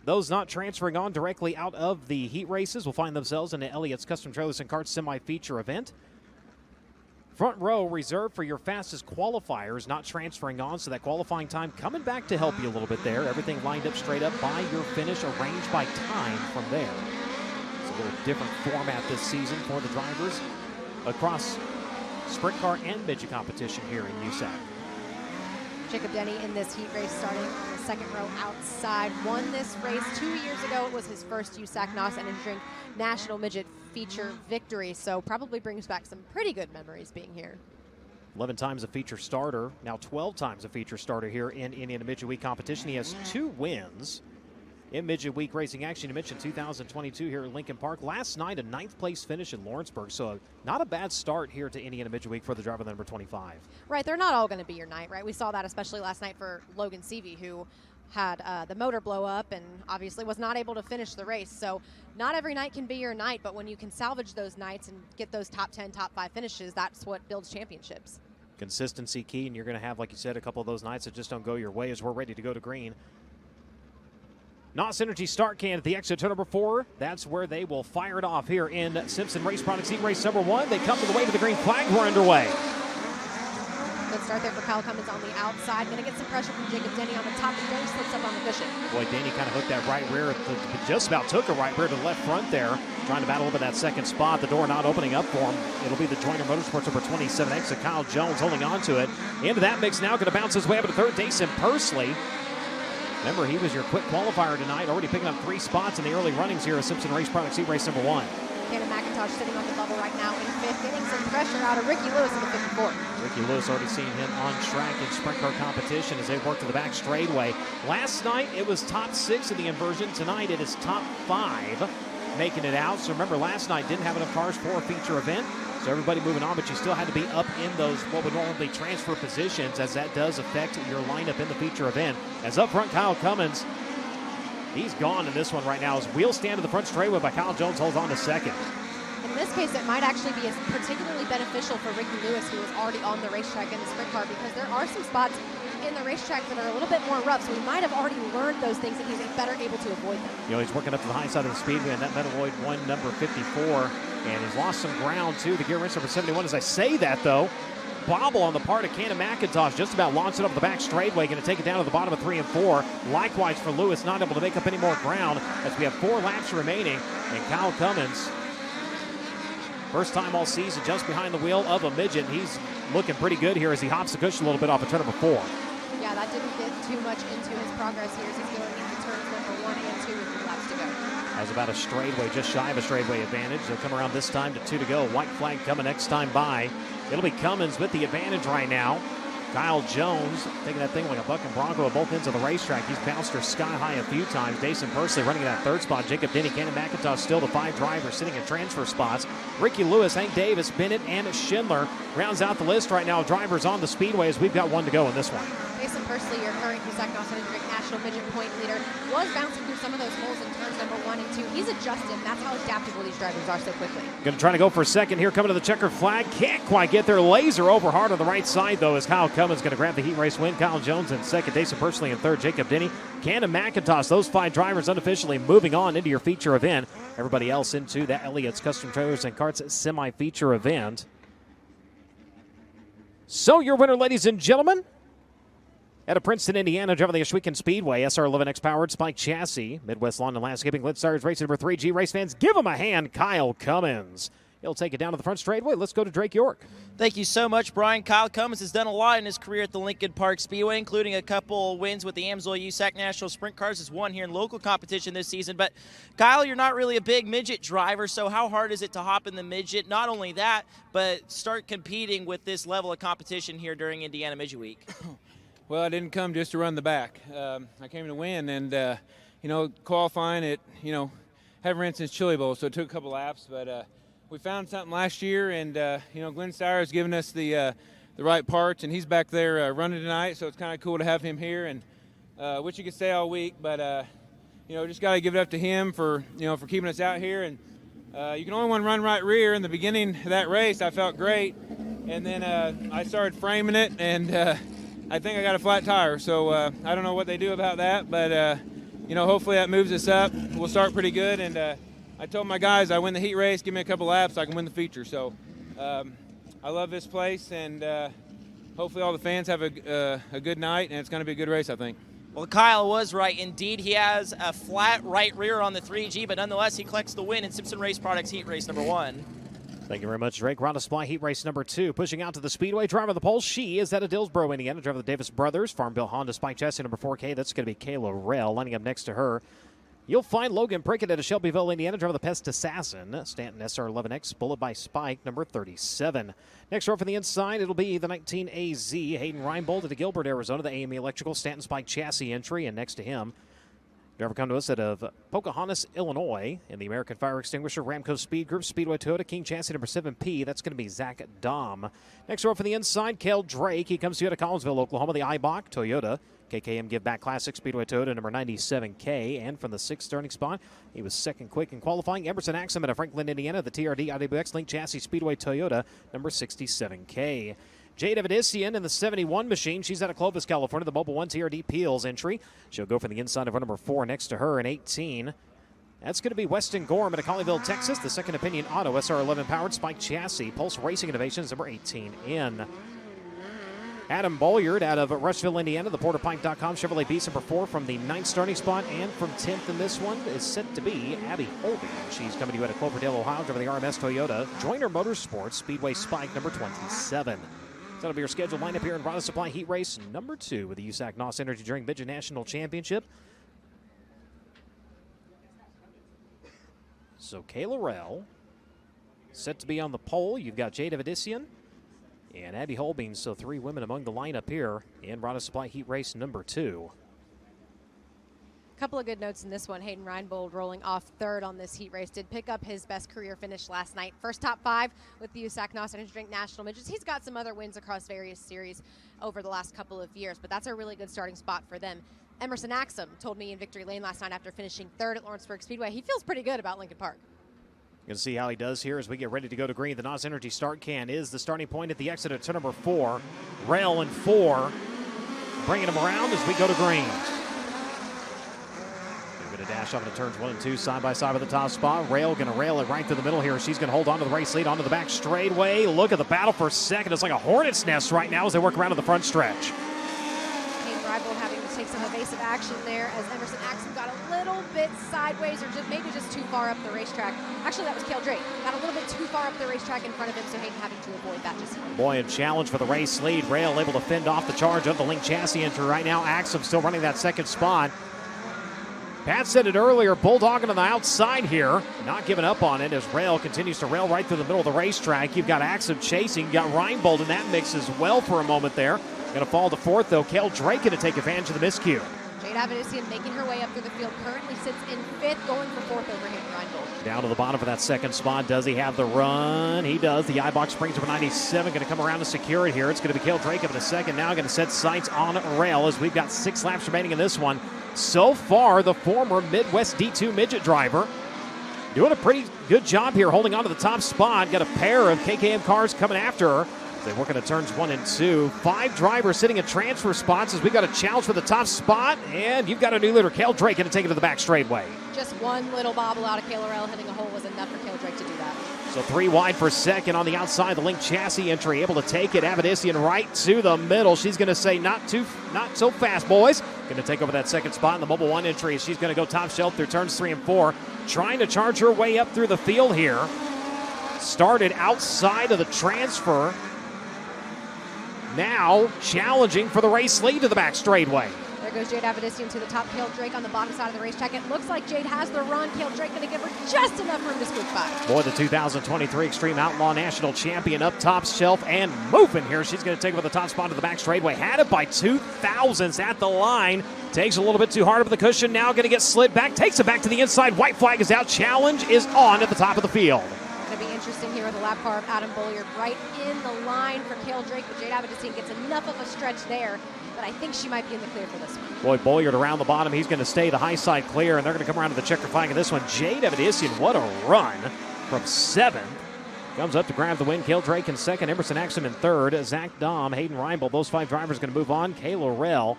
Those not transferring on directly out of the heat races will find themselves in the Elliott's Custom Trailers and Carts semi-feature event. Front row reserved for your fastest qualifiers not transferring on, so that qualifying time coming back to help you a little bit there. Everything lined up straight up by your finish, arranged by time from there. It's a little different format this season for the drivers across sprint car and midget competition here in USAC. Jacob Denny in this heat race starting on the second row outside. Won this race 2 years ago. It was his first USAC NOS Energy Drink National Midget feature victory, so probably brings back some pretty good memories being here. 11 times a feature starter, now 12 times a feature starter here in Indiana Midget Week competition. He has 2 wins in Midget Week racing action. You mentioned 2022 here at Lincoln Park. Last night, a 9th place finish in Lawrenceburg, so not a bad start here to Indiana Midget Week for the driver number 25. Right, they're not all going to be your night, right? We saw that especially last night for Logan Seavey, who had the motor blow up and obviously was not able to finish the race. So not every night can be your night, but when you can salvage those nights and get those top 10, top 5 finishes, that's what builds championships. Consistency key, and you're going to have, like you said, a couple of those nights that just don't go your way as we're ready to go to green. NOS Energy start can at the exit turn number 4. That's where they will fire it off here in Simpson Race Products Heat Race number 1. They come to the way to the green flag. We're underway. Good start there for Kyle Cummins on the outside. Going to get some pressure from Jacob Denny on the top. And Denny slips up on the cushion. Boy, Denny kind of hooked that right rear. Just about took a right rear to the left front there. Trying to battle over that second spot. The door not opening up for him. It'll be the Joyner Motorsports number 27X of Kyle Jones holding on to it. Into that mix now. Going to bounce his way up to third. Dason Pursley. Remember, he was your quick qualifier tonight. Already picking up 3 spots in the early runnings here at Simpson Race Products Heat Race number 1. Cannon McIntosh sitting on the bubble right now in 5th, getting some pressure out of Ricky Lewis in the 54. Ricky Lewis already seen him on track in sprint car competition as they work to the back straightaway. Last night it was top 6 in the inversion. Tonight it is top 5 making it out. So remember, last night didn't have enough cars for a feature event. So everybody moving on, but you still had to be up in those what would normally transfer positions, as that does affect your lineup in the feature event. As up front, Kyle Cummins, he's gone in this one right now. As wheels stand to the front straightaway by Kyle Jones holds on to second. In this case, it might actually be particularly beneficial for Ricky Lewis, who is already on the racetrack in the sprint car, because there are some spots in the racetrack that are a little bit more rough, so he might have already learned those things and he's better able to avoid them. You know, he's working up to the high side of the Speedway, and that Metalloid 1, number 54, and he's lost some ground too. The gear wrench number 71. As I say that, though, bobble on the part of Cannon McIntosh, just about launched it up the back straightway, going to take it down to the bottom of 3 and 4. Likewise for Lewis, not able to make up any more ground as we have 4 laps remaining, and Kyle Cummins, first time all season, just behind the wheel of a Midget. He's looking pretty good here as he hops the cushion a little bit off of turn number 4. Yeah, that didn't get too much into his progress here as he's going into turns number 1 and 2 with 3 laps to go. That was about a straightaway, just shy of a straightaway advantage. They'll come around this time to 2 to go. White flag coming next time by. It'll be Cummins with the advantage right now. Kyle Jones taking that thing like a bucking bronco at both ends of the racetrack. He's bounced her sky high a few times. Dason Pursley running in that 3rd spot. Jacob Denny, Cannon McIntosh still the 5 drivers sitting in transfer spots. Ricky Lewis, Hank Davis, Bennett, and Schindler rounds out the list right now of drivers on the Speedway as we've got 1 to go in this one. Jason Pursley, your current USAC National Midget point leader, was bouncing through some of those holes in turns number 1 and 2. He's adjusted. That's how adaptable these drivers are so quickly. Going to try to go for a second here, coming to the checkered flag. Can't quite get there. Laser over hard on the right side, though, as Kyle Cummins going to grab the heat race win. Kyle Jones in 2nd, Dason Pursley in 3rd, Jacob Denny, Cannon McIntosh. Those 5 drivers unofficially moving on into your feature event. Everybody else into that Elliott's Custom Trailers and Carts semi-feature event. So your winner, ladies and gentlemen, out of Princeton, Indiana, driving the Ashwegan Speedway, SR11X powered Spike chassis, Midwest Lawn and Landscaping, Lit Stars Racing number 3G. Race fans, give him a hand. Kyle Cummins. He'll take it down to the front straightaway. Let's go to Drake York. Thank you so much, Brian. Kyle Cummins has done a lot in his career at the Lincoln Park Speedway, including a couple wins with the Amsoil USAC National Sprint Cars. Has won here in local competition this season. But, Kyle, you're not really a big midget driver, so how hard is it to hop in the midget? Not only that, but start competing with this level of competition here during Indiana Midget Week. Well, I didn't come just to run the back. I came to win, and, qualifying it, haven't ran since Chili Bowl, so it took a couple laps. But we found something last year, and, Glenn Steyer has given us the right parts, and he's back there running tonight, so it's kind of cool to have him here. And wish he could stay all week, but, just got to give it up to him for keeping us out here. And you can only run right rear. In the beginning of that race, I felt great, and then I started framing it, and I think I got a flat tire, so I don't know what they do about that, but hopefully that moves us up. We'll start pretty good, and I told my guys I win the heat race, give me a couple laps, I can win the feature. So I love this place, and hopefully all the fans have a good night, and it's going to be a good race, I think. Well, Kyle was right. Indeed, he has a flat right rear on the 3G, but nonetheless, he collects the win in Simpson Race Products heat race number 1. Thank you very much, Drake. Round of Supply heat race number 2. Pushing out to the Speedway. Driver of the pole, she is out of Dillsboro, Indiana. Driver of the Davis Brothers. Farm Bill Honda Spike chassis number 4K. That's going to be Kayla Rell. Lining up next to her, you'll find Logan Prickett out of Shelbyville, Indiana. Driver of the Pest Assassin. Stanton SR11X. Bullet by Spike number 37. Next row from the inside, it'll be the 19AZ. Hayden Reinbold out of Gilbert, Arizona. The AME Electrical Stanton Spike chassis entry. And next to him, driver come to us out of Pocahontas, Illinois, in the American Fire Extinguisher Ramco Speed Group, Speedway Toyota, King chassis number 7P. That's going to be Zach Dom. Next row from the inside, Cale Drake. He comes to you out of Collinsville, Oklahoma, the Ibach Toyota. KKM Give Back Classic Speedway Toyota number 97K. And from the 6th starting spot, he was second quick in qualifying. Emerson Axum out of Franklin, Indiana, the TRD IWX Link chassis Speedway Toyota number 67K. Jade Evadissian in the 71 machine. She's out of Clovis, California. The Mobile 1 TRD Peels entry. She'll go for the inside of her number 4 next to her in 18. That's going to be Weston Gorham out of Colleyville, Texas. The Second Opinion Auto SR11 powered Spike chassis. Pulse Racing Innovations number 18 in. Adam Bolliard out of Rushville, Indiana. The PorterPike.com Chevrolet Beast number 4 from the 9th starting spot. And from 10th in this one is set to be Abby Holby. She's coming to you out of Cloverdale, Ohio. Driver the RMS Toyota. Joyner Motorsports Speedway Spike number 27. That'll be your scheduled lineup here in Round of Supply Heat Race number 2 with the USAC NOS Energy during Midget National Championship. So Kayla Rell, set to be on the pole. You've got Jade Avedissian and Abby Holbein, so 3 women among the lineup here in Rada Supply Heat Race number 2. A couple of good notes in this one. Hayden Reinbold rolling off 3rd on this heat race. Did pick up his best career finish last night. First top 5 with the USAC NOS Energy Drink National Midgets. He's got some other wins across various series over the last couple of years, but that's a really good starting spot for them. Emerson Axum told me in Victory Lane last night after finishing 3rd at Lawrenceburg Speedway, he feels pretty good about Lincoln Park. You'll see how he does here as we get ready to go to green. The NOS Energy start can is the starting point at the exit at turn number 4. Rail in 4, bringing him around as we go to green. Going to dash off into turns 1 and 2, side by side with the top spot. Rail going to rail it right through the middle here. She's going to hold on to the race lead, onto the back straightaway. Look at the battle for second. It's like a hornet's nest right now as they work around to the front stretch. Hayden Reinbold having to take some evasive action there as Emerson Axum got a little bit sideways or maybe just too far up the racetrack. Actually, that was Cale Drake. Got a little bit too far up the racetrack in front of him, so Hayden having to avoid that just fine. Boy, a challenge for the race lead. Rail able to fend off the charge of the Link chassis entry right now. Axum still running that second spot. Pat said it earlier, bulldogging on the outside here, not giving up on it as Rail continues to rail right through the middle of the racetrack. You've got Axum chasing, you've got Reinbold in that mix as well for a moment there. Going to fall to 4th, though. Cale Drake going to take advantage of the miscue. Jade Avedissian making her way up through the field, currently sits in 5th, going for 4th over Hayden Reinbold. Down to the bottom for that second spot. Does he have the run? He does. The I-Box springs over 97. Going to come around to secure it here. It's going to be Cale Drake up in a second. Now going to set sights on Rail as we've got 6 laps remaining in this one. So far, the former Midwest D2 midget driver doing a pretty good job here, holding on to the top spot. Got a pair of KKM cars coming after her. They work into turns 1 and 2. 5 drivers sitting in transfer spots as we got a challenge for the top spot. And you've got a new leader, Cale Drake, going to take it to the back straightaway. Just one little bobble out of Kayla Rail hitting a hole was enough for Cale Drake to do that. So 3 wide for second on the outside. The Link chassis entry able to take it. Avedissian right to the middle. She's going to say, not so fast, boys. Going to take over that second spot in the Mobile 1 entry. She's going to go top shelf through turns 3 and 4. Trying to charge her way up through the field here. Started outside of the transfer. Now challenging for the race lead to the back straightaway. There goes Jade Avedissian to the top. Cale Drake on the bottom side of the racetrack. It looks like Jade has the run. Cale Drake going to give her just enough room to scoot by. Boy, the 2023 Extreme Outlaw National Champion up top shelf and moving here. She's going to take over the top spot to the back straightaway. Had it by 2,000ths at the line. Takes a little bit too hard up the cushion. Now going to get slid back. Takes it back to the inside. White flag is out. Challenge is on at the top of the field. Going to be interesting here with the lap car of Adam Bolliard right in the line for Cale Drake, but Jade Avedissian gets enough of a stretch there, but I think she might be in the clear for this one. Boy, Bolliard around the bottom. He's going to stay the high side clear, and they're going to come around to the checker flag in this one. Jade Avedissian, what a run from 7th. Comes up to grab the win. Cale Drake in 2nd, Emerson Axum in 3rd, Zach Dahm, Hayden Reinbold. Those 5 drivers going to move on. Kayla Rail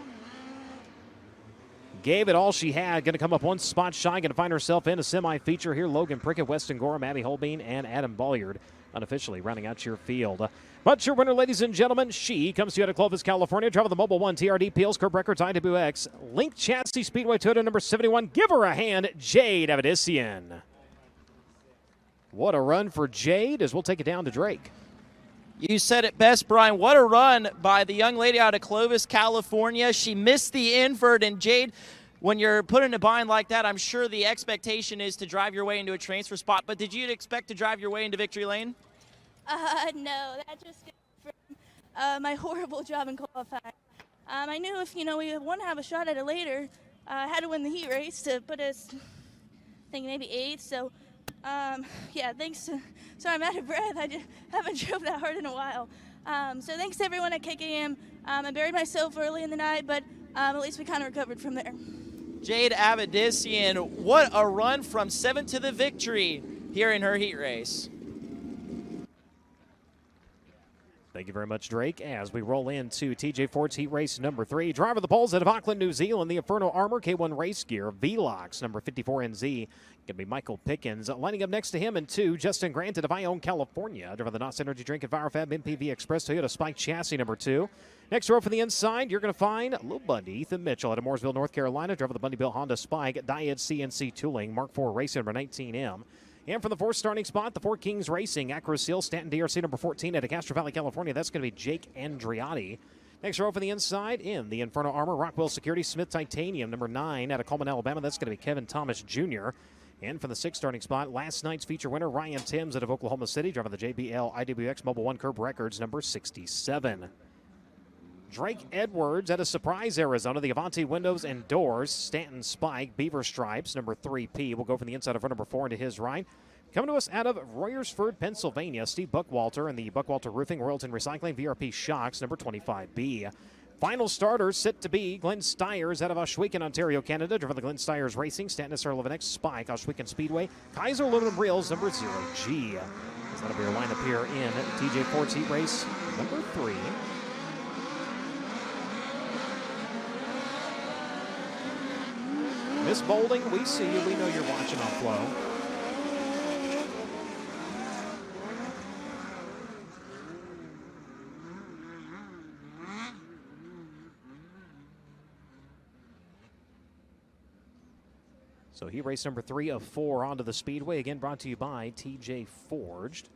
gave it all she had. Going to come up 1 spot shy. Going to find herself in a semi-feature here. Logan Prickett, Weston Gorham, Abby Holbein, and Adam Bolliard unofficially rounding out your field. But your winner, ladies and gentlemen, she comes to you out of Clovis, California. Driving the Mobile 1 TRD Peels Curb Records IWX Link Chassis Speedway Toyota number 71. Give her a hand, Jade Avedissian. What a run for Jade as we'll take it down to Drake. You said it best, Brian. What a run by the young lady out of Clovis, California. She missed the invert, and Jade, when you're put in a bind like that, I'm sure the expectation is to drive your way into a transfer spot. But did you expect to drive your way into victory lane? No, that just from my horrible job in qualifying. I knew if, we want to have a shot at it later, I had to win the heat race to put us, I think, maybe 8th. So, yeah, thanks. Sorry, I'm out of breath. I just haven't drove that hard in a while. So thanks to everyone at KKM. I buried myself early in the night, but at least we kind of recovered from there. Jade Avedissian, what a run from 7th to the victory here in her heat race. Thank you very much, Drake. As we roll into TJ Ford's heat race number 3. Driver of the poles out of Auckland, New Zealand, the Inferno Armor K1 race gear, VLOX number 54NZ. Going to be Michael Pickens. Lining up next to him in 2, Justin Grant of Ione, California. Driver of the NOS Energy Drink and Firefab MPV Express Toyota Spike chassis number 2. Next row for the inside, you're going to find Lil Bundy, Ethan Mitchell out of Mooresville, North Carolina. Driver of the Bundy Bill Honda Spike, Diet CNC Tooling, Mark IV Racing number 19M. And from the 4th starting spot, the Fort Kings Racing, Acro Seal, Stanton DRC number 14 out of Castro Valley, California. That's going to be Jake Andriotti. Next row for the inside, in the Inferno Armor, Rockwell Security, Smith Titanium, number 9 out of Coleman, Alabama. That's going to be Kevin Thomas Jr. And for the 6th starting spot, last night's feature winner, Ryan Timms out of Oklahoma City, driving the JBL IWX Mobile One Curb Records, number 67. Drake Edwards out of Surprise, Arizona, the Avanti Windows and Doors, Stanton Spike, Beaver Stripes, number 3P. We'll go from the inside of row number 4 into his right. Coming to us out of Royersford, Pennsylvania, Steve Buckwalter and the Buckwalter Roofing, Royalton Recycling, VRP Shocks, number 25B. Final starters set to be Glenn Stiers out of Ohsweken, Ontario, Canada, driven the Glenn Stiers Racing, Stanton SR11X Spike, Ohsweken Speedway, Kaiser Aluminum Reels, number 0G. That'll be our lineup here in TJ Ford's Heat Race number 3. Miss Bolding, we see you. We know you're watching on Flow. So heat race number 3 of 4 onto the Speedway. Again, brought to you by TJ Forged.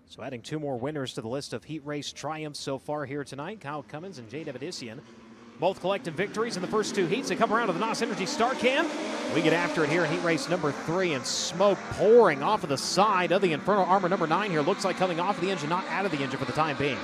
So adding 2 more winners to the list of heat race triumphs so far here tonight. Kyle Cummins and Jay Davidisian, both collecting victories in the first 2 heats. They come around to the NOS Energy Star Cam. We get after it here in heat race number 3, and smoke pouring off of the side of the Inferno Armor number 9 here. Looks like coming off of the engine, not out of the engine for the time being.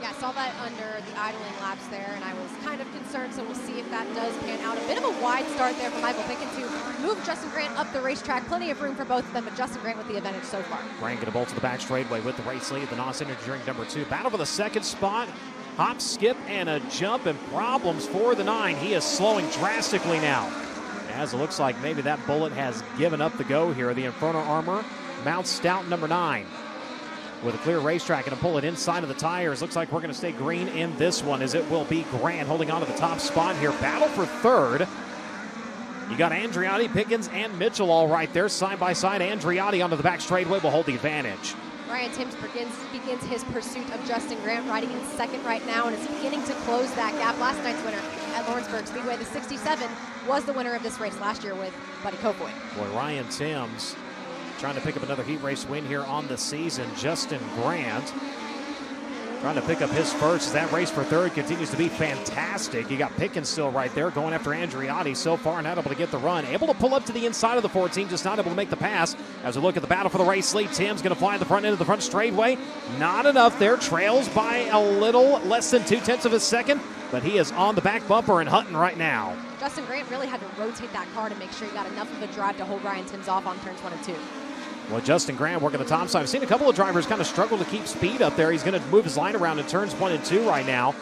Yeah, saw that under the idling laps there, and I was kind of concerned, so we'll see if that does pan out. A bit of a wide start there for Michael Pickens to move Justin Grant up the racetrack. Plenty of room for both of them, but Justin Grant with the advantage so far. Grant going to bolt to the back straightaway with the race lead. The NOS Energy Drink number 2. Battle for the 2nd spot. Hop, skip, and a jump, and problems for the 9. He is slowing drastically now, as it looks like maybe that bullet has given up the go here. The Inferno Armor mounts Stout number 9. With a clear racetrack and to pull it inside of the tires. Looks like we're going to stay green in this one, as it will be Grant holding on to the top spot here. Battle for 3rd. You got Andreotti, Pickens, and Mitchell all right there. Side by side, Andreotti onto the back straightaway will hold the advantage. Ryan Timms begins his pursuit of Justin Grant, riding in 2nd right now, and is beginning to close that gap. Last night's winner at Lawrenceburg Speedway, the 67, was the winner of this race last year with Buddy Kofoid. Boy, Ryan Timms trying to pick up another heat race win here on the season. Justin Grant trying to pick up his first. That race for 3rd continues to be fantastic. You got Pickens still right there going after Andreotti so far, not able to get the run. Able to pull up to the inside of the 14, just not able to make the pass. As we look at the battle for the race lead, Tim's going to fly the front end of the front straightaway. Not enough there. Trails by a little less than 0.2 of a second, but he is on the back bumper and hunting right now. Justin Grant really had to rotate that car to make sure he got enough of a drive to hold Ryan Timms off on turns 1 and 2. Well, Justin Grant working the top side. I've seen a couple of drivers kind of struggle to keep speed up there. He's going to move his line around in turns 1 and 2 right now.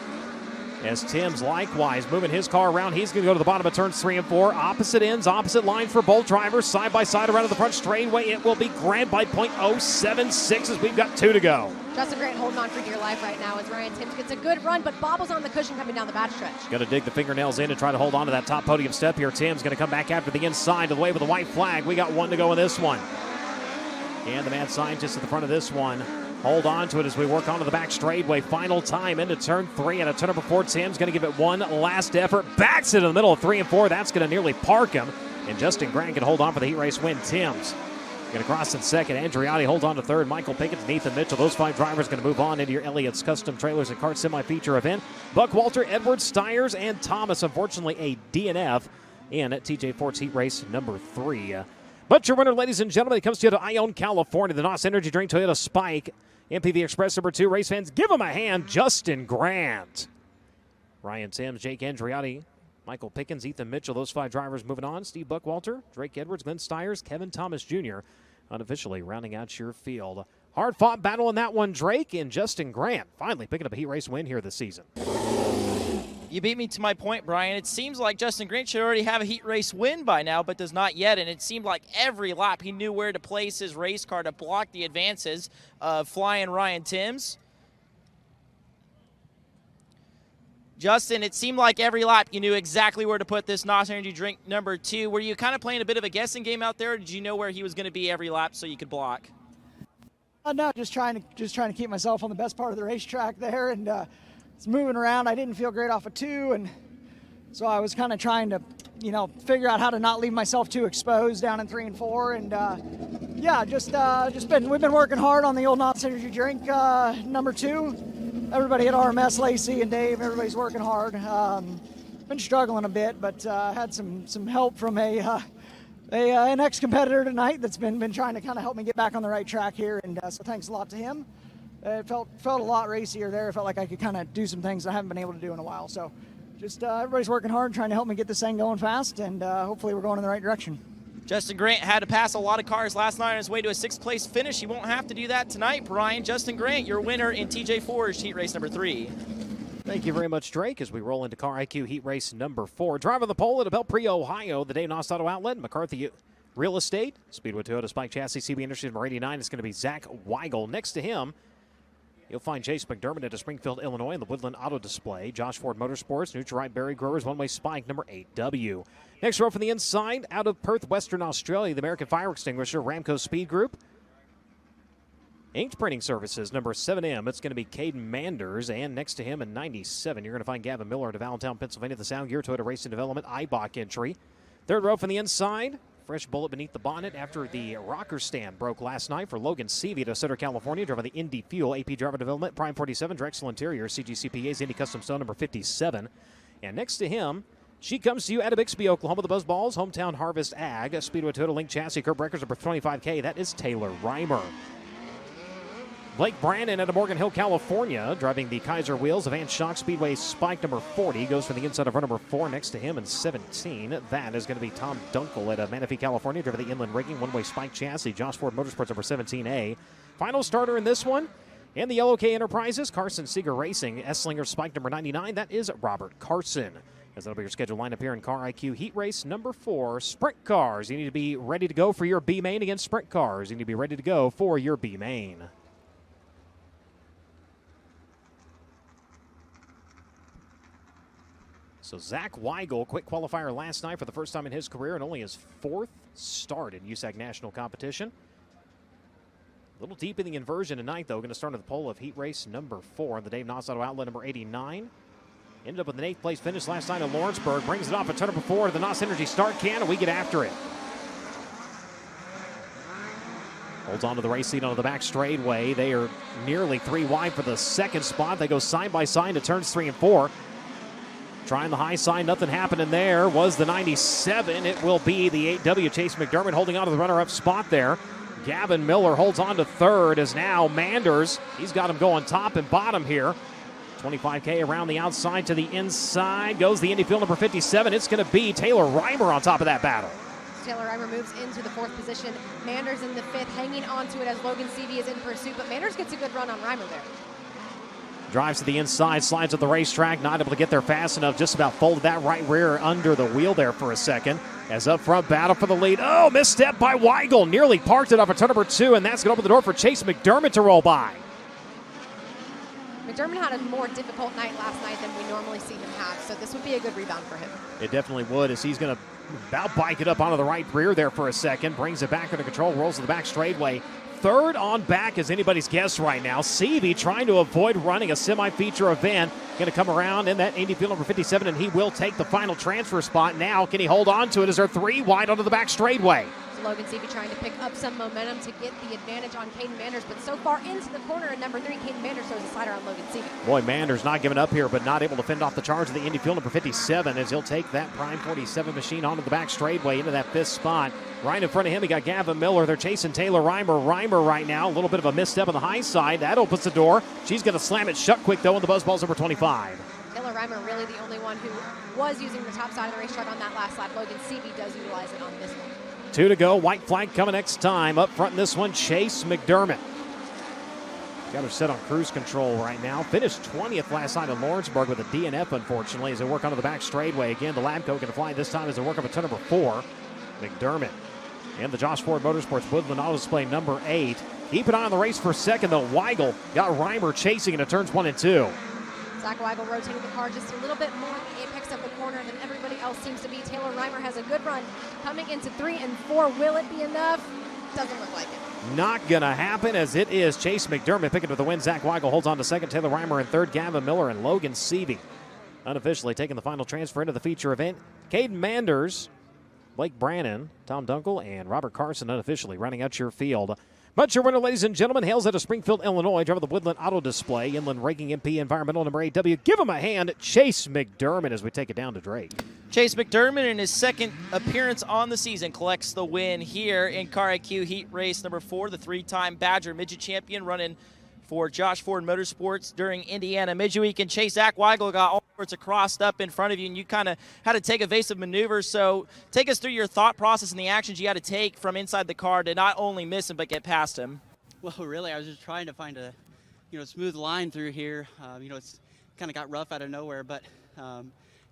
As Timms likewise moving his car around. He's going to go to the bottom of turns 3 and 4. Opposite ends, opposite line for both drivers. Side by side around to the front straightaway. It will be Grant by .076 as we've got 2 to go. Justin Grant holding on for dear life right now as Ryan Timms gets a good run, but bobbles on the cushion coming down the backstretch. Going to dig the fingernails in and try to hold on to that top podium step here. Timms going to come back after the inside to the way with a white flag. We got 1 to go in this one. And the mad scientist at the front of this one. Hold on to it as we work onto the back straightaway. Final time into turn 3. And at turn number 4, Tim's going to give it one last effort. Backs it in the middle of 3 and 4. That's going to nearly park him. And Justin Grant can hold on for the heat race win. Tim's going to cross in 2nd. Andreotti holds on to 3rd. Michael Pickens and Ethan Mitchell. Those 5 drivers going to move on into your Elliott's Custom Trailers and Carts semi-feature event. Buckwalter, Edwards, Stiers, and Thomas. Unfortunately, a DNF in TJ Ford's heat race number 3. But your winner, ladies and gentlemen, it comes to you to Ione, California. The NOS Energy Drink Toyota Spike. MPV Express number 2. Race fans, give him a hand. Justin Grant. Ryan Timms, Jake Andreotti, Michael Pickens, Ethan Mitchell. Those 5 drivers moving on. Steve Buckwalter, Drake Edwards, Glenn Stiers, Kevin Thomas Jr. unofficially rounding out your field. Hard-fought battle in that one, Drake and Justin Grant finally picking up a heat race win here this season. You beat me to my point, Brian. It seems like Justin Grant should already have a heat race win by now, but does not yet. And it seemed like every lap he knew where to place his race car to block the advances of flying Ryan Timms. Justin, it seemed like every lap you knew exactly where to put this NOS Energy Drink number 2. Were you kind of playing a bit of a guessing game out there, or did you know where he was going to be every lap so you could block? No, just trying to keep myself on the best part of the racetrack there, and it's moving around. I didn't feel great off of 2, and so I was kind of trying to, figure out how to not leave myself too exposed down in 3 and 4, and yeah, we've been working hard on the old Knott's Energy drink number 2. Everybody at RMS, Lacey and Dave, everybody's working hard. Been struggling a bit, but had some help from an ex-competitor tonight that's been trying to kind of help me get back on the right track here, and so thanks a lot to him. It felt a lot racier there. It felt like I could kind of do some things I haven't been able to do in a while. So just everybody's working hard, trying to help me get this thing going fast, and hopefully we're going in the right direction. Justin Grant had to pass a lot of cars last night on his way to a 6th place finish. He won't have to do that tonight, Brian. Justin Grant, your winner in TJ Forge heat race number 3. Thank you very much, Drake, as we roll into Car IQ heat race number 4. Driving the pole at Belpre, Ohio, the Dave Noss Auto Outlet, McCarthy Real Estate, Speedway Toyota Spike Chassis, CB Industries, number 89. It's going to be Zach Weigel. Next to him, you'll find Chase McDermott at Springfield, Illinois, in the Woodland Auto Display. Josh Ford Motorsports, Nutri-Right Berry Growers, One-Way Spike, number 8W. Next row from the inside, out of Perth, Western Australia, the American Fire Extinguisher, Ramco Speed Group. Inked Printing Services, number 7M. It's going to be Caden Manders. And next to him in 97, you're going to find Gavin Miller at Allentown, Pennsylvania, the Sound Gear Toyota Racing Development Eibach entry. Third row from the inside, fresh bullet beneath the bonnet after the rocker stand broke last night for Logan Seavey to Sutter, California, driven the Indy Fuel, AP Driver Development, Prime 47, Drexel Interior, CGCPA's Indy Custom Stone, number 57. And next to him, she comes to you out of Bixby, Oklahoma, the Buzz Balls, Hometown Harvest Ag, Speedway Total Link Chassis, Curb Breakers, number 25K. That is Taylor Reimer. Blake Brandon out of Morgan Hill, California, driving the Kaiser Wheels of Van Schock Speedway Spike number 40. Goes from the inside of run number 4 next to him in 17. That is going to be Tom Dunkel at Manistee, California, driving the Inland Rigging One-Way Spike Chassis. Josh Ford Motorsports number 17A. Final starter in this one. And the Yellow K Enterprises, Carson Seeger Racing, Esslinger Spike number 99. That is Robert Carson. As that'll be your scheduled lineup here in Car IQ Heat Race number 4. Sprint cars. You need to be ready to go for your B main against sprint cars. You need to be ready to go for your B main. So Zach Weigel, quick qualifier last night for the first time in his career and only his 4th start in USAC National Competition. A little deep in the inversion tonight, though. Going to start at the pole of heat race number 4 on the Dave Noss Auto Outlet, number 89. Ended up with an 8th place finish last night in Lawrenceburg. Brings it off at turn number 4 to the Noss Energy start can, and we get after it. Holds on to the race lead onto the back straightaway. They are nearly 3 wide for the 2nd spot. They go side by side to turns 3 and 4. Trying the high side, nothing happening there. Was the 97. It will be the 8W. Chase McDermott holding on to the runner-up spot there. Gavin Miller holds on to 3rd as now Manders, he's got him going top and bottom here. 25K around the outside to the inside. Goes the Indy Fuel number 57. It's going to be Taylor Reimer on top of that battle. Taylor Reimer moves into the 4th position. Manders in the 5th, hanging on to it as Logan Seavey is in pursuit, but Manders gets a good run on Reimer there. Drives to the inside, slides at the racetrack, not able to get there fast enough. Just about folded that right rear under the wheel there for a second. As up front, battle for the lead. Oh, misstep by Weigel. Nearly parked it off at turn number 2, and that's going to open the door for Chase McDermott to roll by. McDermott had a more difficult night last night than we normally see him have, so this would be a good rebound for him. It definitely would, as he's going to about bike it up onto the right rear there for a second. Brings it back under control, rolls to the back straightaway. 3rd on back is anybody's guess right now. Seavey trying to avoid running a semi-feature event. Going to come around in that Indy Fuel number 57, and he will take the final transfer spot. Now, can he hold on to it as they're 3 wide onto the back straightaway? Logan Seavey trying to pick up some momentum to get the advantage on Caden Manders, but so far into the corner at number 3, Caden Manders throws a slider on Logan Seavey. Boy, Manders not giving up here, but not able to fend off the charge of the Indy Fuel number 57 as he'll take that Prime 47 machine onto the back straightaway into that 5th spot. Right in front of him, he got Gavin Miller. They're chasing Taylor Reimer. Reimer right now, a little bit of a misstep on the high side. That opens the door. She's going to slam it shut quick, though, in the Buzzballs number 25. Taylor Reimer really the only one who was using the top side of the racetrack on that last lap. Logan Seavey does utilize it on this one. 2 to go. White flag coming next time. Up front in this one, Chase McDermott. Got her set on cruise control right now. Finished 20th last night in Lawrenceburg with a DNF, unfortunately, as they work onto the back straightaway. Again, the Labco going to fly this time as they work up at turn number 4. McDermott and the Josh Ford Motorsports Woodland Auto Display number 8. Keep an eye on the race for a second, though. Weigel got Reimer chasing into turns 1 and 2. Zach Weigel rotating the car just a little bit more at the apex of the corner than everybody else seems to be. Taylor Reimer has a good run coming into 3 and 4. Will it be enough? Doesn't look like it. Not going to happen, as it is Chase McDermott picking up the win. Zach Weigel holds on to second. Taylor Reimer in third. Gavin Miller and Logan Seavey unofficially taking the final transfer into the feature event. Caden Manders, Blake Brannon, Tom Dunkel, and Robert Carson unofficially running out your field. But your winner, ladies and gentlemen, hails out of Springfield, Illinois. Driver of the Woodland Auto Display, Inland Ranking MP Environmental number 8W. Give him a hand, Chase McDermott, as we take it down to Drake. Chase McDermott, in his second appearance on the season, collects the win here in Car IQ Heat Race number 4. The three-time Badger Midget champion running for Josh Ford Motorsports during Indiana Midget Week. And Chase, Zach Weigel got all sorts of crossed up in front of you, and you kind of had to take evasive maneuvers. So take us through your thought process and the actions you had to take from inside the car to not only miss him but get past him. Well, really, I was just trying to find a, smooth line through here. It's kind of got rough out of nowhere, but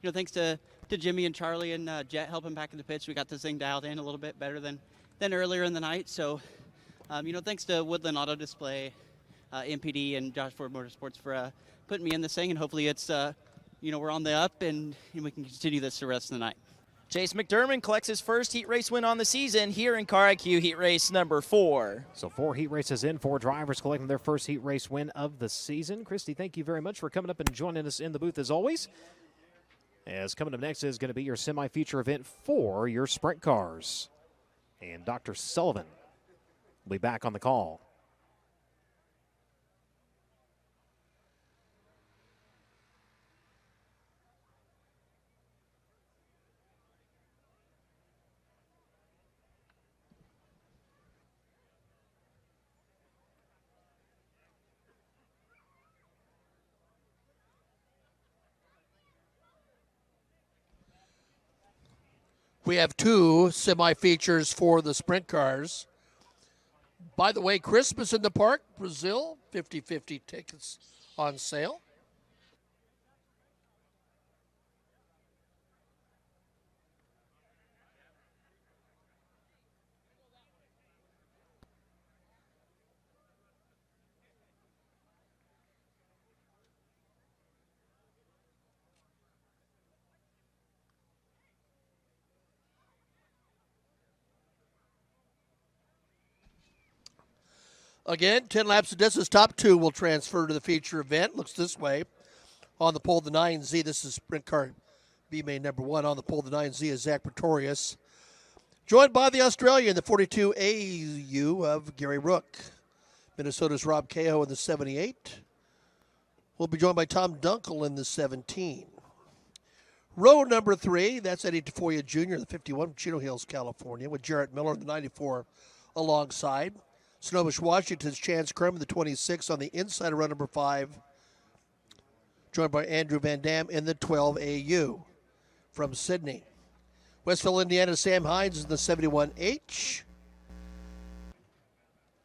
thanks to Jimmy and Charlie and Jet helping back in the pits, we got this thing dialed in a little bit better than earlier in the night. So, thanks to Woodland Auto Display, MPD, and Josh Ford Motorsports for putting me in this thing, and hopefully it's we're on the up and we can continue this the rest of the night. Chase McDermott collects his first heat race win on the season here in Car IQ Heat Race number 4. So 4 heat races in, 4 drivers collecting their first heat race win of the season. Christy, thank you very much for coming up and joining us in the booth as always. As coming up next is going to be your semi-feature event for your sprint cars. And Dr. Sullivan will be back on the call. We have 2 semi-features for the sprint cars. By the way, Christmas in the Park, Brazil, 50-50 tickets on sale. Again, 10 laps of distance. Top 2 will transfer to the feature event. Looks this way. On the pole, the 9Z. This is sprint car B main number 1. On the pole, the 9Z is Zach Pretorius. Joined by the Australian, the 42 AU of Gary Rook. Minnesota's Rob Cahoe in the 78. We'll be joined by Tom Dunkel in the 17. Row number 3, that's Eddie Tafoya Jr., the 51 from Chino Hills, California, with Jarrett Miller, the 94, alongside. Snohomish, Washington's Chance Crum, the 26 on the inside of row number 5, joined by Andrew Van Dam in the 12 AU from Sydney. Westville, Indiana, Sam Hines in the 71H.